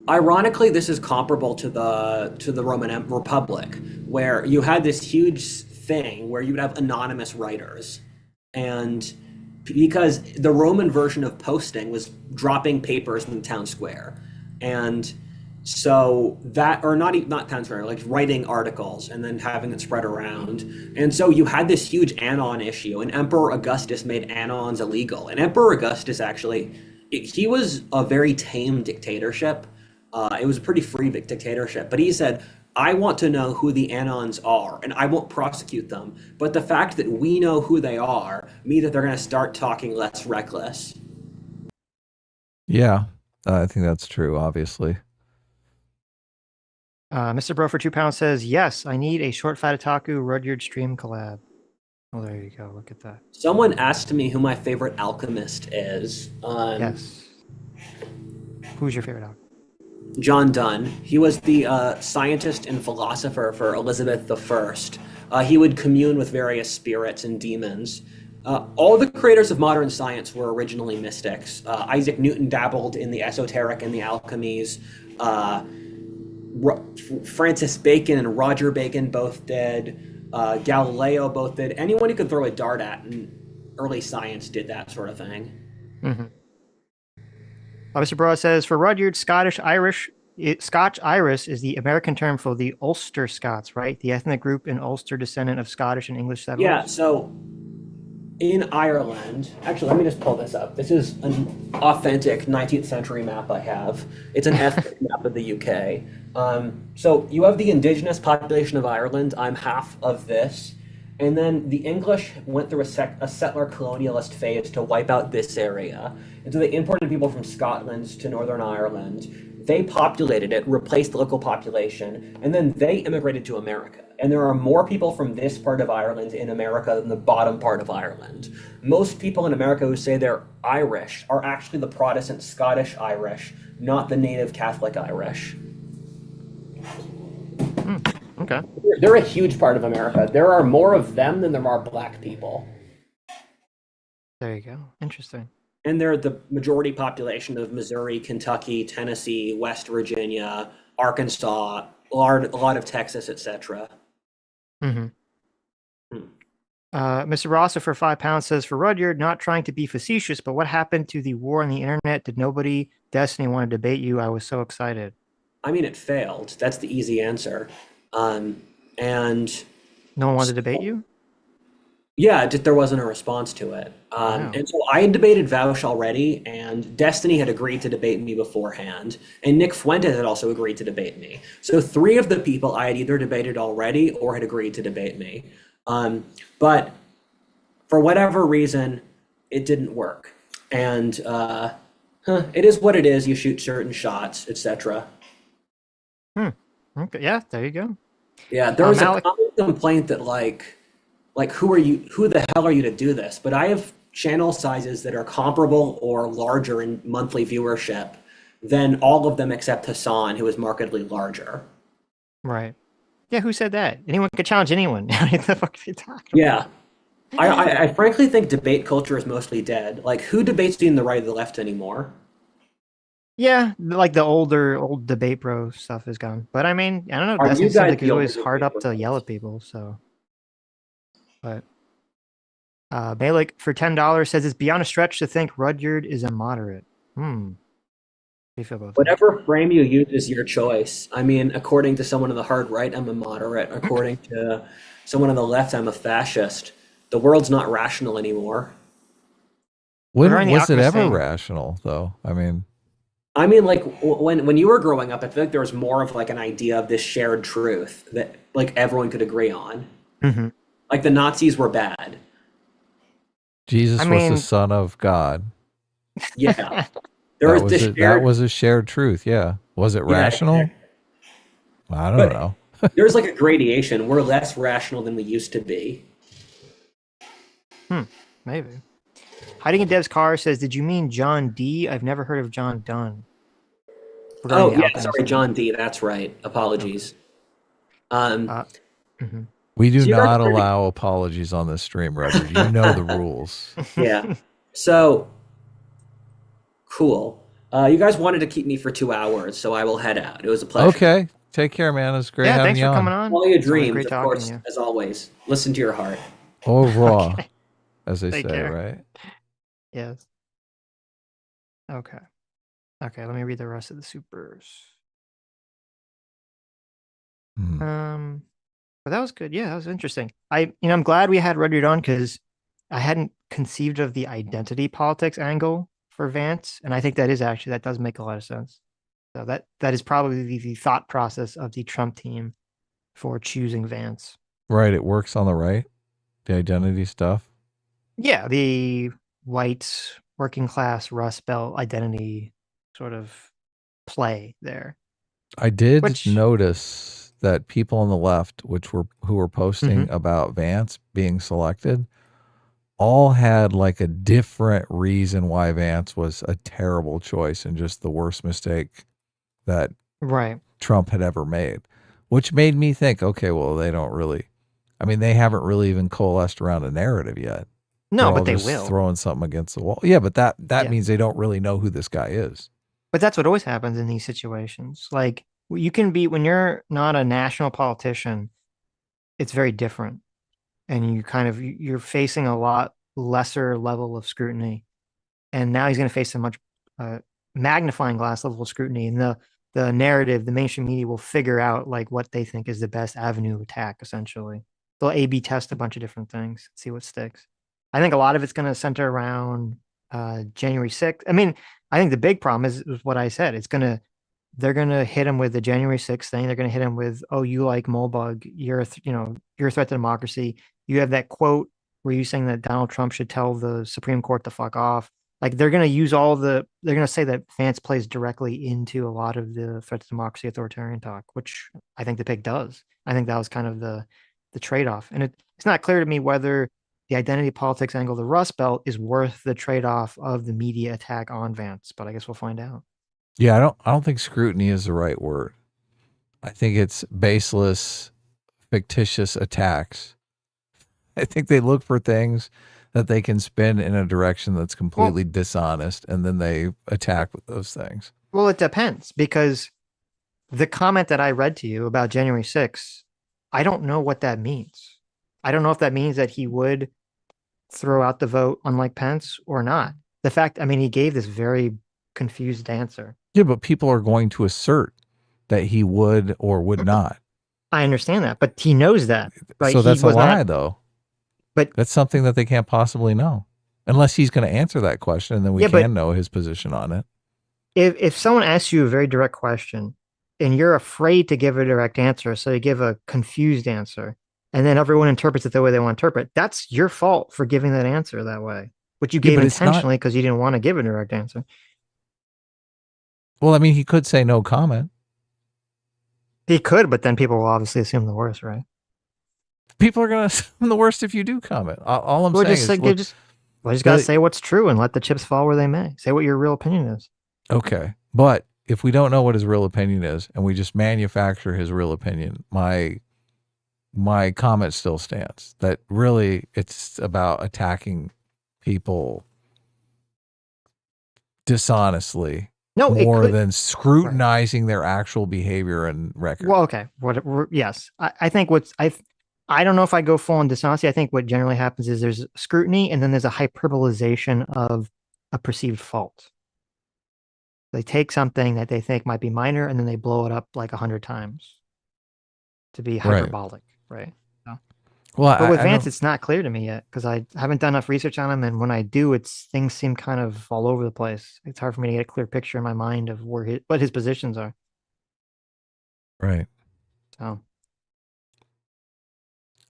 S3: Ironically, this is comparable to the Roman Republic, where you had this huge thing where you would have anonymous writers, and because the Roman version of posting was dropping papers in the town square, and so that, or not town square, like writing articles and then having it spread around, and so you had this huge anon issue, and Emperor Augustus made anons illegal, and Emperor Augustus actually, he was a very tame dictatorship. It was a pretty free dictatorship, but he said, I want to know who the Anons are, and I won't prosecute them. But the fact that we know who they are means that they're going to start talking less reckless.
S2: yeah, I think that's true, obviously.
S1: Mr. Bro for £2 says, yes, I need a short fat otaku Rudyard stream collab. Oh, there you go. Look at that.
S3: Someone asked me who my favorite alchemist is.
S1: Yes. Who's your favorite alchemist?
S3: John Donne. He was the scientist and philosopher for Elizabeth I. He would commune with various spirits and demons. All the creators of modern science were originally mystics. Isaac Newton dabbled in the esoteric and the alchemies. Francis Bacon and Roger Bacon both did. Galileo both did. Anyone you could throw a dart at in early science did that sort of thing.
S1: Mm-hmm. Mr. Broad says, for Rudyard, Scotch Irish is the American term for the Ulster Scots, right? The ethnic group in Ulster descendant of Scottish and English settlers.
S3: Yeah, so in Ireland, actually, let me just pull this up. This is an authentic 19th century map I have. It's an ethnic map of the UK. So you have the indigenous population of Ireland. I'm half of this. And then the English went through a settler colonialist phase to wipe out this area. And so they imported people from Scotland to Northern Ireland. They populated it, replaced the local population, and then they immigrated to America. And there are more people from this part of Ireland in America than the bottom part of Ireland. Most people in America who say they're Irish are actually the Protestant Scottish Irish, not the native Catholic Irish.
S1: Okay.
S3: They're a huge part of America. There are more of them than there are black people.
S1: There you go. Interesting.
S3: And they're the majority population of Missouri, Kentucky, Tennessee, West Virginia, Arkansas, a lot of Texas, etc.
S1: Mm-hmm. Mr. Rosser for £5 says, for Rudyard, not trying to be facetious, but what happened to the war on the internet? Did nobody Destiny want to debate you? I was so excited.
S3: I mean, it failed. That's the easy answer. And
S1: no one wanted to debate you?
S3: Yeah, there wasn't a response to it.
S1: Wow.
S3: And so I had debated Vaush already, and Destiny had agreed to debate me beforehand, and Nick Fuentes had also agreed to debate me. So 3 of the people I had either debated already or had agreed to debate me. But for whatever reason, it didn't work. And it is what it is. You shoot certain shots, etc.
S1: Okay, yeah, there you go.
S3: Yeah, there was a common complaint that like who the hell are you to do this? But I have channel sizes that are comparable or larger in monthly viewership than all of them except Hassan, who is markedly larger.
S1: Right. Yeah, who said that? Anyone could challenge anyone. What the fuck are you talking about?
S3: Yeah. I frankly think debate culture is mostly dead. Like, who debates between the right and the left anymore?
S1: Yeah, like the old debate bro stuff is gone. But I mean, I don't know.
S3: Are
S1: Destiny
S3: you
S1: seems
S3: guys
S1: like he's
S3: the
S1: always
S3: only
S1: hard up
S3: debate
S1: to
S3: bros?
S1: yell at people. So, but Malik for $10 says it's beyond a stretch to think Rudyard is a moderate. How do you feel about that?
S3: Whatever frame you use is your choice. I mean, according to someone on the hard right, I'm a moderate. According to someone on the left, I'm a fascist. The world's not rational anymore.
S2: When
S1: We're in the
S2: was it
S1: Alchemist
S2: ever
S1: thing.
S2: rational, though? I mean,
S3: like when you were growing up, I feel like there was more of like an idea of this shared truth that like everyone could agree on.
S1: Mm-hmm.
S3: Like the Nazis were bad.
S2: Jesus
S1: I
S2: was
S1: mean-
S2: the Son of God.
S3: Yeah.
S2: That was a shared truth. Yeah. Was it rational?
S3: exactly.
S2: I don't
S3: But-
S2: know.
S3: There's like a gradation. We're less rational than we used to be.
S1: Maybe. Hiding in Dev's car says, "Did you mean John D? I've never heard of John Dunn."
S3: Oh
S1: Regarding the
S3: yeah,
S1: Alchemist
S3: sorry,
S1: thing.
S3: John D. That's right. Apologies.
S1: Mhm.
S2: We do
S3: So you guys
S2: not
S3: wanted to,
S2: allow apologies on this stream, Rudyard. You know the rules.
S3: yeah. So cool. You guys wanted to keep me for 2 hours, so I will head out. It was a pleasure.
S2: Okay. Take care, man. It's great
S1: Yeah,
S2: having
S1: thanks
S2: you
S1: for coming
S2: on.
S1: on.
S3: All your
S1: It's always
S3: dreams,
S1: great
S3: of
S1: talking to
S3: course,
S1: you.
S3: as always. Listen to your heart.
S2: Au revoir,
S1: Okay.
S2: as they
S1: Take
S2: say,
S1: care.
S2: right?
S1: Yes. Okay. Okay, let me read the rest of the supers.
S2: Hmm.
S1: But that was good. Yeah, that was interesting. I'm glad we had Rudyard on because I hadn't conceived of the identity politics angle for Vance, and I think that does make a lot of sense. So that is probably the thought process of the Trump team for choosing Vance.
S2: Right. It works on the right. The identity stuff.
S1: Yeah, the white working class Rust Belt identity sort of play there,
S2: I did
S1: which
S2: notice that people on the left, who were posting
S1: mhm,
S2: about Vance being selected, all had like a different reason why Vance was a terrible choice and just the worst mistake that
S1: right.
S2: Trump had ever made, which made me think, okay, well, they don't really, I mean, they haven't really even coalesced around a narrative yet.
S1: No,
S2: They're all
S1: but they
S2: just
S1: will.
S2: throwing something against the wall. Yeah, but that
S1: Yeah.
S2: means they don't really know who this guy is.
S1: But that's what always happens in these situations. Like you can be when you're not a national politician, it's very different. And you're facing a lot lesser level of scrutiny. And now he's going to face a much uh, magnifying glass level of scrutiny. And the narrative, the mainstream media will figure out like what they think is the best avenue of attack, essentially. They'll A/B test a bunch of different things, see what sticks. I think a lot of it's going to center around January 6th. I mean, I think the big problem is what I said. They're gonna hit him with the January 6th thing. They're gonna hit him with, oh, you like Molbug, you're a threat to democracy. You have that quote where you saying that Donald Trump should tell the Supreme Court to fuck off. Like they're gonna say that Vance plays directly into a lot of the threat to democracy authoritarian talk, which I think the pig does. I think that was kind of the trade-off. And it's not clear to me whether the identity politics angle of the Rust Belt is worth the trade-off of the media attack on Vance, but I guess we'll find out.
S2: Yeah, I don't think scrutiny is the right word. I think it's baseless, fictitious attacks. I think they look for things that they can spin in a direction that's
S1: Well,
S2: completely dishonest, and then they attack with those things.
S1: well, it depends because the comment that I read to you about January 6th, I don't know what that means. I don't know if that means that he would throw out the vote, unlike Pence, or not. I mean, he gave this very confused answer.
S2: Yeah, but people are going to assert that he would or would not.
S1: I understand that, but he knows that, right?
S2: So
S1: He
S2: that's a
S1: was
S2: lie,
S1: not,
S2: though.
S1: but
S2: That's something that they can't possibly know. Unless he's going to answer that question, and then we
S1: yeah, but
S2: can know his position on it.
S1: if someone asks you a very direct question and you're afraid to give a direct answer, so you give a confused answer, and then everyone interprets it the way they want to interpret, that's your fault for giving that answer that way, which you
S2: Yeah,
S1: gave
S2: but it's not.
S1: intentionally because you didn't want to give a direct answer.
S2: Well, I mean, he could say no comment.
S1: He could, but then people will obviously assume the worst, right?
S2: People are going to assume the worst if you do comment. All I'm
S1: Or
S2: saying
S1: just
S2: is,
S1: like
S2: look,
S1: well, just gotta say what's true and let the chips fall where they may. Say what your real opinion is.
S2: okay. But if we don't know what his real opinion is and we just manufacture his real opinion, my comment still stands that really it's about attacking people dishonestly
S1: No, it
S2: more
S1: could.
S2: than
S1: Right.
S2: scrutinizing their actual behavior and record.
S1: Well, okay. Yes, I think I don't know if I go full on dishonesty. I think what generally happens is there's scrutiny and then there's a hyperbolization of a perceived fault. They take something that they think might be minor and then they blow it up like 100 times to be
S2: Right.
S1: hyperbolic, right? So,
S2: Well,
S1: but with
S2: I
S1: Vance,
S2: don't.
S1: it's not clear to me yet because I haven't done enough research on him, and when I do, things seem kind of all over the place. It's hard for me to get a clear picture in my mind of what his positions are.
S2: Right.
S1: So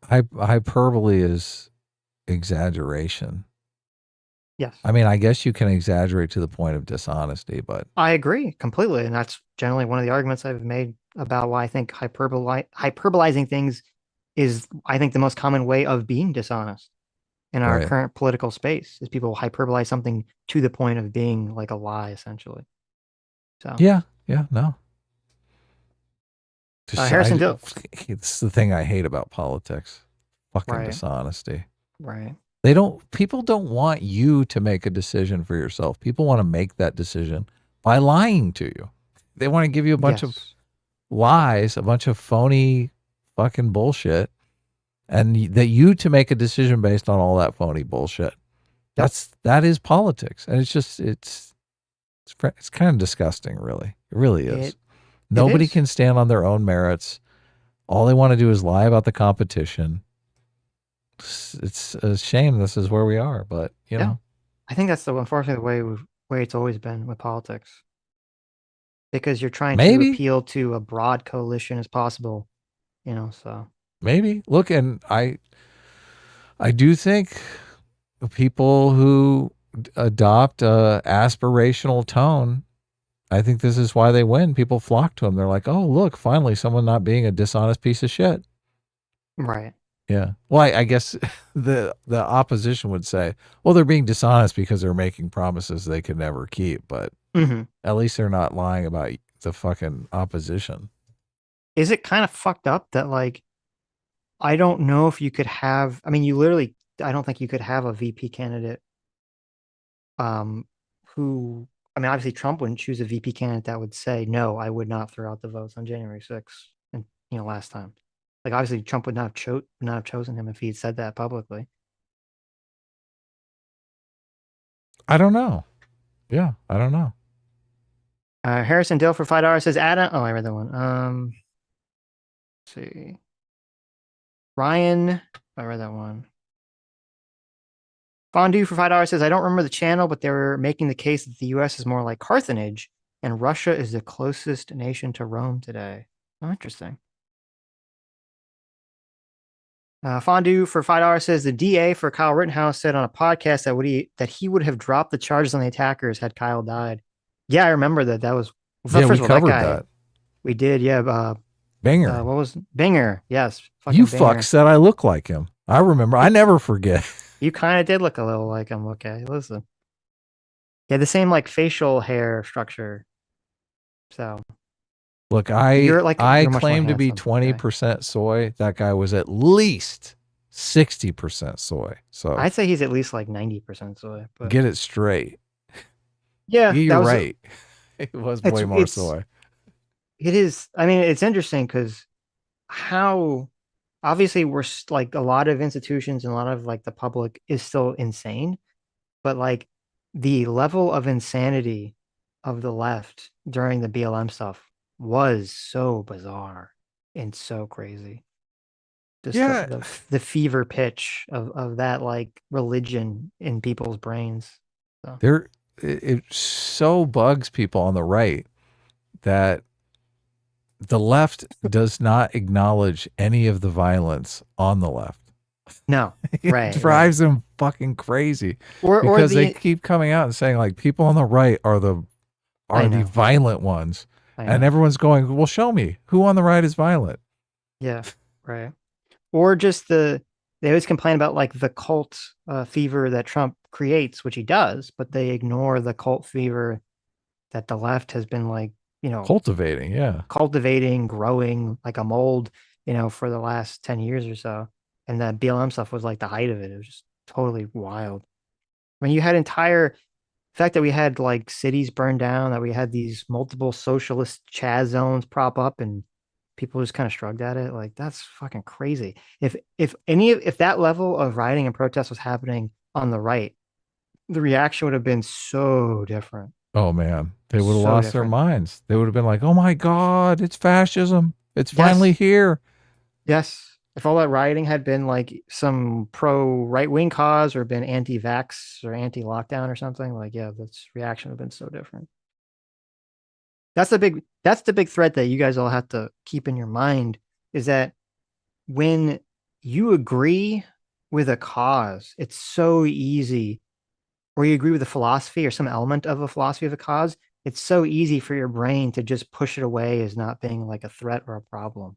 S2: Hyperbole is exaggeration.
S1: yes,
S2: I mean, I guess you can exaggerate to the point of dishonesty, but
S1: I agree completely, and that's generally one of the arguments I've made about why I think hyperbolizing things is, I think, the most common way of being dishonest in our
S2: right.
S1: current political space is people hyperbolize something to the point of being like a lie, essentially. So
S2: Yeah. Yeah. No.
S1: Harrison Dill.
S2: It's the thing I hate about politics. Fucking
S1: Right.
S2: dishonesty.
S1: Right.
S2: People don't want you to make a decision for yourself. People want to make that decision by lying to you. They want to give you a bunch of
S1: Yes.
S2: lies, a bunch of phony fucking bullshit, and that you to make a decision based on all that phony bullshit.
S1: Yep.
S2: That is politics, and it's kind of disgusting, really. It really is. Nobody
S1: is.
S2: can stand on their own merits. All they want to do is lie about the competition. It's a shame this is where we are, but you know.
S1: I think that's unfortunately the way it's always been with politics. Because you're trying to
S2: Maybe.
S1: appeal to a broad coalition as possible, so.
S2: Maybe. Look, and I do think people who adopt a aspirational tone, I think this is why they win. People flock to them. They're like, oh, look, finally someone not being a dishonest piece of shit.
S1: Right.
S2: Yeah. Well, I guess the opposition would say, well, they're being dishonest because they're making promises they could never keep, but at least they're not lying about the fucking opposition.
S1: Is it kind of fucked up that, like, I don't know if you could have, I don't think you could have a VP candidate who, obviously Trump wouldn't choose a VP candidate that would say, no, I would not throw out the votes on January 6th and, last time. Like, obviously Trump would not have chosen him if he had said that publicly.
S2: I don't know. Yeah, I don't know.
S1: Harrison Dill for $5 says, Adam. Oh, I read that one. Let's see. Ryan. I read that one. Fondue for $5 says, I don't remember the channel, but they were making the case that the U.S. is more like Carthage and Russia is the closest nation to Rome today. Oh, interesting. Fondue for $5 says the DA for Kyle Rittenhouse said on a podcast that he would have dropped the charges on the attackers had Kyle died. Yeah, I remember that. That was
S2: we covered that.
S1: We did, yeah.
S2: Banger.
S1: What was Binger? Yes.
S2: You fuck said I look like him. I remember. I never forget.
S1: You kind of did look a little like him. Okay, listen. Yeah, the same like facial hair structure. So
S2: look, I claim to be
S1: 20%
S2: soy. That guy was at least 60% soy. So
S1: I'd say he's at least like 90% soy. But
S2: get it straight.
S1: Yeah,
S2: you're right. It was way more soy.
S1: It is. It's interesting because how obviously we're like a lot of institutions and a lot of like the public is still insane, but like the level of insanity of the left during the BLM stuff was so bizarre and so crazy. Just the fever pitch of that like religion in people's brains. So.
S2: It so bugs people on the right that the left does not acknowledge any of the violence on the left.
S1: No, right.
S2: It drives them fucking crazy because they keep coming out and saying like people on the right are the violent ones, and everyone's going, well, show me who on the right is violent.
S1: Yeah, right. Or just they always complain about like the cult fever that Trump creates, which he does, but they ignore the cult fever that the left has been like, cultivating, growing like a mold, for the last 10 years or so. And that BLM stuff was like the height of it. It was just totally wild. You had the fact that we had like cities burned down, that we had these multiple socialist Chaz zones prop up and people just kind of shrugged at it. Like, that's fucking crazy. If that level of rioting and protest was happening on the right, the reaction would have been so different.
S2: Oh man, they would have lost their minds. They would have been like, oh my God, it's fascism. It's finally here.
S1: Yes. If all that rioting had been like some pro right-wing cause or been anti-vax or anti-lockdown or something, like, yeah, this reaction would have been so different. That's the big threat that you guys all have to keep in your mind, is that when you agree with a cause, it's so easy, or you agree with a philosophy or some element of a philosophy of a cause, it's so easy for your brain to just push it away as not being like a threat or a problem.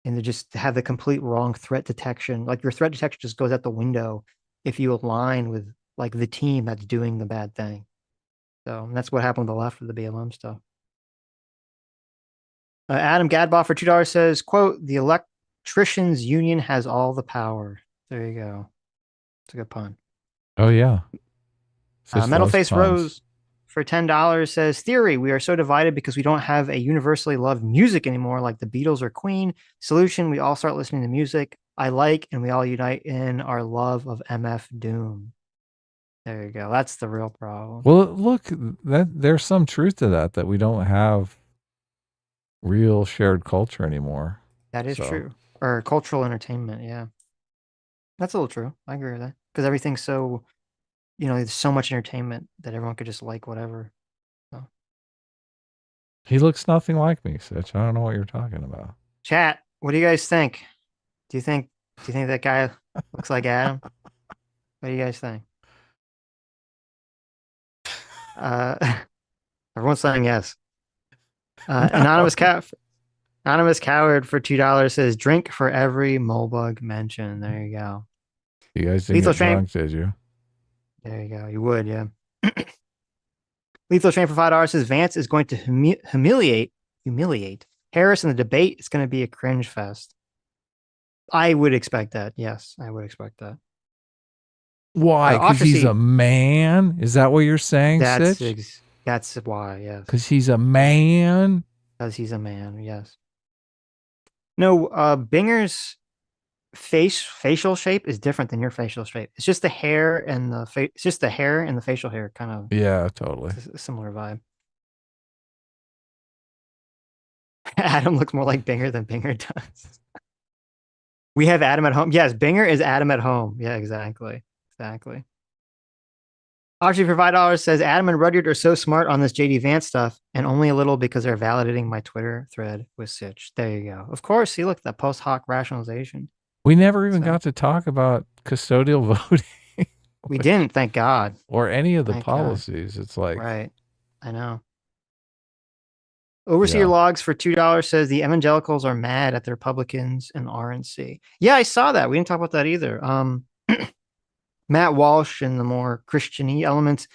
S1: And to just have the complete wrong threat detection. Like, your threat detection just goes out the window if you align with like the team that's doing the bad thing. So that's what happened with the left with the BLM stuff. Adam Gadball for $2 says, quote, the electricians union has all the power. There you go. It's a good pun.
S2: Oh yeah. Such
S1: Metal
S2: loves
S1: Face
S2: puns.
S1: Rose for $10 says, theory, we are so divided because we don't have a universally loved music anymore like the Beatles or Queen. Solution, we all start listening to music I like and we all unite in our love of MF Doom. There you go. That's the real problem.
S2: Well, look, that there's some truth to that we don't have real shared culture anymore.
S1: That is
S2: So
S1: true. Or cultural entertainment, yeah. That's a little true. I agree with that. Because everything's so, there's so much entertainment that everyone could just like whatever. So.
S2: he looks nothing like me, Sitch. I don't know what you're talking about.
S1: Chat, what do you guys think? Do you think that guy looks like Adam? What do you guys think? Everyone's saying yes.
S2: No.
S1: Anonymous Coward for $2 says drink for every Molbug mention. There you go.
S2: You guys didn't
S1: Lethal
S2: get
S1: Train.
S2: drunk, did you?
S1: There you go. You would, yeah. Lethal Train for $5 says Vance is going to humiliate Harris in the debate. It's going to be a cringe fest. I would expect that. Yes, I would expect that.
S2: Why? Because he's a man? Is that what you're saying, Sitch?
S1: That's why, yes.
S2: Because he's a man?
S1: Because he's a man, yes. No, Binger's facial shape is different than your facial shape. It's just the hair and it's just the hair and the facial hair kind of.
S2: Yeah, totally.
S1: A similar vibe. Adam looks more like Binger than Binger does. We have Adam at home. Yes, Binger is Adam at home. Yeah, exactly. Actually, for $5 says Adam and Rudyard are so smart on this JD Vance stuff, and only a little because they're validating my Twitter thread with Sitch. There you go. Of course, see, look, that post hoc rationalization.
S2: We never even got to talk about custodial voting.
S1: We didn't, thank God.
S2: Or any of the policies. God. It's like.
S1: Right. I know. Overseer Logs for $2 says the evangelicals are mad at the Republicans and RNC. Yeah, I saw that. We didn't talk about that either. Matt Walsh and the more Christian-y elements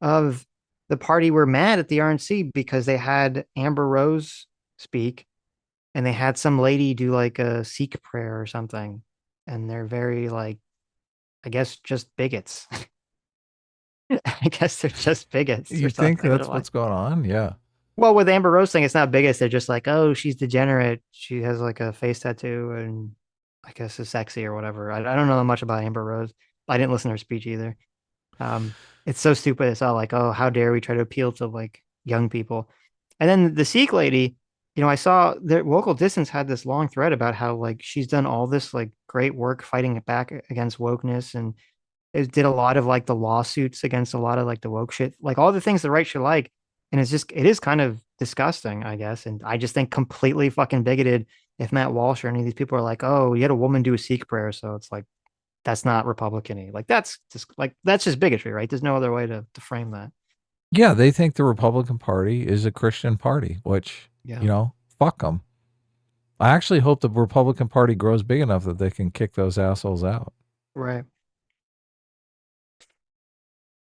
S1: of the party were mad at the RNC because they had Amber Rose speak and they had some lady do like a Sikh prayer or something. And they're very I guess just bigots. I guess they're just bigots.
S2: You think that's what's going on? Yeah.
S1: Well, with Amber Rose thing, it's not bigots. They're just like, oh, she's degenerate. She has like a face tattoo and I guess is sexy or whatever. I don't know much about Amber Rose. I didn't listen to her speech either. It's so stupid. It's all like, oh, how dare we try to appeal to like young people. And then the Sikh lady, I saw that Local Distance had this long thread about how like she's done all this like great work fighting it back against wokeness and it did a lot of like the lawsuits against a lot of like the woke shit, like all the things the right should like. And it is kind of disgusting, I guess. And I just think completely fucking bigoted if Matt Walsh or any of these people are like, oh, you had a woman do a Sikh prayer. So it's like, that's not Republican-y. Like that's just bigotry, right? There's no other way to frame that.
S2: Yeah, they think the Republican Party is a Christian party, which, fuck them. I actually hope the Republican Party grows big enough that they can kick those assholes out.
S1: Right.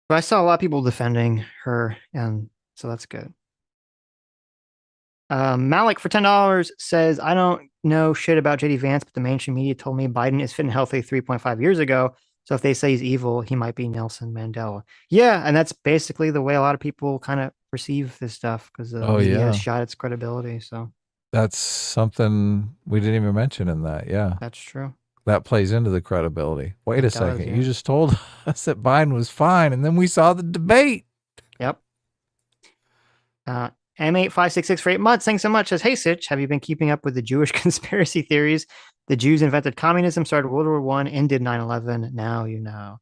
S1: But I saw a lot of people defending her, and so that's good. Malik for $10 says, I don't know shit about JD Vance, but the mainstream media told me Biden is fit and healthy 3.5 years ago. So if they say he's evil, he might be Nelson Mandela. Yeah, and that's basically the way a lot of people kind of perceive this stuff because the media has shot its credibility. So
S2: that's something we didn't even mention in that. Yeah,
S1: that's true.
S2: That plays into the credibility. Wait a second. Yeah. You just told us that Biden was fine, and then we saw the debate.
S1: Yep. M8566 for 8 months. Thanks so much. Says, hey, Sitch, have you been keeping up with the Jewish conspiracy theories? The Jews invented communism, started World War I, ended 9/11. Now you know.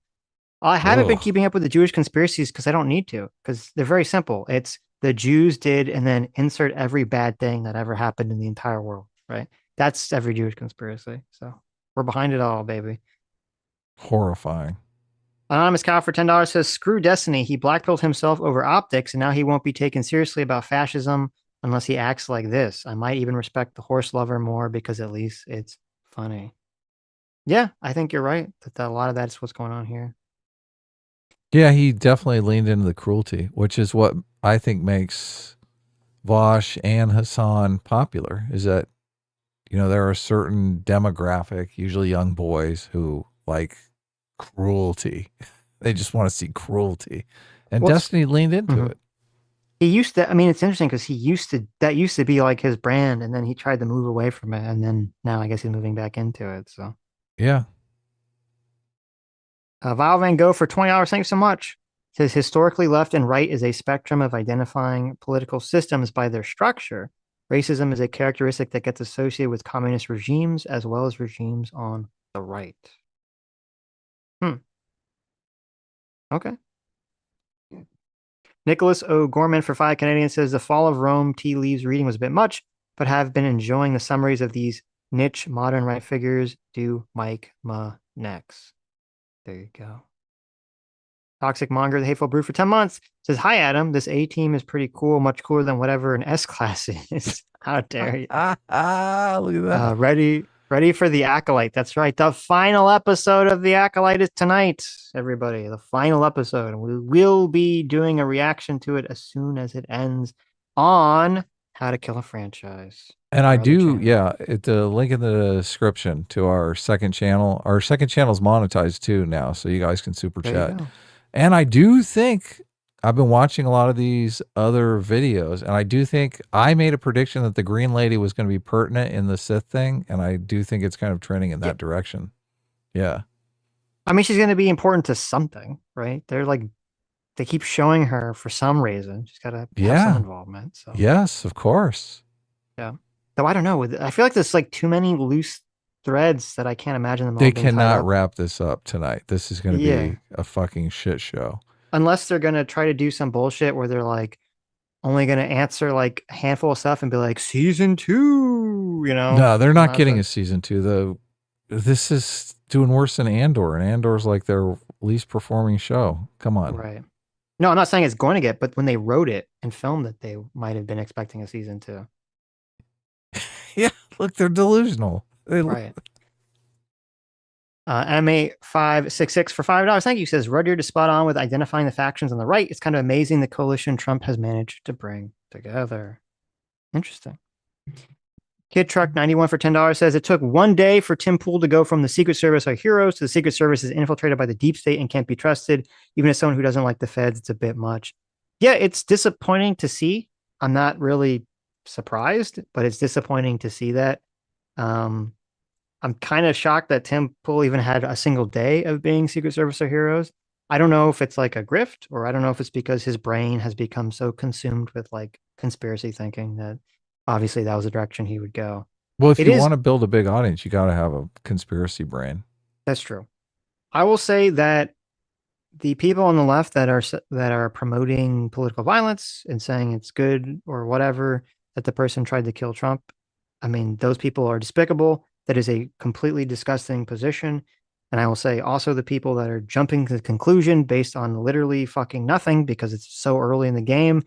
S1: I haven't been keeping up with the Jewish conspiracies because I don't need to, because they're very simple. It's the Jews did, and then insert every bad thing that ever happened in the entire world, right? That's every Jewish conspiracy. So we're behind it all, baby.
S2: Horrifying.
S1: Anonymous Cow for $10 says, screw Destiny. He blackpilled himself over optics, and now he won't be taken seriously about fascism unless he acts like this. I might even respect the horse lover more because at least it's funny. Yeah, I think you're right. That a lot of that's what's going on here.
S2: Yeah, he definitely leaned into the cruelty, which is what I think makes Vosh and Hassan popular is that, there are a certain demographic, usually young boys, who like cruelty. They just want to see cruelty. And
S1: What's
S2: Destiny leaned into
S1: mhm.
S2: it.
S1: He used to, I mean, it's interesting because that used to be like his brand, and then he tried to move away from it, and then now I guess he's moving back into it. So,
S2: Yeah.
S1: Val Van Gogh for $20. Thanks so much. Says historically, left and right is a spectrum of identifying political systems by their structure. Racism is a characteristic that gets associated with communist regimes as well as regimes on the right. Okay. Nicholas O'Gorman for 5 Canadians says the Fall of Rome tea leaves reading was a bit much, but have been enjoying the summaries of these niche modern right figures. Do Mike Ma next. There you go. Toxic Monger, the Hateful Brew for 10 months says, Hi, Adam. This A team is pretty cool, much cooler than whatever an S class is. How dare you?
S2: Look at that.
S1: Ready for the Acolyte. That's right. The final episode of the Acolyte is tonight, everybody. The final episode. We will be doing a reaction to it as soon as it ends on How to Kill a Franchise.
S2: And I
S1: our other
S2: do,
S1: channel.
S2: yeah, the link in the description to our second channel. Our second channel is monetized too now, so you guys can super
S1: There you
S2: chat.
S1: go.
S2: And I do think I've been watching a lot of these other videos, and I do think I made a prediction that the Green Lady was going to be pertinent in the Sith thing, and I do think it's kind of trending in that direction. Yeah.
S1: I mean, she's going to be important to something, right? They keep showing her for some reason. She's got to have some involvement. So
S2: Yes, of course.
S1: yeah. Though I don't know. I feel like there's like too many loose threads that I can't imagine them all
S2: They
S1: being tied
S2: cannot
S1: up.
S2: wrap this up tonight. This is going to be a fucking shit show.
S1: Unless they're going to try to do some bullshit where they're like only going to answer like a handful of stuff and be like season 2,
S2: No, they're not getting
S1: nonsense.
S2: a season 2 though. This is doing worse than Andor, and Andor's like their least performing show. Come on.
S1: Right. No, I'm not saying it's going to get, but when they wrote it and filmed it, they might have been expecting a season 2.
S2: Yeah, look, they're delusional.
S1: Right. MA566 for $5. Thank you. Says Rudyard is spot on with identifying the factions on the right. It's kind of amazing the coalition Trump has managed to bring together. Interesting. Kid Truck 91 for $10 says it took 1 day for Tim Pool to go from the Secret Service are heroes to the Secret Service is infiltrated by the deep state and can't be trusted. Even as someone who doesn't like the feds, it's a bit much. Yeah, it's disappointing to see. I'm not really surprised, but it's disappointing to see that. I'm kind of shocked that Tim Pool even had a single day of being Secret Service or heroes. I don't know if it's like a grift, or I don't know if it's because his brain has become so consumed with like conspiracy thinking that obviously that was the direction he would go.
S2: Well, if you want to build a big audience, you got to have a conspiracy brain.
S1: That's true. I will say that the people on the left that are promoting political violence and saying it's good or whatever that the person tried to kill Trump, I mean, those people are despicable. That is a completely disgusting position. And I will say also the people that are jumping to the conclusion based on literally fucking nothing because it's so early in the game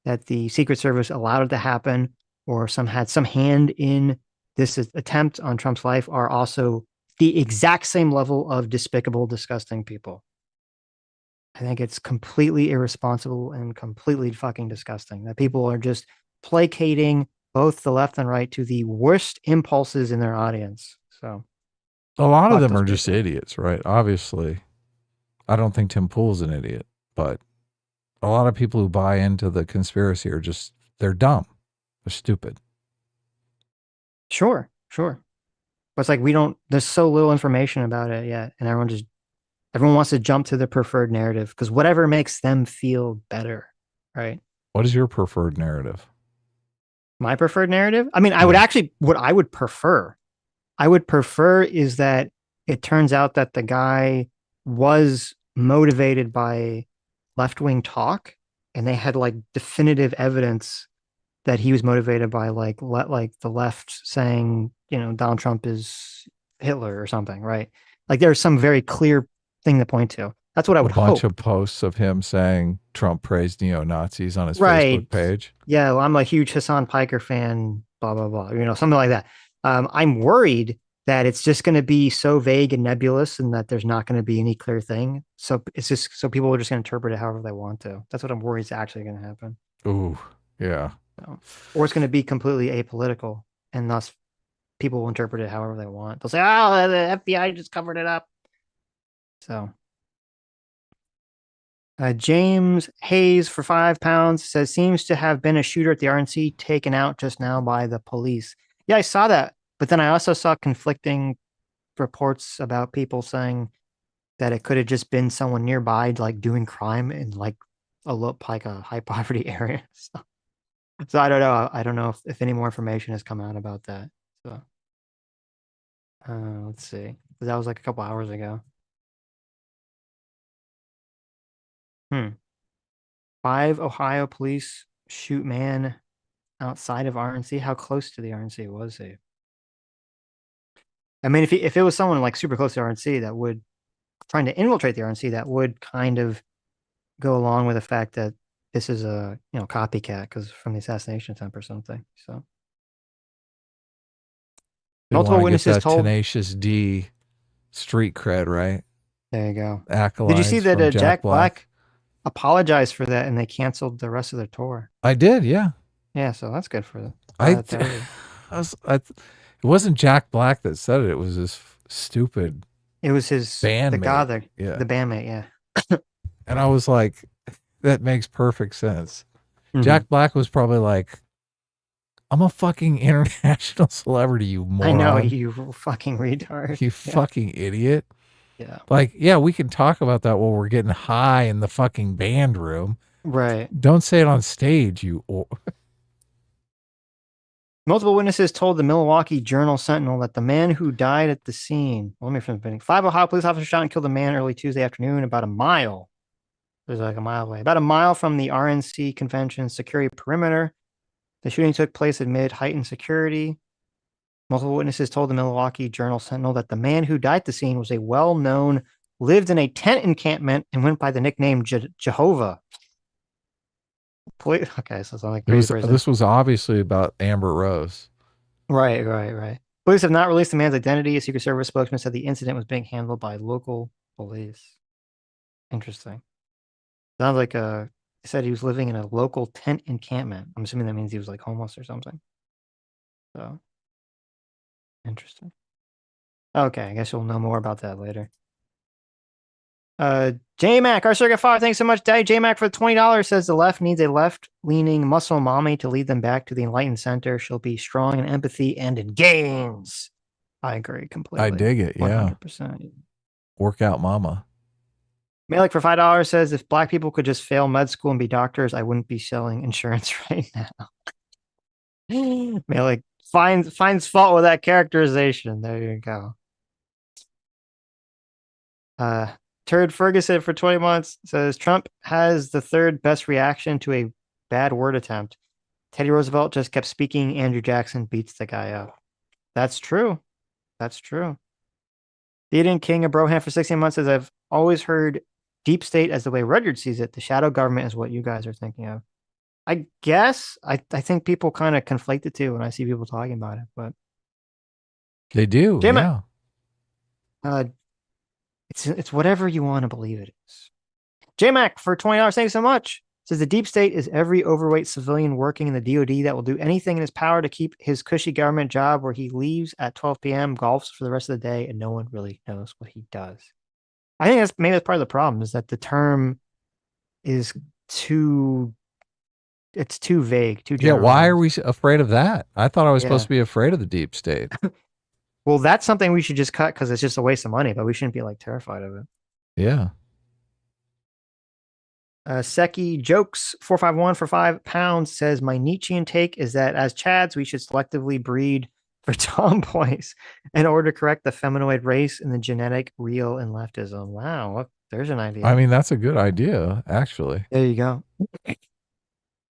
S1: that the Secret Service allowed it to happen or had some hand in this attempt on Trump's life are also the exact same level of despicable, disgusting people. I think it's completely irresponsible and completely fucking disgusting that people are just placating both the left and right to the worst impulses in their audience. So
S2: a lot of them are just idiots, right? Obviously, I don't think Tim Pool's an idiot, but a lot of people who buy into the conspiracy are just, they're dumb. They're stupid.
S1: Sure. But it's like there's so little information about it yet. And everyone wants to jump to the preferred narrative because whatever makes them feel better, right?
S2: What is your preferred narrative?
S1: My preferred narrative? I mean, what I would prefer is that it turns out that the guy was motivated by left-wing talk and they had like definitive evidence that he was motivated by like the left saying, Donald Trump is Hitler or something, right? Like there's some very clear thing to point to. That's what I would hope.
S2: A bunch of posts of him saying Trump praised neo-Nazis on his Facebook page.
S1: Yeah, well, I'm a huge Hassan Piker fan, blah, blah, blah, something like that. I'm worried that it's just going to be so vague and nebulous and that there's not going to be any clear thing. So it's just, so people are just going to interpret it however they want to. That's what I'm worried is actually going to happen.
S2: Ooh, yeah.
S1: So, or it's going to be completely apolitical, and thus people will interpret it however they want. They'll say, "Oh, the FBI just covered it up." So, James Hayes for £5 says seems to have been a shooter at the RNC taken out just now by the police. Yeah, I saw that, but then I also saw conflicting reports about people saying that it could have just been someone nearby, like doing crime in like a high poverty area. So I don't know. I don't know if any more information has come out about that. So let's see. That was like a couple hours ago. 5 Ohio police shoot man outside of RNC. How close to the RNC was he? I mean, if it was someone like super close to RNC that would trying to infiltrate the RNC, that would kind of go along with the fact that this is a copycat because from the assassination attempt or something. So
S2: They
S1: multiple
S2: want to get
S1: witnesses
S2: that
S1: told.
S2: Tenacious D street cred, right?
S1: There you go.
S2: Acolytes
S1: Did you see that
S2: from
S1: Jack Black apologized for that and they canceled the rest of their tour?
S2: I did, yeah.
S1: Yeah, so that's good for them.
S2: It wasn't Jack Black that said it. It was this stupid.
S1: It was the guy there,
S2: yeah,
S1: the bandmate, yeah.
S2: And I was like, that makes perfect sense.
S1: Mhm.
S2: Jack Black was probably like, I'm a fucking international celebrity, you moron.
S1: I know, you fucking retard.
S2: You fucking idiot.
S1: Yeah.
S2: Like, yeah, we can talk about that while we're getting high in the fucking band room.
S1: Right.
S2: Don't say it on stage, you.
S1: Multiple witnesses told the Milwaukee Journal Sentinel that the man who died at the scene. Well, let me finish the beginning. 5 Ohio police officers shot and killed a man early Tuesday afternoon about a mile. It was like a mile away. About a mile from the RNC convention security perimeter. The shooting took place amid heightened security. Multiple witnesses told the Milwaukee Journal Sentinel that the man who died at the scene was a well-known, lived in a tent encampment, and went by the nickname Jehovah. Okay, so it's like
S2: this was obviously about Amber Rose.
S1: Right. Police have not released the man's identity. A Secret Service spokesman said the incident was being handled by local police. Interesting. Sounds like he said he was living in a local tent encampment. I'm assuming that means he was like homeless or something. So interesting. Okay, I guess we'll know more about that later. J-Mac, our Circuit 5, thanks so much, Daddy. J-Mac for the $20 says the left needs a left-leaning muscle mommy to lead them back to the enlightened center. She'll be strong in empathy and in games. I agree completely.
S2: I dig it, yeah.
S1: 100%.
S2: Workout mama.
S1: Malik for $5 says if black people could just fail med school and be doctors, I wouldn't be selling insurance right now. Malik finds fault with that characterization. There you go. Turd Ferguson for 20 months says Trump has the third best reaction to a bad word attempt. Teddy Roosevelt just kept speaking. Andrew Jackson beats the guy up. That's true. The Eden King of Broham for 16 months says I've always heard deep state as the way Rudyard sees it. The shadow government is what you guys are thinking of. I guess I think people kind of conflate the two when I see people talking about it, but
S2: they do.
S1: Yeah. It's whatever you want to believe it is. J-Mac for $20, thank you so much. Says the deep state is every overweight civilian working in the DoD that will do anything in his power to keep his cushy government job where he leaves at 12 p.m., golfs for the rest of the day, and no one really knows what he does. I think that's part of the problem is that the term is too vague, too general.
S2: Yeah, why are we afraid of that? I thought I was supposed to be afraid of the deep state.
S1: Well, that's something we should just cut because it's just a waste of money, but we shouldn't be like terrified of it.
S2: Yeah.
S1: Seki Jokes 451 for £5 says my Nietzschean take is that as Chads, we should selectively breed for tomboys in order to correct the feminoid race and the genetic real and leftism. Wow, look, there's an idea.
S2: I mean, that's a good idea, actually.
S1: There you go.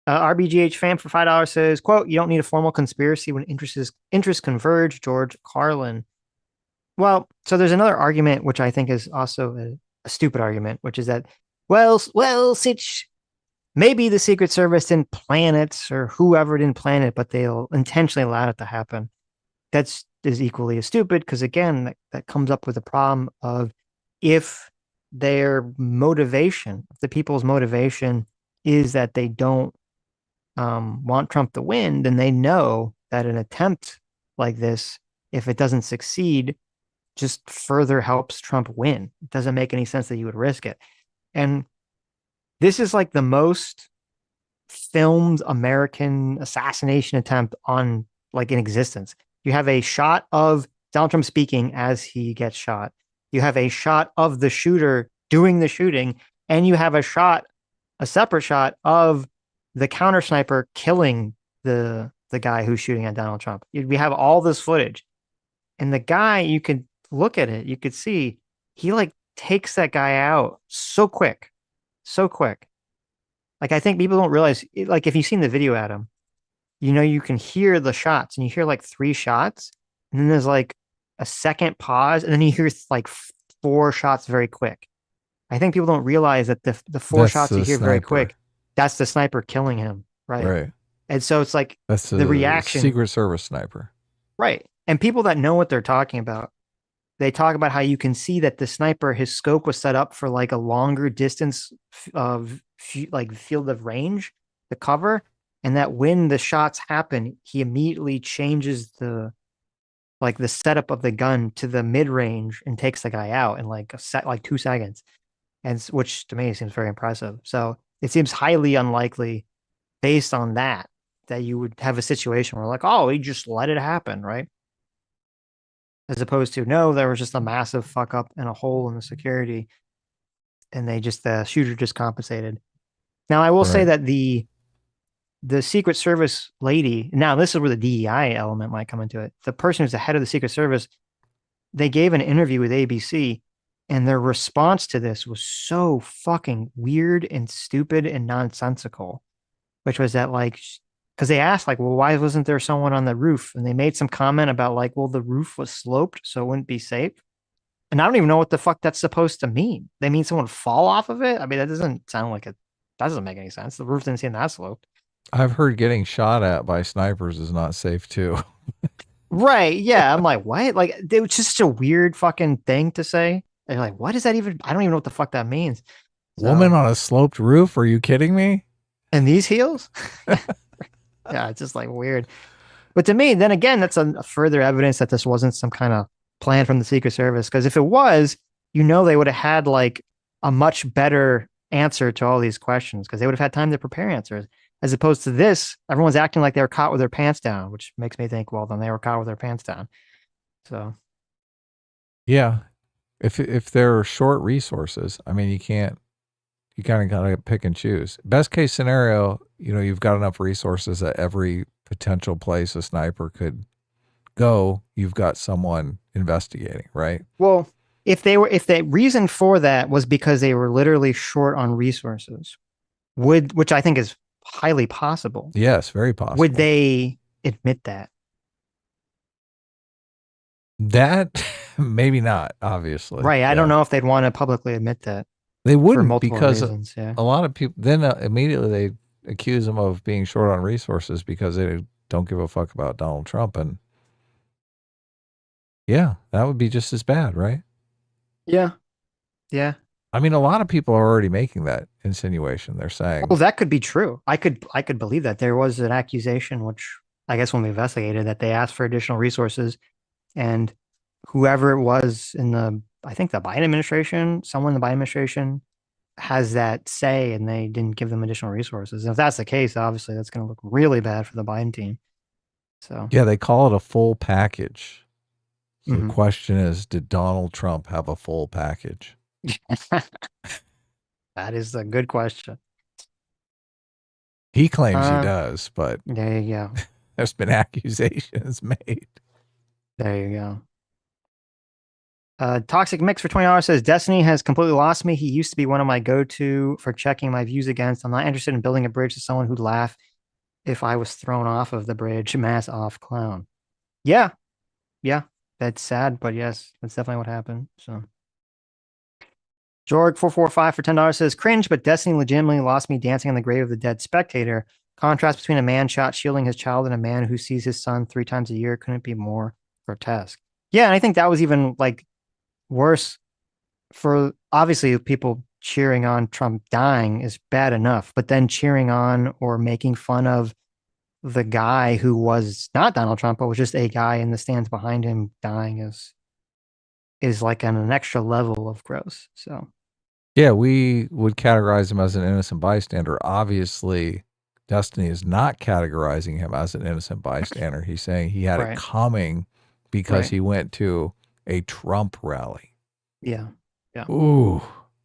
S1: RBGH fan for $5 says, quote, you don't need a formal conspiracy when interests converge, George Carlin. Well, so there's another argument, which I think is also a stupid argument, which is that, well, Sitch, maybe the Secret Service didn't plan it or whoever didn't plan it, but they'll intentionally allow it to happen. That's is equally as stupid because, again, that comes up with the problem of if their motivation, if the people's motivation is that they don't want Trump to win, then they know that an attempt like this, if it doesn't succeed, just further helps Trump win. It doesn't make any sense that you would risk it. And this is like the most filmed American assassination attempt on like in existence. You have a shot of Donald Trump speaking as he gets shot. You have a shot of the shooter doing the shooting, and you have a separate shot of the counter sniper killing the guy who's shooting at Donald Trump. We have all this footage, and the guy, you could look at it, you could see he like takes that guy out so quick, so quick. Like I think people don't realize, like if you've seen the video, Adam, you can hear the shots, and you hear like 3 shots, and then there's like a second pause, and then you hear like 4 shots very quick. I think people don't realize that the 4 shots you hear very quick, that's the sniper killing him, right?
S2: Right.
S1: And so it's like
S2: that's
S1: the reaction,
S2: Secret Service sniper,
S1: right? And people that know what they're talking about, they talk about how you can see that the sniper, his scope was set up for like a longer distance of like field of range, the cover, and that when the shots happen, he immediately changes the setup of the gun to the mid range and takes the guy out in like 2 seconds, and which to me seems very impressive. So it seems highly unlikely, based on that you would have a situation where like, oh, he just let it happen, right? As opposed to, no, there was just a massive fuck up and a hole in the security, and the shooter just compensated. Now, I will say that the Secret Service lady, now this is where the DEI element might come into it. The person who's the head of the Secret Service, they gave an interview with ABC, and their response to this was so fucking weird and stupid and nonsensical, which was that like, because they asked like, well, why wasn't there someone on the roof? And they made some comment about like, well, the roof was sloped, so it wouldn't be safe. And I don't even know what the fuck that's supposed to mean. They mean someone fall off of it? I mean, that doesn't sound like it. That doesn't make any sense. The roof didn't seem that sloped.
S2: I've heard getting shot at by snipers is not safe too.
S1: Right. Yeah. I'm like, what? Like, it was just such a weird fucking thing to say. They're like, what is that even? I don't even know what the fuck that means.
S2: Woman on a sloped roof? Are you kidding me?
S1: And these heels? Yeah, it's just like weird. But to me, then again, that's a further evidence that this wasn't some kind of plan from the Secret Service. Because if it was, they would have had like a much better answer to all these questions, because they would have had time to prepare answers. As opposed to this, everyone's acting like they were caught with their pants down, which makes me think, well, then they were caught with their pants down. So,
S2: yeah, if there are short resources, I mean, you kind of gotta pick and choose. Best case scenario, you've got enough resources at every potential place a sniper could go. You've got someone investigating, right?
S1: Well, if the reason for that was because they were literally short on resources, which I think is highly possible.
S2: Yes, very possible.
S1: Would they admit that?
S2: That maybe not, obviously.
S1: Right. I don't know if they'd want to publicly admit that.
S2: They wouldn't, because
S1: reasons, yeah.
S2: A lot of people then immediately they accuse them of being short on resources because they don't give a fuck about Donald Trump. And yeah, that would be just as bad, right?
S1: Yeah. Yeah.
S2: I mean, a lot of people are already making that insinuation. They're saying,
S1: well, that could be true. I could believe that. There was an accusation, which I guess when we investigated, that they asked for additional resources, and whoever it was I think the Biden administration, someone in the Biden administration has that say, and they didn't give them additional resources. And if that's the case, obviously that's going to look really bad for the Biden team. So
S2: yeah, they call it a full package. So the question is, did Donald Trump have a full package?
S1: That is a good question.
S2: He claims he does, but
S1: there you go.
S2: There's been accusations made.
S1: There you go. Toxic Mix for $20 says, Destiny has completely lost me. He used to be one of my go-to for checking my views against. I'm not interested in building a bridge to someone who'd laugh if I was thrown off of the bridge. Mass off clown. Yeah. That's sad, but yes, that's definitely what happened. So Jorg445 for $10 says, cringe, but Destiny legitimately lost me dancing on the grave of the dead spectator. Contrast between a man shot shielding his child and a man who sees his son 3 times a year couldn't be more grotesque. Yeah, and I think that was even like worse for, obviously, people cheering on Trump dying is bad enough, but then cheering on or making fun of the guy who was not Donald Trump, but was just a guy in the stands behind him dying is like on an extra level of gross. So
S2: Yeah, we would categorize him as an innocent bystander. Obviously, Destiny is not categorizing him as an innocent bystander. He's saying he had it
S1: right,
S2: coming because
S1: right,
S2: he went to a Trump rally.
S1: yeah, yeah.
S2: Ooh,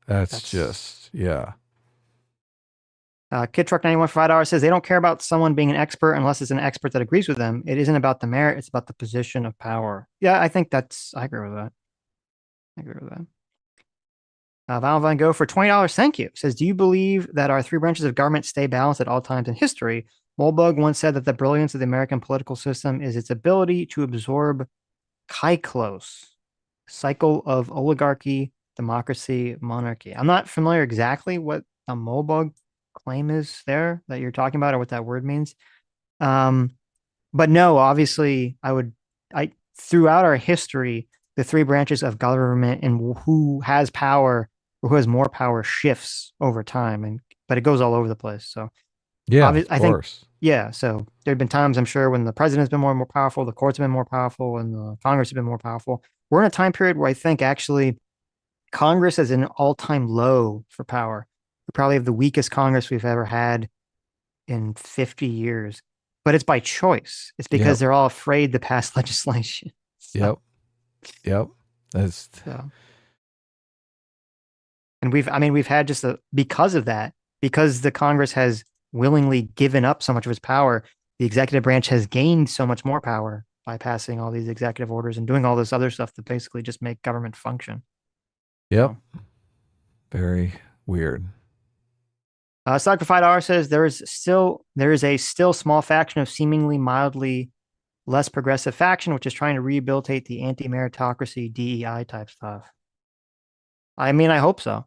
S2: that's
S1: That's
S2: just, yeah.
S1: Kid Truck 91 for $5 says they don't care about someone being an expert unless it's an expert that agrees with them. It isn't about the merit, it's about the position of power. Yeah, I agree with that. I agree with that. Val Van Gogh for $20. Thank you. Says, do you believe that our three branches of government stay balanced at all times in history? Molbug once said that the brilliance of the American political system is its ability to absorb Kyklos, cycle of oligarchy, democracy, monarchy. I'm not familiar exactly what a Molbug claim is there that you're talking about or what that word means. Um, but no, obviously, I throughout our history, the three branches of government and who has power or who has more power shifts over time, but it goes all over the place. So
S2: Yeah,
S1: obviously,
S2: of
S1: I think
S2: course.
S1: yeah. So there have been times I'm sure when the president's been more and more powerful, the courts have been more powerful, and the Congress has been more powerful. We're in a time period where I think actually Congress is an all-time low for power. We probably have the weakest Congress we've ever had in 50 years, but it's by choice. It's because
S2: Yep,
S1: they're all afraid to pass legislation. So,
S2: yep, yep. That's,
S1: so, and we've had just because of that, because the Congress has willingly given up so much of its power, the executive branch has gained so much more power by passing all these executive orders and doing all this other stuff to basically just make government function.
S2: yep,
S1: So,
S2: very weird.
S1: Stock for $5 says there is a still small faction of seemingly mildly less progressive faction which is trying to rehabilitate the anti-meritocracy DEI type stuff. I mean, I hope so.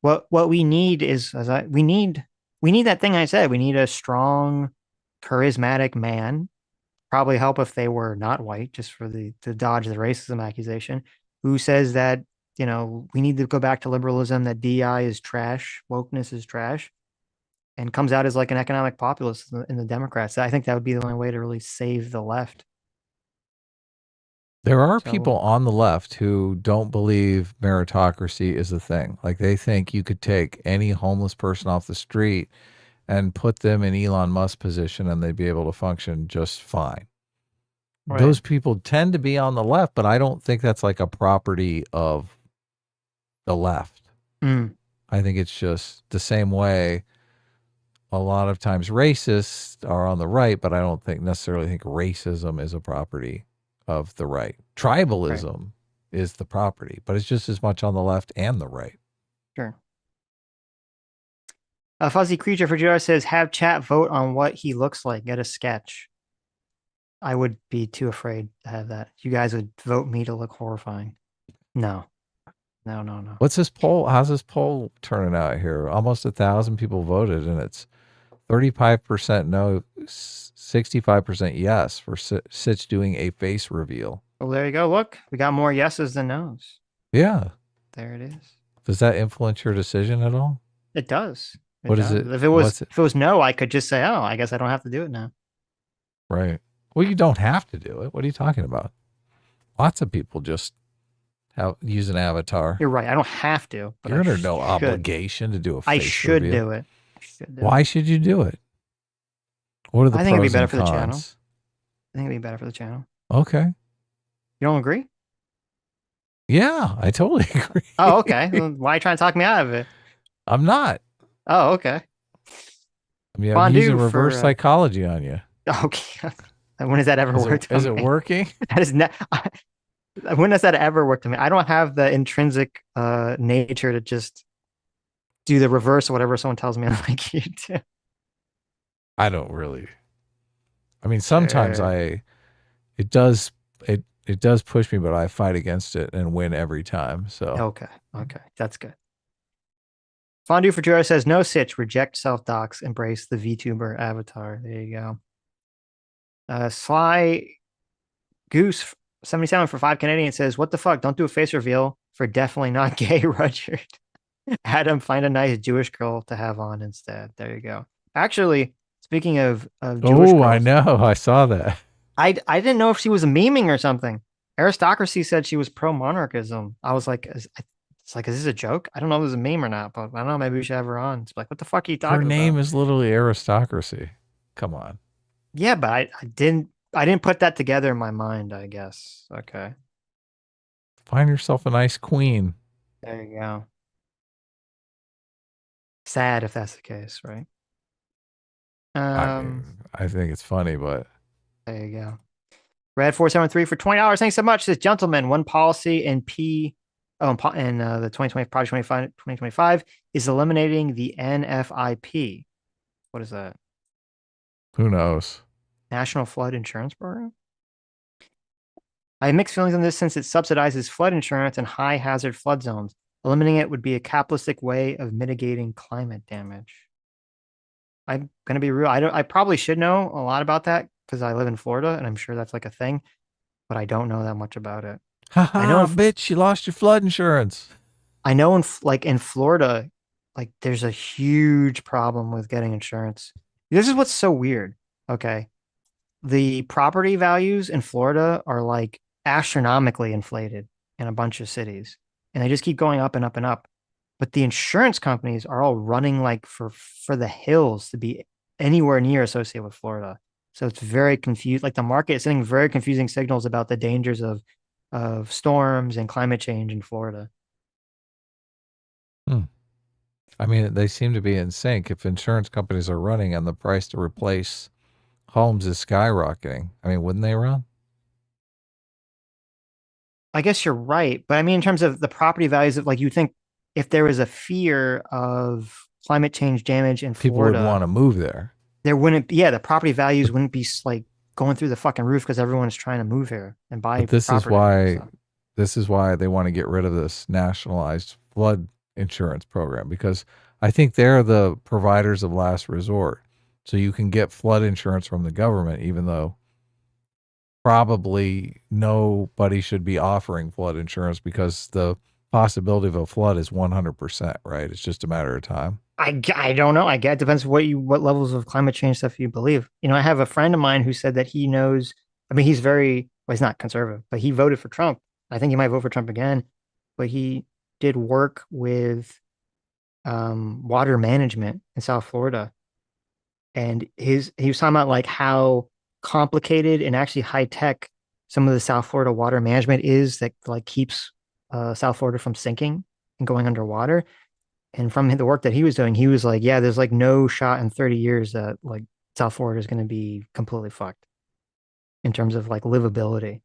S1: What we need is we need that thing I said. We need a strong, charismatic man. Probably help if they were not white, just for the to dodge the racism accusation. Who says that we need to go back to liberalism? That DEI is trash, wokeness is trash, and comes out as like an economic populist in the Democrats. I think that would be the only way to really save the left.
S2: There are
S1: So
S2: people on the left who don't believe meritocracy is a thing. Like they think you could take any homeless person off the street and put them in Elon Musk's position and they'd be able to function just fine.
S1: right.
S2: Those people tend to be on the left, but I don't think that's like a property of the left.
S1: Mm,
S2: I think it's just the same way a lot of times racists are on the right, but I don't necessarily think racism is a property of the right.
S1: right.
S2: Tribalism is the property, but it's just as much on the left and the right.
S1: Sure. A fuzzy creature for JR says, have chat vote on what he looks like. Get a sketch. I would be too afraid to have that. You guys would vote me to look horrifying. No, no, no, no.
S2: What's this poll? How's this poll turning out here? Almost 1,000 people voted, and it's 35% no, 65% yes for Sitch doing a face reveal.
S1: Well, there you go. Look, we got more yeses than nos.
S2: Yeah.
S1: There it is.
S2: Does that influence your decision at all?
S1: It does. It
S2: What is
S1: does.
S2: it?
S1: If it
S2: What's it?
S1: was no, I could just say, oh, I guess I don't have to do it now.
S2: Right. Well, you don't have to do it. What are you talking about? Lots of people just use an avatar.
S1: You're right. I don't have to, but
S2: You're
S1: I
S2: under no
S1: should.
S2: obligation to do a face
S1: I should
S2: reveal.
S1: do it. I should do
S2: Why
S1: it.
S2: should you do it? What are the
S1: I think it'd be
S2: pros
S1: better
S2: and
S1: for the channel.
S2: cons?
S1: I think it'd be better for the channel.
S2: Okay.
S1: You don't agree?
S2: Yeah, I totally agree.
S1: Oh, okay. Well, why are you trying to talk me out of it?
S2: I'm not.
S1: Oh, okay.
S2: I mean, I'm
S1: Fondue
S2: using reverse
S1: for
S2: psychology on you.
S1: okay. When has that ever worked?
S2: Is
S1: on
S2: it
S1: me?
S2: working?
S1: That is not. When has that ever worked on me? I don't have the intrinsic nature to just do the reverse of whatever someone tells me like you do.
S2: I don't really. I mean, sometimes it does it does push me, but I fight against it and win every time. So
S1: Okay. Okay. That's good. Fondue for Joe says no Sitch, reject self-docs, embrace the VTuber avatar. There you go. Sly Goose 77 for 5 Canadian says, what the fuck? Don't do a face reveal for definitely not gay, Rudyard. Adam, find a nice Jewish girl to have on instead. There you go. Actually, speaking of Jewish
S2: Oh, I
S1: girls,
S2: know. I saw that.
S1: I didn't know if she was memeing or something. Aristocracy said she was pro monarchism. I was like, it's like, is this a joke? I don't know if this is a meme or not, but I don't know. Maybe we should have her on. It's like, what the fuck are you
S2: Her
S1: talking
S2: name
S1: about?
S2: is literally aristocracy. Come on.
S1: Yeah, but I didn't put that together in my mind, I guess. Okay.
S2: Find yourself a nice queen.
S1: There you go. Sad if that's the case, right?
S2: I
S1: Um,
S2: mean, I think it's funny, but
S1: there you go. Red 473 for $20. Thanks so much. This gentleman, one policy in the 2020 Project 2025 is eliminating the NFIP. What is that?
S2: who knows?
S1: National Flood Insurance Program? I have mixed feelings on this since it subsidizes flood insurance in high hazard flood zones. Eliminating it would be a capitalistic way of mitigating climate damage. I'm gonna be real. I probably should know a lot about that because I live in Florida and I'm sure that's like a thing, but I don't know that much about it. I know
S2: Haha, bitch, you lost your flood insurance.
S1: in Florida, like there's a huge problem with getting insurance. This is what's so weird. Okay. The property values in Florida are like astronomically inflated in a bunch of cities, and they just keep going up and up and up. But the insurance companies are all running like for the hills to be anywhere near associated with Florida. So it's very confused. Like the market is sending very confusing signals about the dangers of storms and climate change in Florida.
S2: Hmm. I mean, they seem to be in sync. If insurance companies are running and the price to replace homes is skyrocketing, I mean, wouldn't they run?
S1: I guess you're right, but I mean, in terms of the property values of like you think if there was a fear of climate change damage in
S2: People would
S1: Florida,
S2: want to move there.
S1: there wouldn't yeah, the property values
S2: But,
S1: wouldn't be like going through the fucking roof because everyone's trying to move here and
S2: but
S1: buy property. So
S2: this is why they want to get rid of this nationalized flood insurance program, because I think they're the providers of last resort. So you can get flood insurance from the government, even though probably nobody should be offering flood insurance because the possibility of a flood is 100%, right? It's just a matter of time.
S1: I don't know. I guess it depends what levels of climate change stuff you believe. You know, I have a friend of mine who said that he knows. I mean, he's not conservative, but he voted for Trump. I think he might vote for Trump again, but he did work with water management in South Florida, and he was talking about like how complicated and actually high tech some of the South Florida water management is that like keeps South Florida from sinking and going underwater. And from the work that he was doing, he was like, yeah, there's like no shot in 30 years that like South Florida is going to be completely fucked in terms of like livability.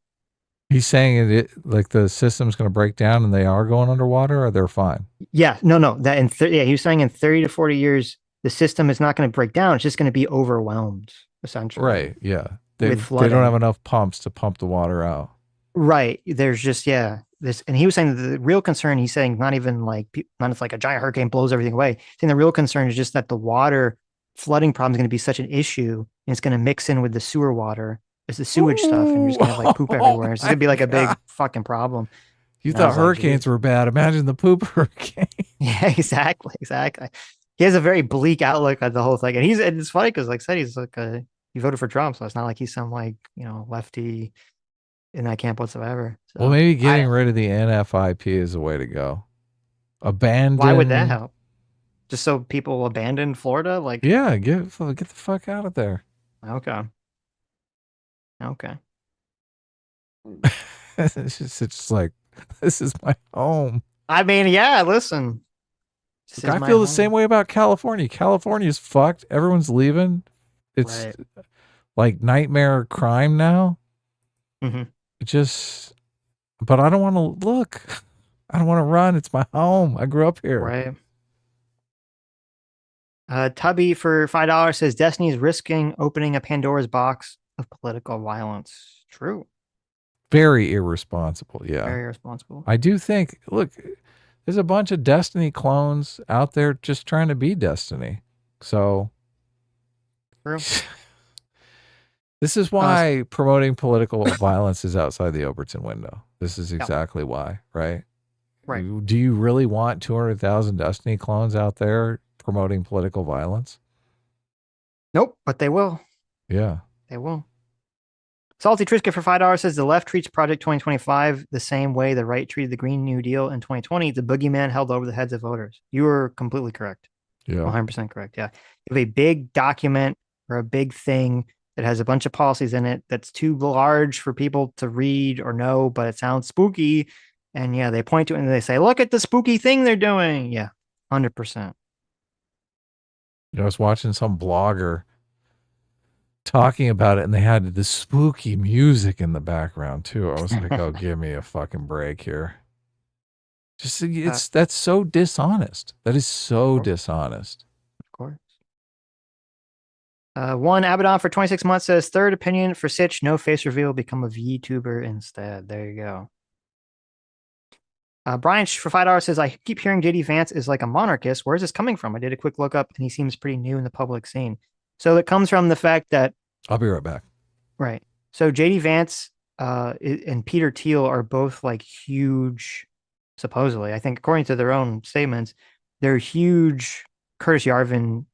S2: He's saying like the system's going to break down and they are going underwater, or they're fine.
S1: Yeah, no, that yeah, he was saying in 30 to 40 years, the system is not going to break down. It's just going to be overwhelmed essentially
S2: Right. Yeah.
S1: with
S2: They don't have
S1: flooding.
S2: enough pumps to pump the water out.
S1: Right. There's just, yeah, this, and he was saying that the real concern, he's saying not even like, not if like a giant hurricane blows everything away. He's saying the real concern is just that the water flooding problem is going to be such an issue and it's going to mix in with the sewer water. It's the sewage stuff, and you're
S2: Ooh,
S1: just going to have like poop
S2: oh
S1: everywhere. It's
S2: my
S1: going to be like a
S2: God.
S1: big fucking problem.
S2: You
S1: And I
S2: thought
S1: was like,
S2: hurricanes
S1: geez.
S2: were bad. Imagine the poop hurricane.
S1: Yeah, exactly. Exactly. He has a very bleak outlook at the whole thing. And it's funny because, like I said, he's like, he voted for Trump. So it's not like he's some like, lefty in that camp whatsoever.
S2: Well,
S1: So
S2: maybe getting rid of the NFIP is the way to go.
S1: why would that
S2: Abandon.
S1: help? Just so people abandon Florida? Like,
S2: Yeah, get the fuck out of there.
S1: okay. Okay.
S2: It's just like, this is my home.
S1: I mean, yeah, listen. This
S2: Look,
S1: is
S2: I
S1: my
S2: feel the same
S1: home.
S2: way about California. California's fucked. Everyone's leaving. It's
S1: Right.
S2: like nightmare crime now.
S1: Hmm.
S2: It just, but I don't want to look. I don't want to run. It's my home. I grew up here.
S1: Right. Tubby for $5 says Destiny is risking opening a Pandora's box of political violence. True.
S2: Very irresponsible. Yeah.
S1: Very irresponsible.
S2: I do think, look, there's a bunch of Destiny clones out there just trying to be Destiny. So
S1: True.
S2: this is why promoting political violence is outside the Overton window. This is
S1: Yeah.
S2: exactly why, right?
S1: Right.
S2: Do you really want 200,000 Destiny clones out there promoting political violence?
S1: Nope, but they will.
S2: Yeah.
S1: They will. Salty Triska for $5 says the left treats Project 2025 the same way the right treated the Green New Deal in 2020. The boogeyman held over the heads of voters. You were completely correct.
S2: Yeah.
S1: 100% correct. Yeah. You have a big document or a big thing that has a bunch of policies in it that's too large for people to read or know, but it sounds spooky. And yeah, they point to it and they say, look at the spooky thing they're doing. Yeah. 100%.
S2: I was watching some blogger talking about it and they had the spooky music in the background too. I was like, oh, give me a fucking break here. Just that's so dishonest. That is so dishonest.
S1: Of course. One Abaddon for 26 months says third opinion for Sitch, no face reveal, become a VTuber instead. There you go. Brian for $5 says, I keep hearing JD Vance is like a monarchist. Where's this coming from? I did a quick look up and he seems pretty new in the public scene. So it comes from the fact that,
S2: I'll be right back.
S1: right. So JD Vance and Peter Thiel are both like huge, supposedly, I think according to their own statements, they're huge Curtis Yarvin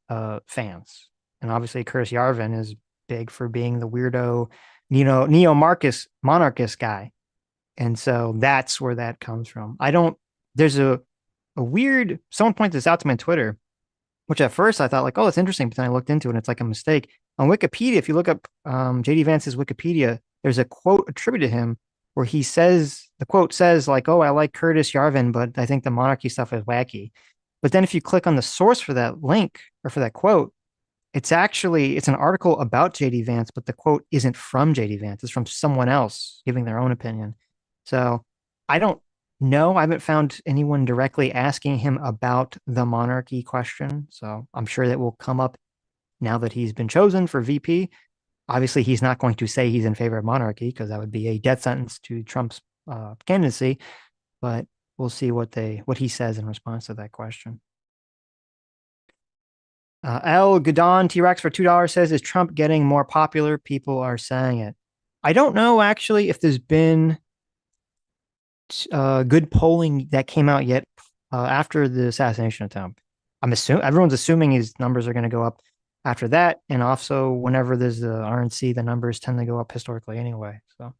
S1: fans. And obviously Curtis Yarvin is big for being the weirdo, neo-Marxist monarchist guy. And so that's where that comes from. There's a weird, someone pointed this out to me on Twitter, which at first I thought like, oh, that's interesting. But then I looked into it and it's like a mistake. On Wikipedia, if you look up JD Vance's Wikipedia, there's a quote attributed to him where he says, the quote says like, oh, I like Curtis Yarvin, but I think the monarchy stuff is wacky. But then if you click on the source for that link or for that quote, it's an article about JD Vance, but the quote isn't from JD Vance. It's from someone else giving their own opinion. So I don't know. I haven't found anyone directly asking him about the monarchy question. So I'm sure that will come up now that he's been chosen for VP. Obviously, he's not going to say he's in favor of monarchy because that would be a death sentence to Trump's candidacy. But we'll see what he says in response to that question. L. Gadon T-Rex for $2 says, is Trump getting more popular? People are saying it. I don't know, actually, if there's been good polling that came out yet after the assassination attempt. Everyone's assuming his numbers are going to go up after that. And also, whenever there's the RNC, the numbers tend to go up historically anyway. So.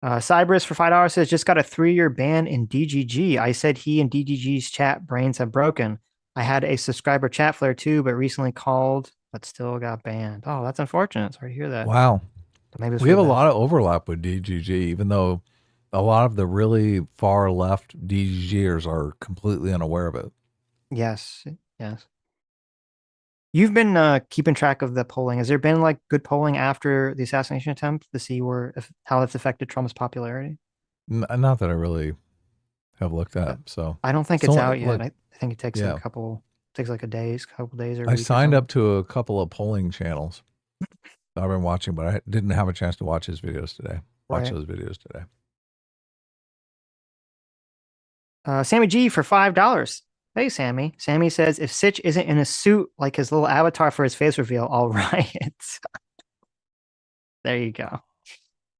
S1: Cybris for $5 says, just got a 3-year ban in DGG. I said he and DGG's chat brains have broken. I had a subscriber chat flare too, but recently called, but still got banned. Oh, that's unfortunate. Sorry to hear that.
S2: Wow.
S1: Maybe
S2: we have a lot of overlap with DGG, even though a lot of the really far left DGGers are completely unaware of it.
S1: Yes. Yes. You've been keeping track of the polling. Has there been like good polling after the assassination attempt to see how that's affected Trump's popularity?
S2: Not that I really have looked at. So
S1: I don't think it's out yet. I think it takes
S2: yeah.
S1: a couple of days or
S2: I signed up to a couple of polling channels I've been watching, but I didn't have a chance to watch his videos today. Watch those videos today.
S1: Sammy G for $5. Hey, Sammy. Sammy says, if Sitch isn't in a suit like his little avatar for his face reveal, all right. There you go.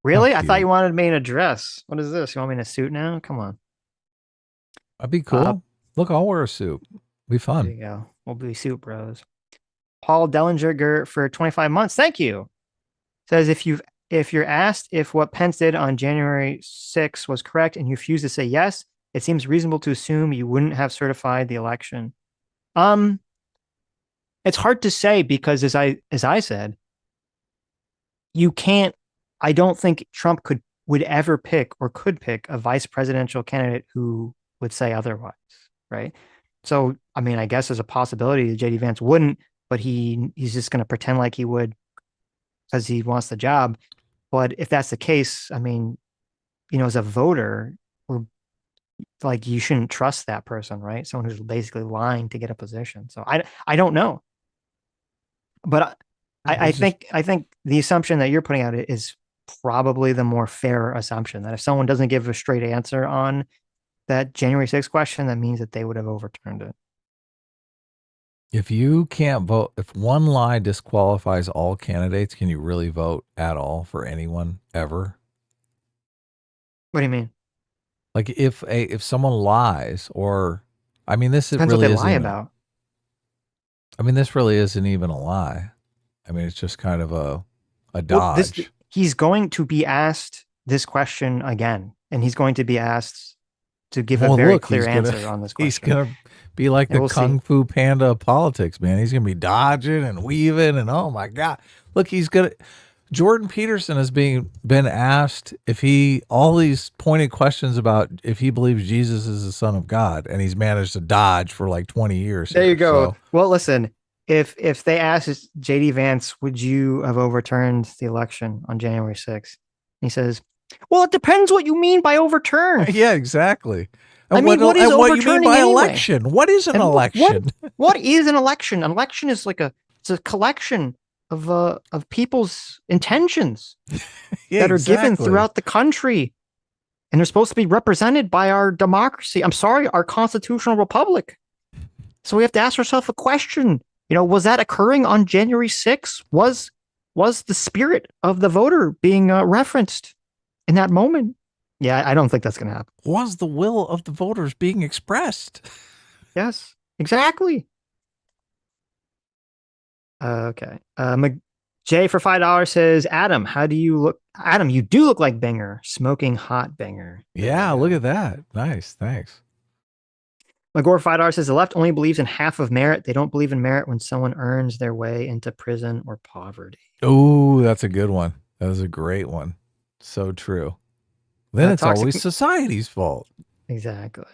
S1: Really? I thought you wanted me in a dress. What is this? You want me in a suit now? Come on.
S2: That'd be cool. Look, I'll wear a suit. Be fun.
S1: There you go. We'll be suit bros. Paul Dellinger for 25 months. Thank you. Says, if you're asked if what Pence did on January 6th was correct and you refuse to say yes, it seems reasonable to assume you wouldn't have certified the election. It's hard to say because as I said, you can't. I don't think Trump would ever pick or could pick a vice presidential candidate who would say otherwise, right? So, I mean, I guess there's a possibility that JD Vance wouldn't, but he's just going to pretend like he would because he wants the job. But if that's the case, I mean, as a voter, like you shouldn't trust that person, right? Someone who's basically lying to get a position. So I don't know, but I think the assumption that you're putting out is probably the more fair assumption that if someone doesn't give a straight answer on that January 6th question, that means that they would have overturned it.
S2: If you can't vote, if one lie disqualifies all candidates, can you really vote at all for anyone ever?
S1: What do you mean?
S2: Like if someone lies, or I mean,
S1: Depends what they lie about.
S2: this really isn't even a lie. I mean, it's just kind of a
S1: Well,
S2: dodge.
S1: he's going to be asked this question again, and he's going to be asked to give a
S2: Well,
S1: very
S2: look,
S1: clear answer on this
S2: he's
S1: question.
S2: gonna be like
S1: And
S2: the
S1: we'll see.
S2: Kung Fu Panda of politics, man. He's gonna be dodging and weaving, and oh my god, look, he's gonna. Jordan Peterson has been asked if he all these pointed questions about if he believes Jesus is the Son of God, and he's managed to dodge for like 20 years.
S1: There
S2: here,
S1: you go.
S2: So.
S1: Well, listen, if they asked JD Vance, would you have overturned the election on January 6th? He says, well, it depends what you mean by overturn.
S2: Yeah, exactly. And
S1: I mean, what is
S2: what you mean
S1: overturning
S2: by
S1: anyway?
S2: election? What is an
S1: And
S2: election?
S1: what is an election? An election is like it's a collection of people's intentions
S2: Yeah,
S1: that are given
S2: exactly.
S1: throughout the country, and they're supposed to be represented by our democracy. I'm sorry, our constitutional republic. So we have to ask ourselves a question. Was that occurring on January 6th? Was the spirit of the voter being referenced in that moment? Yeah, I don't think that's going to happen.
S2: Was the will of the voters being expressed?
S1: Yes, exactly. Okay. Jay for $5 says, Adam, how do you look? Adam, you do look like Binger, smoking hot Binger.
S2: Yeah, look at that. Nice, thanks.
S1: Magor $5 says, the left only believes in half of merit. They don't believe in merit when someone earns their way into prison or poverty.
S2: Oh, that's a good one. That was a great one. So true. Then it's always society's fault.
S1: Exactly.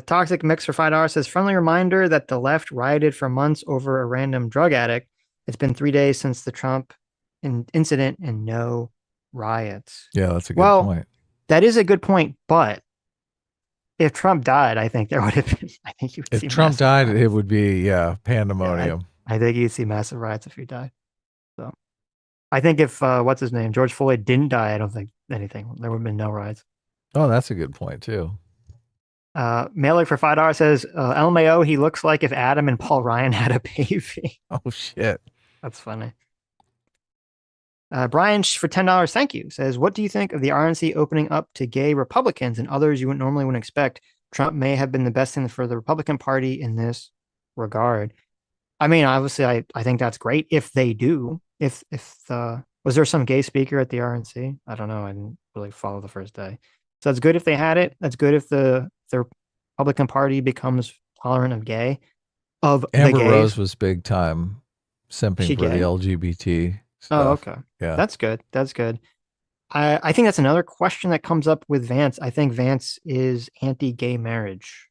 S1: Toxic Mix for $5 says, friendly reminder that the left rioted for months over a random drug addict. It's been 3 days since the Trump incident and no riots.
S2: Yeah, that's a good point.
S1: That is a good point, but if Trump died, I think there would have been. I think you would see.
S2: If Trump died, it would be pandemonium.
S1: Yeah, I think you'd see massive riots if he died. So, I think if what's his name, George Floyd didn't die, I don't think anything. There would have been no riots.
S2: Oh, that's a good point too.
S1: Mailer for $5 says, LMAO, he looks like if Adam and Paul Ryan had a baby.
S2: Oh shit,
S1: that's funny. Brian for $10, thank you, says, what do you think of the RNC opening up to gay Republicans and others you normally wouldn't expect? Trump may have been the best thing for the Republican Party in this regard. I mean, obviously, I think that's great if they do. Was there some gay speaker at the RNC? I don't know. I didn't really follow the first day. So that's good if they had it. That's good if the Republican Party becomes tolerant of gay.
S2: Amber Rose was big time simping for the LGBT stuff.
S1: Oh, okay.
S2: Yeah.
S1: That's good. That's good. I think that's another question that comes up with Vance. I think Vance is anti-gay marriage.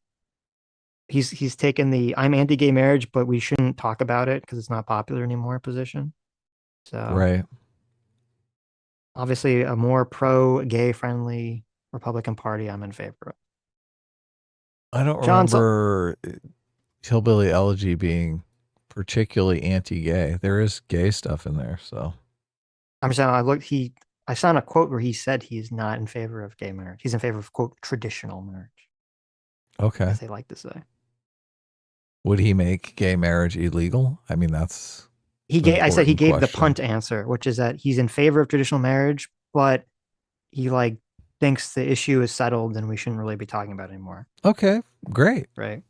S1: He's taken the I'm anti-gay marriage, but we shouldn't talk about it because it's not popular anymore position. So
S2: right.
S1: Obviously, a more pro-gay friendly Republican Party, I'm in favor of.
S2: I don't remember Hillbilly Elegy being particularly anti-gay. There is gay stuff in there, so.
S1: I'm saying I saw a quote where he said he's not in favor of gay marriage. He's in favor of, quote, traditional marriage.
S2: Okay.
S1: As they like to say.
S2: Would he make gay marriage illegal? I mean, that's.
S1: I said he gave the punt answer, which is that he's in favor of traditional marriage, but he thinks the issue is settled and we shouldn't really be talking about it anymore.
S2: Okay, great.
S1: Right.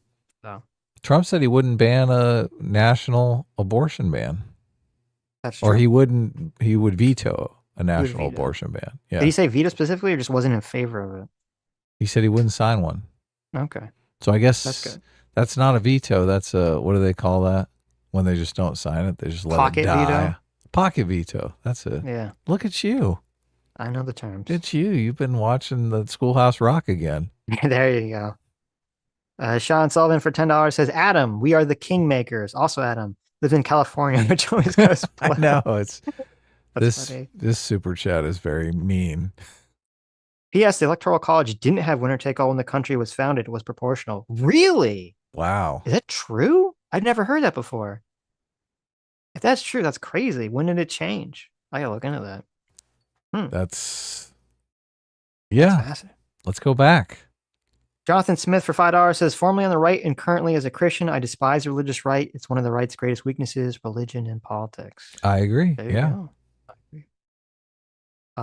S1: So
S2: Trump said he wouldn't ban a national abortion ban.
S1: That's true.
S2: Or he would veto a national abortion ban. Yeah.
S1: Did he say veto specifically or just wasn't in favor of it?
S2: He said he wouldn't sign one.
S1: Okay.
S2: So I guess
S1: that's good.
S2: That's not a veto. That's what do they call that? When they just don't sign it, they just let it die.
S1: Veto?
S2: Pocket veto. That's it.
S1: Yeah.
S2: Look at you.
S1: I know the terms.
S2: It's you. You've been watching the Schoolhouse Rock again.
S1: There you go. Sean Sullivan for $10 says, Adam, we are the kingmakers. Also, Adam lives in California, which always goes.
S2: I know it's this super chat is very mean.
S1: P.S. The Electoral College didn't have winner take all when the country was founded. It was proportional. Really?
S2: Wow.
S1: Is that true? I'd never heard that before. If that's true, that's crazy. When did it change? I gotta look into that.
S2: That's let's go back.
S1: Jonathan Smith for $5 says, formerly on the right and currently as a Christian, I despise religious right. It's one of the right's greatest weaknesses, religion and politics.
S2: I agree.
S1: There you go.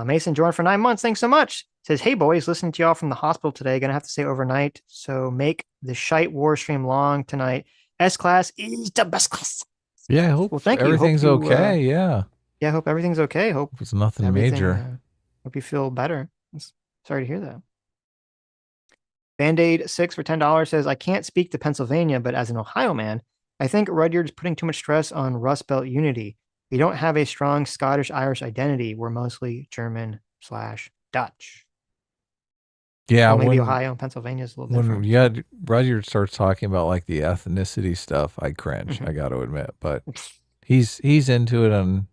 S1: Mason joined for 9 months. Thanks so much. Says, hey boys, listening to y'all from the hospital today. Gonna have to stay overnight. So make the shite war stream long tonight. S class is the best class.
S2: Yeah, I hope
S1: Well, thank you.
S2: everything's okay. Yeah.
S1: Yeah, hope everything's okay. Hope
S2: Hope it's nothing
S1: everything.
S2: major.
S1: Hope you feel better. Sorry to hear that. Band-Aid 6 for $10 says, I can't speak to Pennsylvania, but as an Ohio man, I think Rudyard's putting too much stress on Rust Belt unity. We don't have a strong Scottish-Irish identity. We're mostly German/Dutch.
S2: Yeah,
S1: Well, maybe Ohio and Pennsylvania is a little different.
S2: When Rudyard starts talking about like the ethnicity stuff, I cringe. I got to admit, but he's into it, and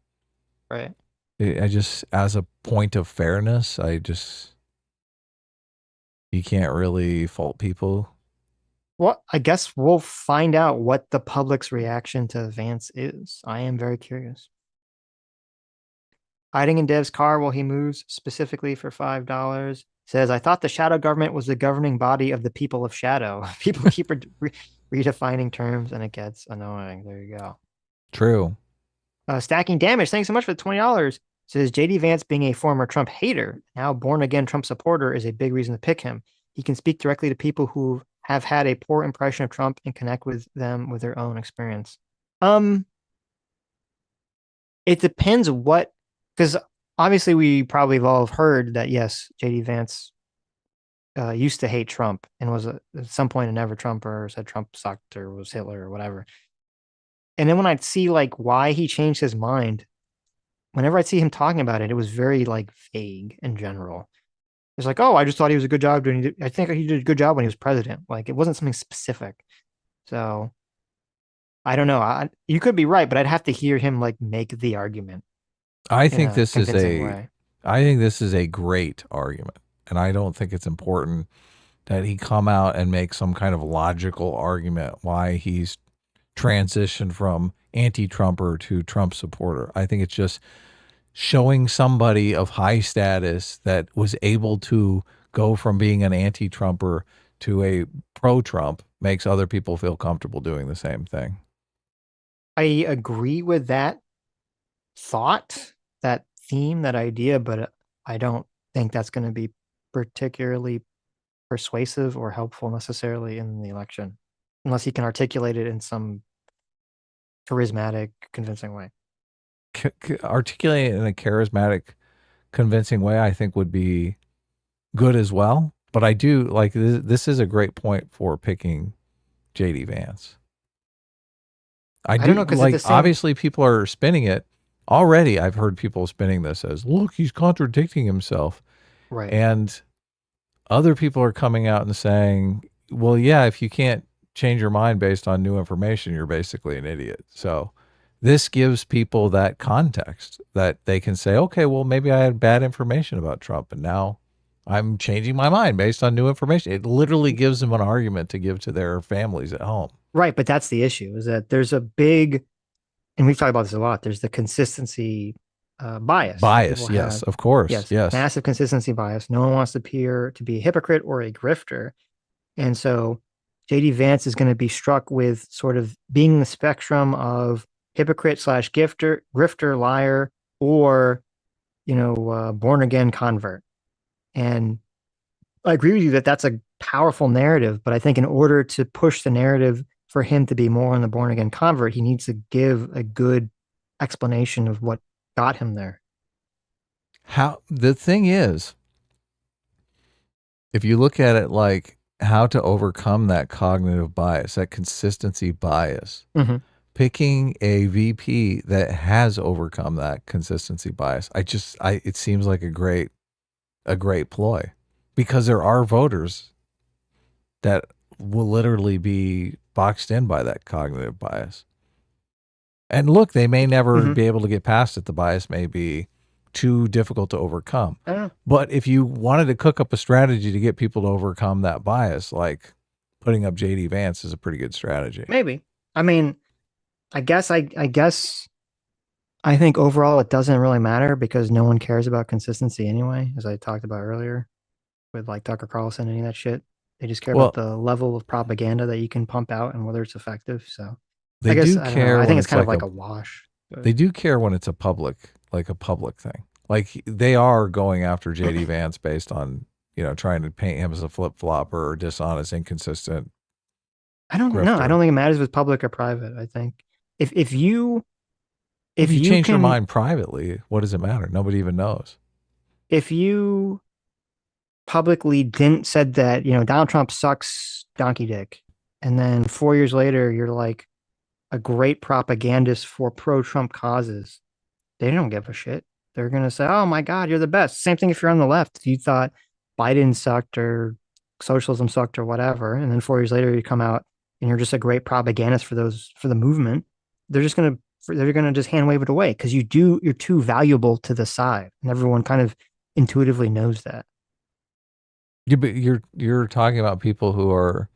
S1: right.
S2: I just, as a point of fairness, you can't really fault people.
S1: Well, I guess we'll find out what the public's reaction to Vance is. I am very curious. Hiding in Dev's car while he moves, specifically for $5. Says, I thought the shadow government was the governing body of the people of shadow. People keep redefining terms, and it gets annoying. There you go.
S2: True.
S1: Stacking Damage, thanks so much for the $20. Says, JD Vance, being a former Trump hater, now born-again Trump supporter, is a big reason to pick him. He can speak directly to people who have had a poor impression of Trump and connect with them with their own experience. It depends what, because obviously we probably have all heard that, yes, JD Vance used to hate Trump and was at some point a never Trumper, said Trump sucked or was Hitler or whatever. And then when I'd see like why he changed his mind, whenever I'd see him talking about it, it was very like vague in general. It's like, oh, I just thought he was a good job doing. I think he did a good job when he was president. Like it wasn't something specific. So I don't know. You could be right, but I'd have to hear him like make the argument.
S2: I think this is
S1: a
S2: great argument, and I don't think it's important that he come out and make some kind of logical argument why he's transitioned from anti-Trumper to Trump supporter. I think it's just showing somebody of high status that was able to go from being an anti-Trumper to a pro-Trump makes other people feel comfortable doing the same thing.
S1: I agree with that thought, that theme, that idea, but I don't think that's going to be particularly persuasive or helpful necessarily in the election, unless he can articulate it in some charismatic, convincing way.
S2: Articulate it in a charismatic, convincing way, I think would be good as well. But I do like this is a great point for picking JD Vance. I don't know, like obviously people are spinning it already. I've heard people spinning this as, look, he's contradicting himself.
S1: Right.
S2: And other people are coming out and saying, well, yeah, if you can't change your mind based on new information, you're basically an idiot. So this gives people that context that they can say, okay, well, maybe I had bad information about Trump and now I'm changing my mind based on new information. It literally gives them an argument to give to their families at home.
S1: Right. But that's the issue, is that there's a big, and we've talked about this a lot, there's the consistency bias.
S2: Yes, of course. Yes.
S1: Massive consistency bias. No one wants to appear to be a hypocrite or a grifter. And so JD Vance is going to be struck with sort of being the spectrum of hypocrite/grifter, liar, or, born again convert. And I agree with you that that's a powerful narrative, but I think in order to push the narrative for him to be more on the born again convert, he needs to give a good explanation of what got him there.
S2: The thing is, if you look at it like how to overcome that cognitive bias, that consistency bias, picking a VP that has overcome that consistency bias, it seems like a great ploy, because there are voters that will literally be boxed in by that cognitive bias. And look, they may never be able to get past it. The bias may be too difficult to overcome. But if you wanted to cook up a strategy to get people to overcome that bias, like putting up JD Vance is a pretty good strategy.
S1: Maybe. I mean, I guess I think overall it doesn't really matter because no one cares about consistency anyway, as I talked about earlier with like Tucker Carlson and any of that shit. They just care about the level of propaganda that you can pump out and whether it's effective. So
S2: I think it's
S1: kind of like a wash.
S2: But they do care when it's a public thing. Like they are going after JD Vance based on, trying to paint him as a flip-flopper or dishonest, inconsistent
S1: I don't know. I
S2: grifter.
S1: don't think it matters if it's public or private. I think if you
S2: If
S1: if
S2: you
S1: you
S2: change your
S1: can
S2: mind privately, what does it matter? Nobody even knows.
S1: if you publicly didn't said that, Donald Trump sucks donkey dick, and then 4 years later you're like a great propagandist for pro-Trump causes, they don't give a shit. They're gonna say, "Oh my God, you're the best." Same thing if you're on the left. If you thought Biden sucked or socialism sucked or whatever, and then 4 years later you come out and you're just a great propagandist for the movement, they're gonna just hand wave it away because you're too valuable to the side, and everyone kind of intuitively knows that.
S2: Yeah, but you're talking about people who are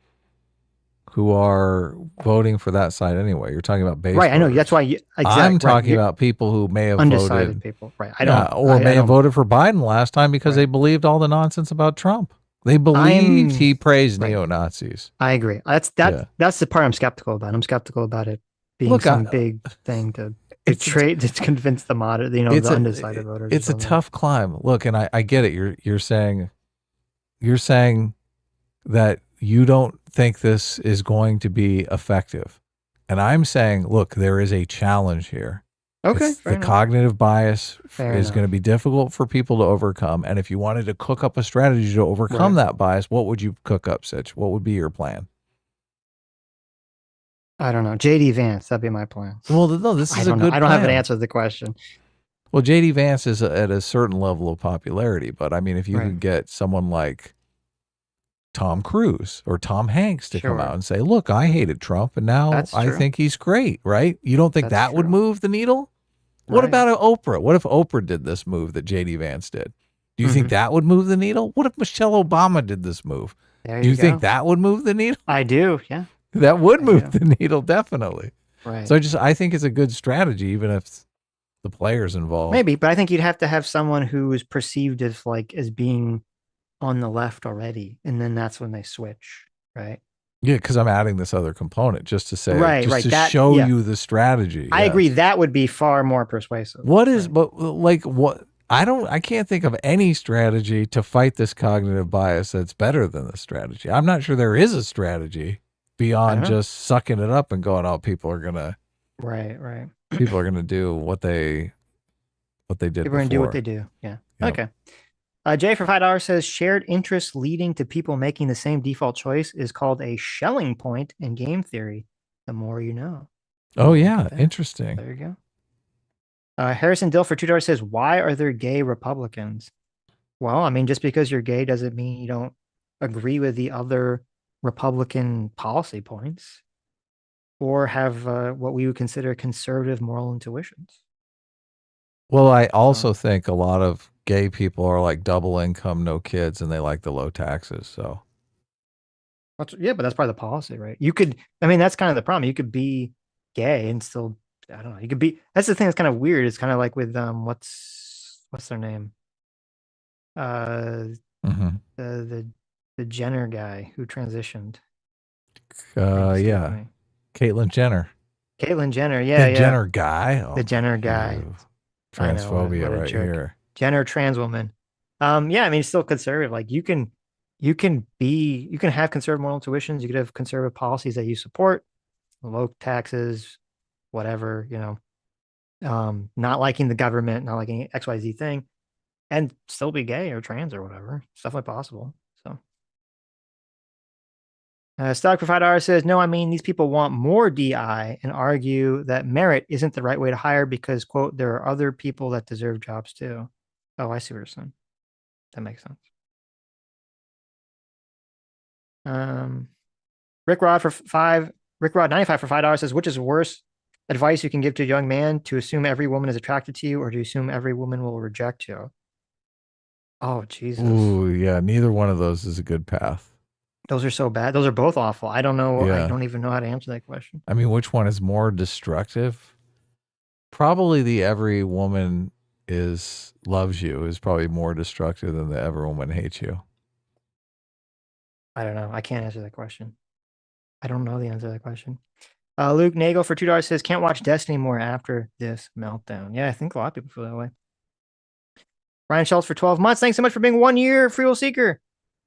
S2: voting for that side anyway. You're talking about base
S1: Right, I know. That's
S2: voters.
S1: why you
S2: I'm
S1: exact right.
S2: talking about people who may have
S1: Undecided
S2: voted,
S1: people. Right.
S2: or may
S1: I
S2: have
S1: don't
S2: voted for Biden last time because they
S1: right.
S2: believed all the nonsense about Trump. They believed
S1: I'm
S2: he praised
S1: right.
S2: neo-Nazis.
S1: I agree.
S2: Yeah.
S1: That's the part I'm skeptical about. I'm skeptical about it being
S2: Look,
S1: some big thing to
S2: it's a,
S1: trade to convince the moderate,
S2: it's
S1: the
S2: a
S1: undecided voters or
S2: it's a
S1: something.
S2: tough climb. Look, and I get it. You're saying that you don't think this is going to be effective. And I'm saying, look, there is a challenge here.
S1: Okay,
S2: The
S1: fair enough.
S2: cognitive bias
S1: Fair
S2: is going to
S1: enough.
S2: be difficult for people to overcome. And if you wanted to cook up a strategy to overcome
S1: Right.
S2: that bias, what would you cook up, Sitch? What would be your plan?
S1: I don't know. JD Vance, that'd be my plan.
S2: Well, no, this
S1: I
S2: is a
S1: don't know.
S2: good
S1: I don't have an
S2: plan.
S1: answer to the question.
S2: Well, JD Vance is at a certain level of popularity, but I mean, if you
S1: Right.
S2: could get someone like Tom Cruise or Tom Hanks to come
S1: Sure.
S2: out and say, look, I hated Trump and now
S1: That's
S2: I
S1: true.
S2: think he's great, right? You don't think
S1: That's
S2: that would
S1: true.
S2: move the needle? What
S1: Right.
S2: about Oprah? What if Oprah did this move that JD Vance did? Do you think
S1: Mhm.
S2: that would move the needle? What if Michelle Obama did this move?
S1: There
S2: Do
S1: you
S2: you think
S1: go.
S2: that would move the needle?
S1: I do. Yeah,
S2: That would
S1: I
S2: move
S1: do.
S2: the needle, definitely.
S1: Right.
S2: So I think it's a good strategy, even if the players involved.
S1: Maybe, but I think you'd have to have someone who is perceived as being on the left already, and then that's when they switch, right?
S2: Yeah, because I'm adding this other component just to say,
S1: Right,
S2: just
S1: right.
S2: to
S1: That
S2: show
S1: yeah,
S2: you the strategy.
S1: I agree.
S2: Yes.
S1: That would be far more persuasive.
S2: What is,
S1: Right.
S2: but like, what? I can't think of any strategy to fight this cognitive bias that's better than this strategy. I'm not sure there is a strategy
S1: I don't
S2: beyond
S1: know.
S2: just sucking it up and going, oh,
S1: Right, right.
S2: people are gonna do what they did
S1: People are gonna do what
S2: before.
S1: they do. Yeah.
S2: Yep.
S1: Okay. Jay for $5 says shared interests leading to people making the same default choice is called a Schelling point in game theory. The more you know.
S2: Oh
S1: Look
S2: yeah,
S1: at that.
S2: interesting.
S1: There you go. Harrison Dill for $2 says, why are there gay Republicans? Well, I mean, just because you're gay doesn't mean you don't agree with the other Republican policy points or have what we would consider conservative moral intuitions.
S2: Well, I also think a lot of gay people are like double income, no kids, and they like the low taxes. So
S1: Yeah, but that's part of the policy, right? You could, I mean, that's kind of the problem. You could be gay and still, I don't know. You could be. That's the thing that's kind of weird. It's kind of like with what's their name? Uh,
S2: mm-hmm.
S1: the Jenner guy who transitioned.
S2: Yeah,
S1: Me.
S2: Caitlyn Jenner.
S1: Caitlyn Jenner, yeah,
S2: The
S1: yeah.
S2: Jenner guy. Oh,
S1: The Jenner guy.
S2: transphobia
S1: what a
S2: right
S1: jerk.
S2: here.
S1: Jenner trans woman. Yeah, I mean, it's still conservative. Like you can have conservative moral intuitions. You could have conservative policies that you support, low taxes, whatever, not liking the government, not liking XYZ thing, and still be gay or trans or whatever. It's definitely possible. So Stock for $5 says, no, I mean, these people want more DI and argue that merit isn't the right way to hire because, quote, there are other people that deserve jobs too. Oh, I see what you're saying. That makes sense. Rick Rod 95 for $5 says, which is worse advice you can give to a young man, to assume every woman is attracted to you or to assume every woman will reject you? Oh, Jesus.
S2: Ooh, yeah. Neither one of those is a good path.
S1: Those are so bad. Those are both awful. I don't know.
S2: Yeah.
S1: I don't even know how to answer that question.
S2: I mean, which one is more destructive? Probably the every woman loves you is probably more destructive than the every woman hates you.
S1: I don't know. I can't answer that question. I don't know the answer to that question. Luke Nagel for $2 says, can't watch Destiny more after this meltdown. Yeah, I think a lot of people feel that way. Ryan Schultz for 12 months. Thanks so much for being 1 year Free Will Seeker.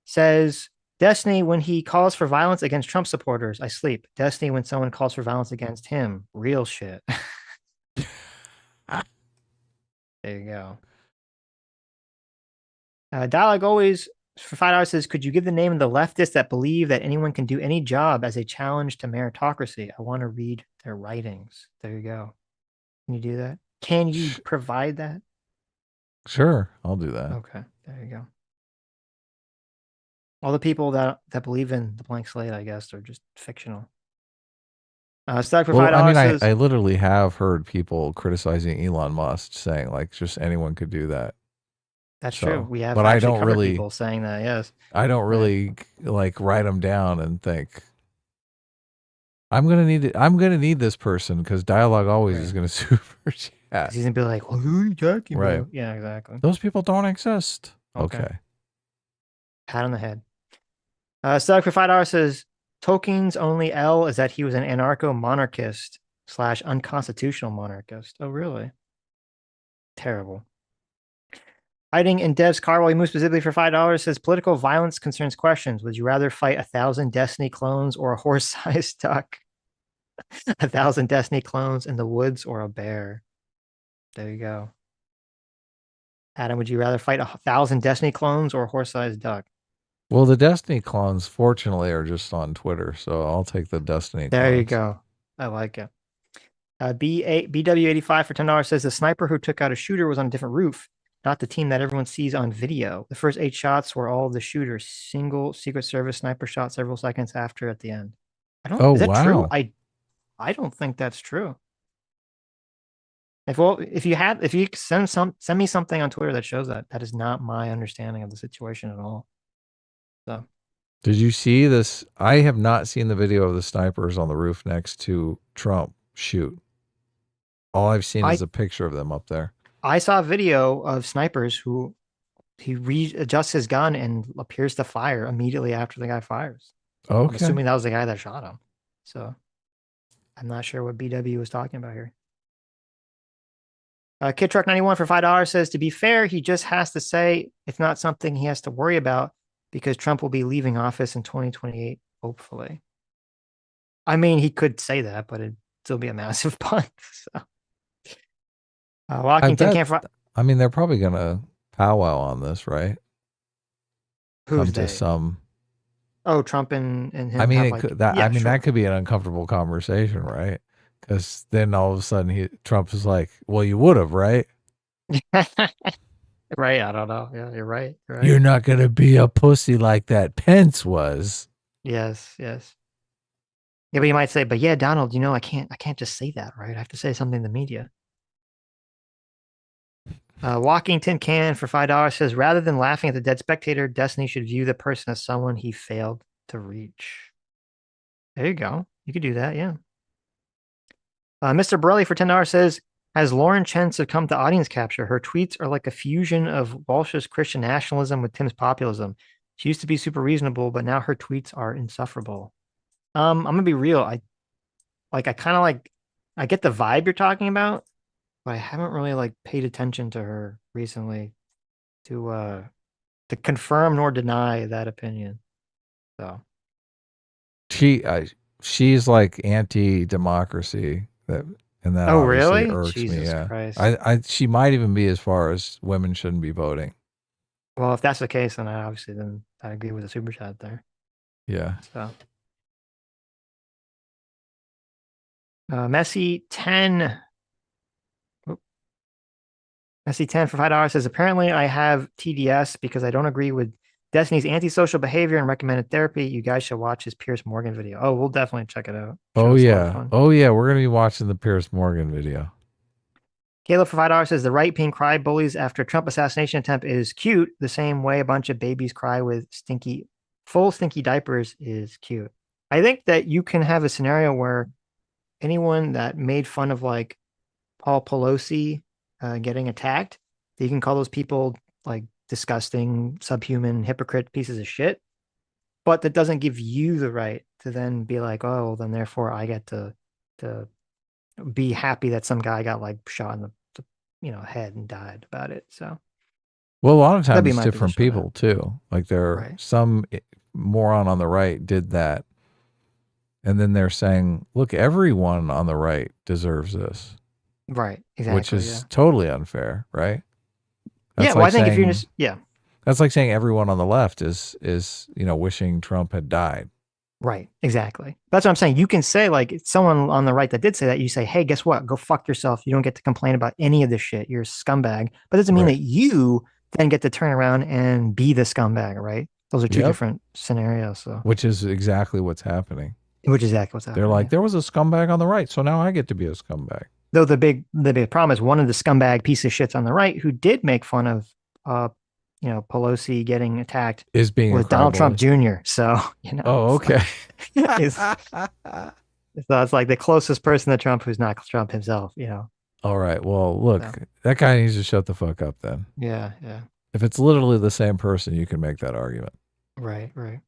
S1: Says Destiny when he calls for violence against Trump supporters. I sleep. Destiny when someone calls for violence against him. Real shit. There you go. Dialogue always for $5 says, could you give the name of the leftists that believe that anyone can do any job as a challenge to meritocracy? I want to read their writings. There you go. Can you do that? Can you provide that?
S2: Sure, I'll do that.
S1: Okay, there you go. All the people that believe in the blank slate, I guess, are just fictional. Stock for $5
S2: I mean,
S1: says,
S2: I literally have heard people criticizing Elon Musk saying like just anyone could do that.
S1: that's
S2: So,
S1: true. We have
S2: but I
S1: actually
S2: don't
S1: covered
S2: really,
S1: people saying that, yes.
S2: I don't really like write them down and think I'm gonna need this person because dialogue always is gonna super chat.
S1: He's gonna be like, well, who are you talking
S2: Right.
S1: about? Yeah, exactly.
S2: Those people don't exist.
S1: Okay.
S2: Okay.
S1: Pat on the head. Stock for $5 says, Tolkien's only L is that he was an anarcho-monarchist / unconstitutional monarchist. Oh, really? Terrible. Hiding in Dev's car while he moves specifically for $5 says, political violence concerns questions. Would you rather fight 1,000 Destiny clones or a horse-sized duck? 1,000 Destiny clones in the woods or a bear? There you go. Adam, would you rather fight 1,000 Destiny clones or a horse-sized duck?
S2: Well, the Destiny clones, fortunately, are just on Twitter, so I'll take the Destiny
S1: There
S2: clones.
S1: you go. I like it. BW85 for $10 says the sniper who took out a shooter was on a different roof, not the team that everyone sees on video. The first 8 shots were all of the shooters. Single Secret Service sniper shot several seconds after at the end. Is that true? I don't think that's true. If you send me something on Twitter that shows that, that is not my understanding of the situation at all. So
S2: did you see this? I have not seen the video of the snipers on the roof next to Trump shoot. All I've seen is a picture of them up there.
S1: I saw a video of snipers who he readjusts his gun and appears to fire immediately after the guy fires.
S2: Okay.
S1: I'm assuming that was the guy that shot him. So I'm not sure what BW was talking about here. Kid Truck 91 for $5 says, to be fair, he just has to say it's not something he has to worry about because Trump will be leaving office in 2028, hopefully. I mean, he could say that, but it'd still be a massive punt. So. Walkington can't.
S2: I mean, they're probably gonna powwow on this, right?
S1: Who's
S2: Come to some.
S1: Oh, Trump and him.
S2: I mean, that could be an uncomfortable conversation, right? Because then all of a sudden Trump is like, "Well, you would have, right?"
S1: Right. I don't know. Yeah, you're right.
S2: You're not gonna be a pussy like that Pence was.
S1: Yes. Yeah, but you might say, but yeah, Donald, I can't just say that, right? I have to say something in the media. Walking Tin Can for $5 says, rather than laughing at the dead spectator, Destiny should view the person as someone he failed to reach. There you go. You could do that, yeah. Mr. Borelli for $10 says, has Lauren Chen succumbed to audience capture? Her tweets are like a fusion of Walsh's Christian nationalism with Tim's populism. She used to be super reasonable, but now her tweets are insufferable. I'm gonna be real. I get the vibe you're talking about, but I haven't really paid attention to her recently to confirm nor deny that opinion. So
S2: she's like anti-democracy and that obviously
S1: really
S2: irks
S1: Jesus
S2: me. Yeah,
S1: Christ.
S2: She might even be as far as women shouldn't be voting.
S1: Well, if that's the case, then I agree with the super chat there.
S2: Yeah.
S1: So Messi 10 for $5 says, apparently I have TDS because I don't agree with Destiny's antisocial behavior and recommended therapy. You guys should watch his Piers Morgan video. Oh, we'll definitely check it out.
S2: Oh yeah. We're gonna be watching the Piers Morgan video.
S1: Caleb for $5 says the right being cry bullies after Trump assassination attempt is cute. The same way a bunch of babies cry with full stinky diapers is cute. I think that you can have a scenario where anyone that made fun of Paul Pelosi getting attacked, you can call those people disgusting, subhuman, hypocrite pieces of shit. But that doesn't give you the right to then be like, oh, well, then therefore I get to be happy that some guy got shot in the head and died about it. So
S2: Well, a lot of
S1: That'd
S2: times
S1: be
S2: it's
S1: my
S2: different
S1: position on
S2: people too. Like there are
S1: Right.
S2: some moron on the right did that, and then they're saying, "Look, everyone on the right deserves this,"
S1: that. Right.
S2: which
S1: Exactly. Yeah.
S2: is totally unfair, right?
S1: Yeah.
S2: That's
S1: Well, I
S2: like
S1: think if you're
S2: saying
S1: just, yeah.
S2: that's like saying everyone on the left is wishing Trump had died.
S1: Right. Exactly. That's what I'm saying. You can say, like, it's someone on the right that did say that. You say, hey, guess what? Go fuck yourself. You don't get to complain about any of this shit. You're a scumbag. But it doesn't mean
S2: Right.
S1: that you then get to turn around and be the scumbag, right? Those are two
S2: Yep.
S1: different scenarios. So,
S2: Which is exactly what's happening.
S1: which is exactly what's
S2: They're
S1: happening.
S2: like,
S1: Yeah.
S2: there was a scumbag on the right, so now I get to be a scumbag.
S1: Though the big problem is one of the scumbag piece of shits on the right who did make fun of, uh, Pelosi getting attacked
S2: Is being a
S1: was Donald Trump
S2: cryboy.
S1: Jr. So,
S2: Oh,
S1: it's
S2: okay.
S1: like, it's like the closest person to Trump who's not Trump himself.
S2: All right. Well, look,
S1: So,
S2: that guy needs to shut the fuck up then.
S1: yeah, yeah.
S2: If it's literally the same person, you can make that argument.
S1: Right, right.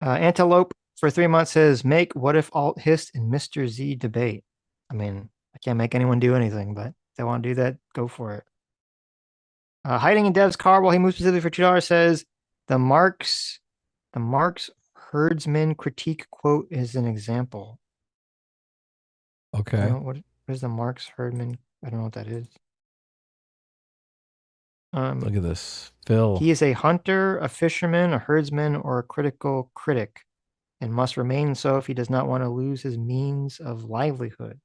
S1: Antelope for 3 months says, make what if alt hist and Mr. Z debate. I mean, I can't make anyone do anything, but if they want to do that, go for it. Hiding in Dev's car while he moves specifically for $2 says, the Marx herdsman critique quote is an example.
S2: Okay.
S1: What is the Marx herdman? I don't know what that is.
S2: Look at this. Phil.
S1: He is a hunter, a fisherman, a herdsman, or a critical critic, and must remain so if he does not want to lose his means of livelihood.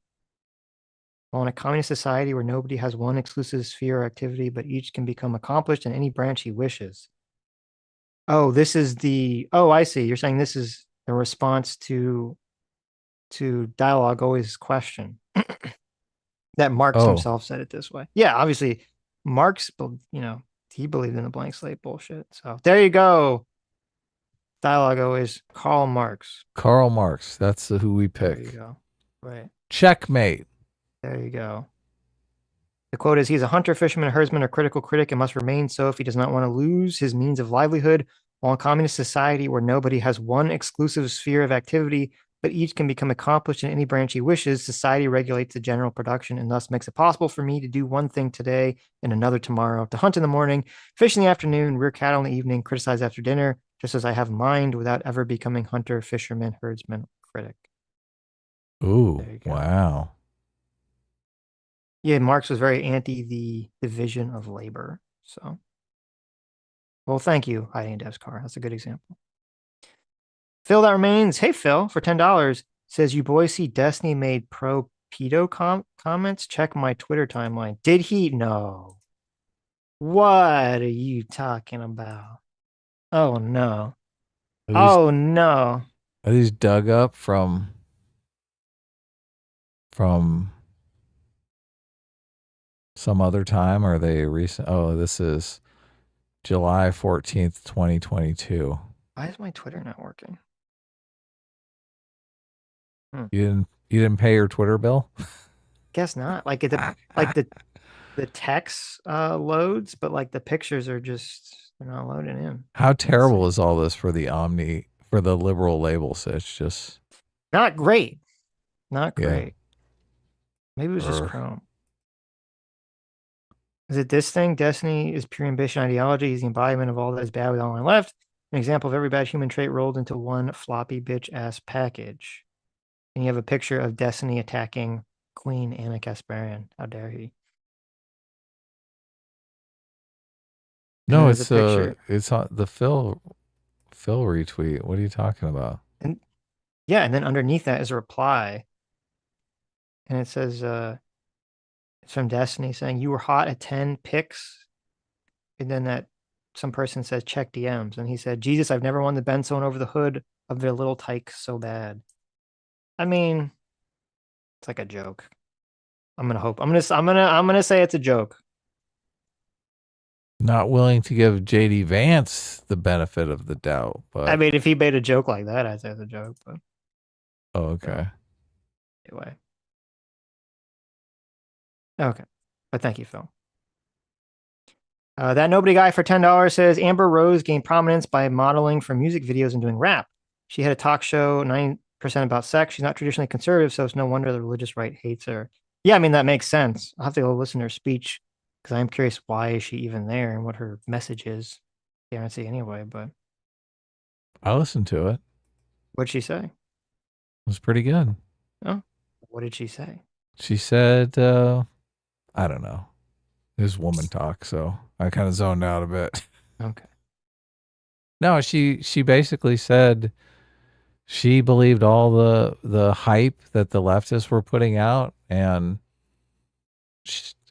S1: While in a communist society where nobody has one exclusive sphere or activity, but each can become accomplished in any branch he wishes. Oh, I see. You're saying this is a response to Dialogue Always question. That Marx
S2: Oh,
S1: himself said it this way. Yeah, obviously, Marx, he believed in the blank slate bullshit. So there you go. Dialogue Always Karl Marx.
S2: Karl Marx. That's who we
S1: There you
S2: pick.
S1: go. Right.
S2: Checkmate.
S1: There you go. The quote is, he's a hunter, fisherman, herdsman, or critical critic and must remain so if he does not want to lose his means of livelihood. While in communist society where nobody has one exclusive sphere of activity, but each can become accomplished in any branch he wishes, society regulates the general production and thus makes it possible for me to do one thing today and another tomorrow, to hunt in the morning, fish in the afternoon, rear cattle in the evening, criticize after dinner, just as I have mind without ever becoming hunter, fisherman, herdsman, critic.
S2: Ooh,
S1: There you go.
S2: wow.
S1: Yeah, Marx was very anti the division of labor. So, well, thank you, Hiding in Dev's car. That's a good example. Phil that remains. Hey, Phil, for $10 says, you boys see Destiny made pro pedo comments? Check my Twitter timeline. Did he? No. What are you talking about? Oh, no. Oh, no.
S2: Are these dug up from some other time? Or are they recent? Oh, this is July 14th, 2022.
S1: Why is my Twitter not working?
S2: You didn't pay your Twitter bill?
S1: Guess not. Like the text loads, but like the pictures are just they're not loading in.
S2: How terrible is all this for the liberal label, Sitch? Just
S1: not great. Not great.
S2: Yeah.
S1: Maybe it was just Chrome. Is it this thing? Destiny is pure ambition ideology. He's the embodiment of all that is bad with all on left. An example of every bad human trait rolled into one floppy bitch ass package. And you have a picture of Destiny attacking Queen Anna Kasparian. How dare he?
S2: No,
S1: it's a picture.
S2: it's on the Phil retweet. What are you talking about?
S1: And yeah, and then underneath that is a reply. And it says it's from Destiny saying you were hot at 10 pics. And then that some person says check DMs. And he said, Jesus, I've never wanted to bend someone over the hood of their little tyke so bad. I mean, it's like a joke. I'm gonna say it's a joke.
S2: Not willing to give JD Vance the benefit of the doubt, but
S1: I mean, if he made a joke like that, I'd say it's a joke. But
S2: oh, okay.
S1: Anyway, okay. But thank you, Phil. That nobody guy for $10 says Amber Rose gained prominence by modeling for music videos and doing rap. She had a talk show 90% about sex. She's not traditionally conservative, so it's no wonder the religious right hates her. Yeah, I mean that makes sense. I'll have to go listen to her speech because I'm curious why is she even there and what her message is. Guarantee anyway, but
S2: I listened to it. It
S1: what'd she say?
S2: was pretty good.
S1: Oh, what did she say?
S2: She said, I don't know. It was woman talk, so I kind of zoned out a bit.
S1: Okay.
S2: No, she basically said she believed all the hype that the leftists were putting out, and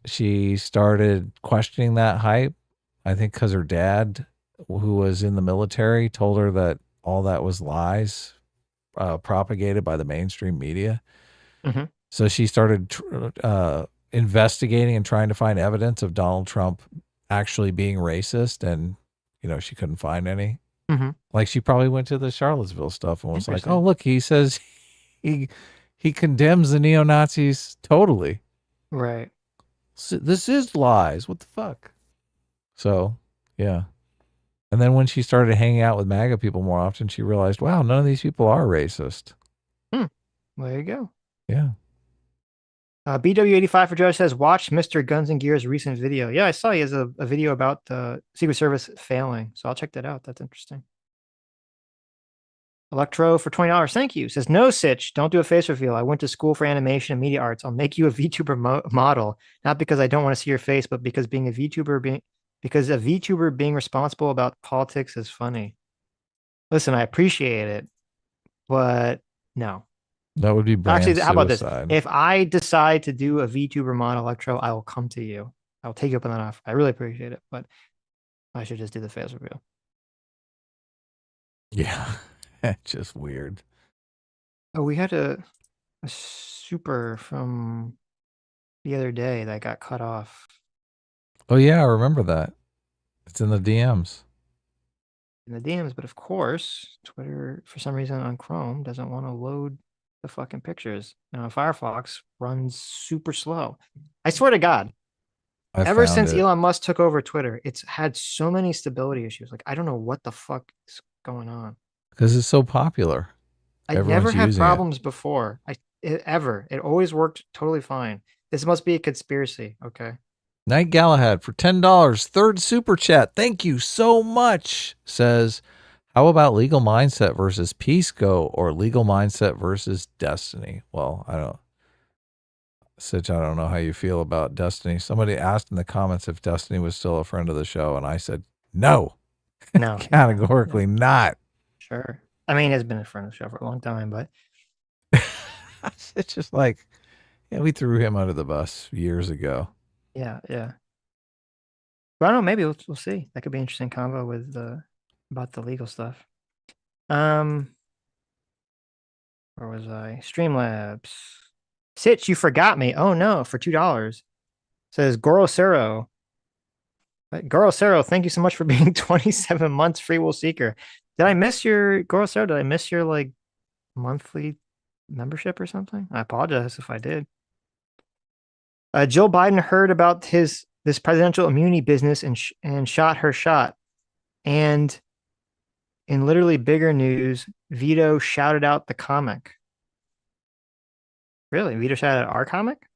S2: she started questioning that hype. I think because her dad, who was in the military, told her that all that was lies, propagated by the mainstream media.
S1: Mm-hmm.
S2: So she started investigating and trying to find evidence of Donald Trump actually being racist, and she couldn't find any.
S1: Mm-hmm.
S2: Like, she probably went to the Charlottesville stuff and was like,
S1: Interesting.
S2: "Oh, look, he says he condemns the neo-Nazis totally.
S1: Right.
S2: This is lies. What the fuck?" So, yeah. And then when she started hanging out with MAGA people more often, she realized, wow, none of these people are racist.
S1: Well, there you go.
S2: Yeah.
S1: BW85 for Judge says, watch Mr. Guns and Gear's recent video. Yeah, I saw he has a video about the Secret Service failing. So I'll check that out. That's interesting. Electro for $20. Thank you. Says, no, Sitch, don't do a face reveal. I went to school for animation and media arts. I'll make you a VTuber model, not because I don't want to see your face, but because being a VTuber being responsible about politics is funny. Listen, I appreciate it, but no.
S2: That would be brand
S1: Actually, how about this?
S2: suicide.
S1: If I decide to do a VTuber model Electro, I will come to you. I will take you up on that offer. I really appreciate it, but I should just do the face reveal.
S2: Yeah. Just weird.
S1: Oh, we had a super from the other day that got cut off
S2: Oh, yeah, I remember that. It's in the DMs.
S1: in the DMs, but of course, Twitter, for some reason on Chrome, doesn't want to load the fucking pictures. And Firefox runs super slow. I swear to God, ever since Elon Musk took over Twitter, it's had so many stability issues. Like, I don't know what the fuck is going on.
S2: Because it's so popular.
S1: I never had problems before. It always worked totally fine. This must be a conspiracy. Okay.
S2: Night Galahad for $10, third super chat. Thank you so much. Says, how about Legal Mindset versus Peace Go or Legal Mindset versus Destiny? Well, Sitch, I don't know how you feel about Destiny. Somebody asked in the comments if Destiny was still a friend of the show, and I said, no.
S1: No.
S2: Categorically not.
S1: Sure. I mean, it's been a friend of the show for a long time, but
S2: it's just like, yeah, we threw him under the bus years ago.
S1: Yeah. But I don't know, maybe we'll see. That could be an interesting combo with about the legal stuff. Where was I? Streamlabs. Sitch, you forgot me. Oh no, for $2. Says Gorosero. Gorosero, thank you so much for being 27 months free will seeker. Did I miss your Gorosero? Did I miss your like monthly membership or something? I apologize if I did. Joe Biden heard about this presidential immunity business and shot her shot. And in literally bigger news, Vito shouted out the comic. Really? Vito shouted out our comic?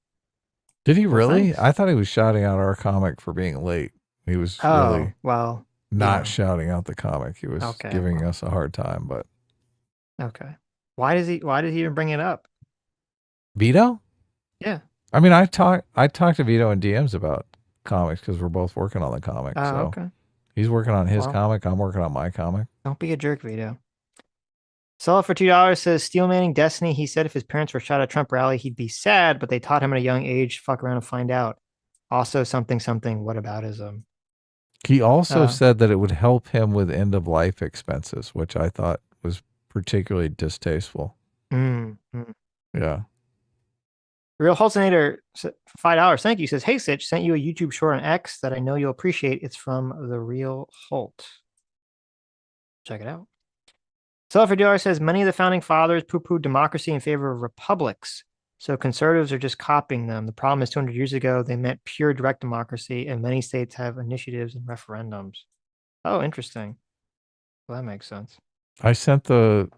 S2: Did he really?
S1: Thanks.
S2: I thought he was shouting out our comic for being late. He was really not shouting out the comic. He was giving us a hard time, but
S1: okay. Why did he even bring it up?
S2: Vito?
S1: Yeah.
S2: I mean, I talked to Vito in DMs about comics because we're both working on the comic.
S1: Oh,
S2: so
S1: okay.
S2: He's working on his comic. I'm working on my comic.
S1: Don't be a jerk, Vito. Solid for $2 says Steel Manning Destiny. He said if his parents were shot at Trump rally, he'd be sad, but they taught him at a young age. Fuck around and find out. Also, something. Whataboutism.
S2: He also said that it would help him with end of life expenses, which I thought was particularly distasteful. Yeah.
S1: Real Holzinator, $5. Thank you. Says, hey, Sitch, sent you a YouTube short on X that I know you'll appreciate. It's from The Real Holt. Check it out. Sulfur DR says, many of the founding fathers poo-pooed democracy in favor of republics. So conservatives are just copying them. The problem is 200 years ago, they meant pure direct democracy, and many states have initiatives and referendums. Oh, interesting. Well, that makes sense.
S2: I sent the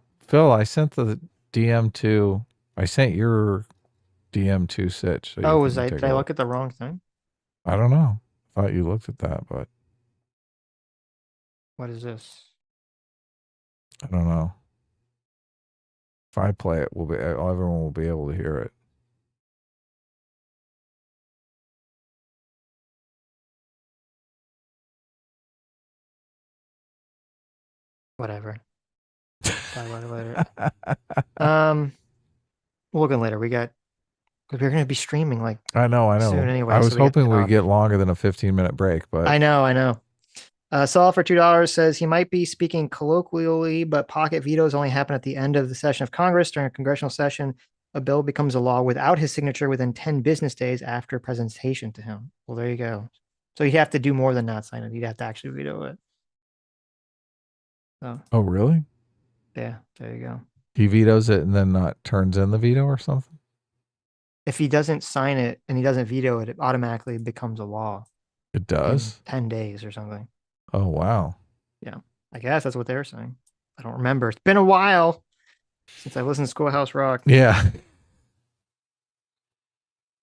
S2: DM to, I sent your DM to Sitch. So
S1: did I look at the wrong thing?
S2: I don't know. thought you looked at that, but
S1: What is this?
S2: I don't know. If I play it, everyone will be able to hear it.
S1: Whatever. Talk about it later. We'll look in later. Because we're going to be streaming like
S2: I know.
S1: soon anyway.
S2: I was
S1: so we
S2: hoping we'd get longer than a 15-minute break, but
S1: I know. Saul for $2 says he might be speaking colloquially, but pocket vetoes only happen at the end of the session of Congress. During a congressional session, a bill becomes a law without his signature within 10 business days after presentation to him. Well, there you go. So you have to do more than not sign it. You'd have to actually veto it. So,
S2: oh, really?
S1: yeah, there you go.
S2: He vetoes it and then not turns in the veto or something?
S1: If he doesn't sign it and he doesn't veto it, it automatically becomes a law.
S2: It does?
S1: 10 days or something.
S2: Oh, wow.
S1: Yeah, I guess that's what they're saying. I don't remember. It's been a while since I listened to Schoolhouse Rock.
S2: Yeah.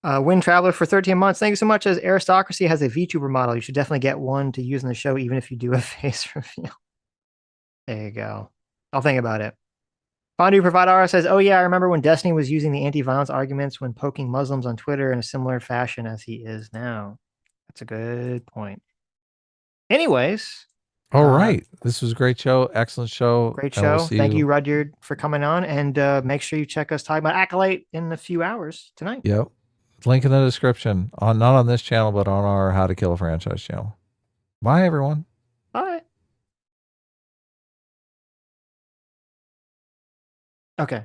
S1: Wind Traveler for 13 months. Thank you so much. As Aristocracy has a VTuber model, you should definitely get one to use in the show, even if you do a face reveal. There you go. I'll think about it. Fondue Provider says, oh yeah, I remember when Destiny was using the anti-violence arguments when poking Muslims on Twitter in a similar fashion as he is now. That's a good point. Anyways.
S2: All right. This was a great show. Excellent show.
S1: Great show. Thank you, Rudyard, for coming on. And make sure you check us talking about Acolyte in a few hours tonight.
S2: Yep. Link in the description. Not on this channel, but on our How to Kill a Franchise channel. Bye, everyone.
S1: Bye. Okay.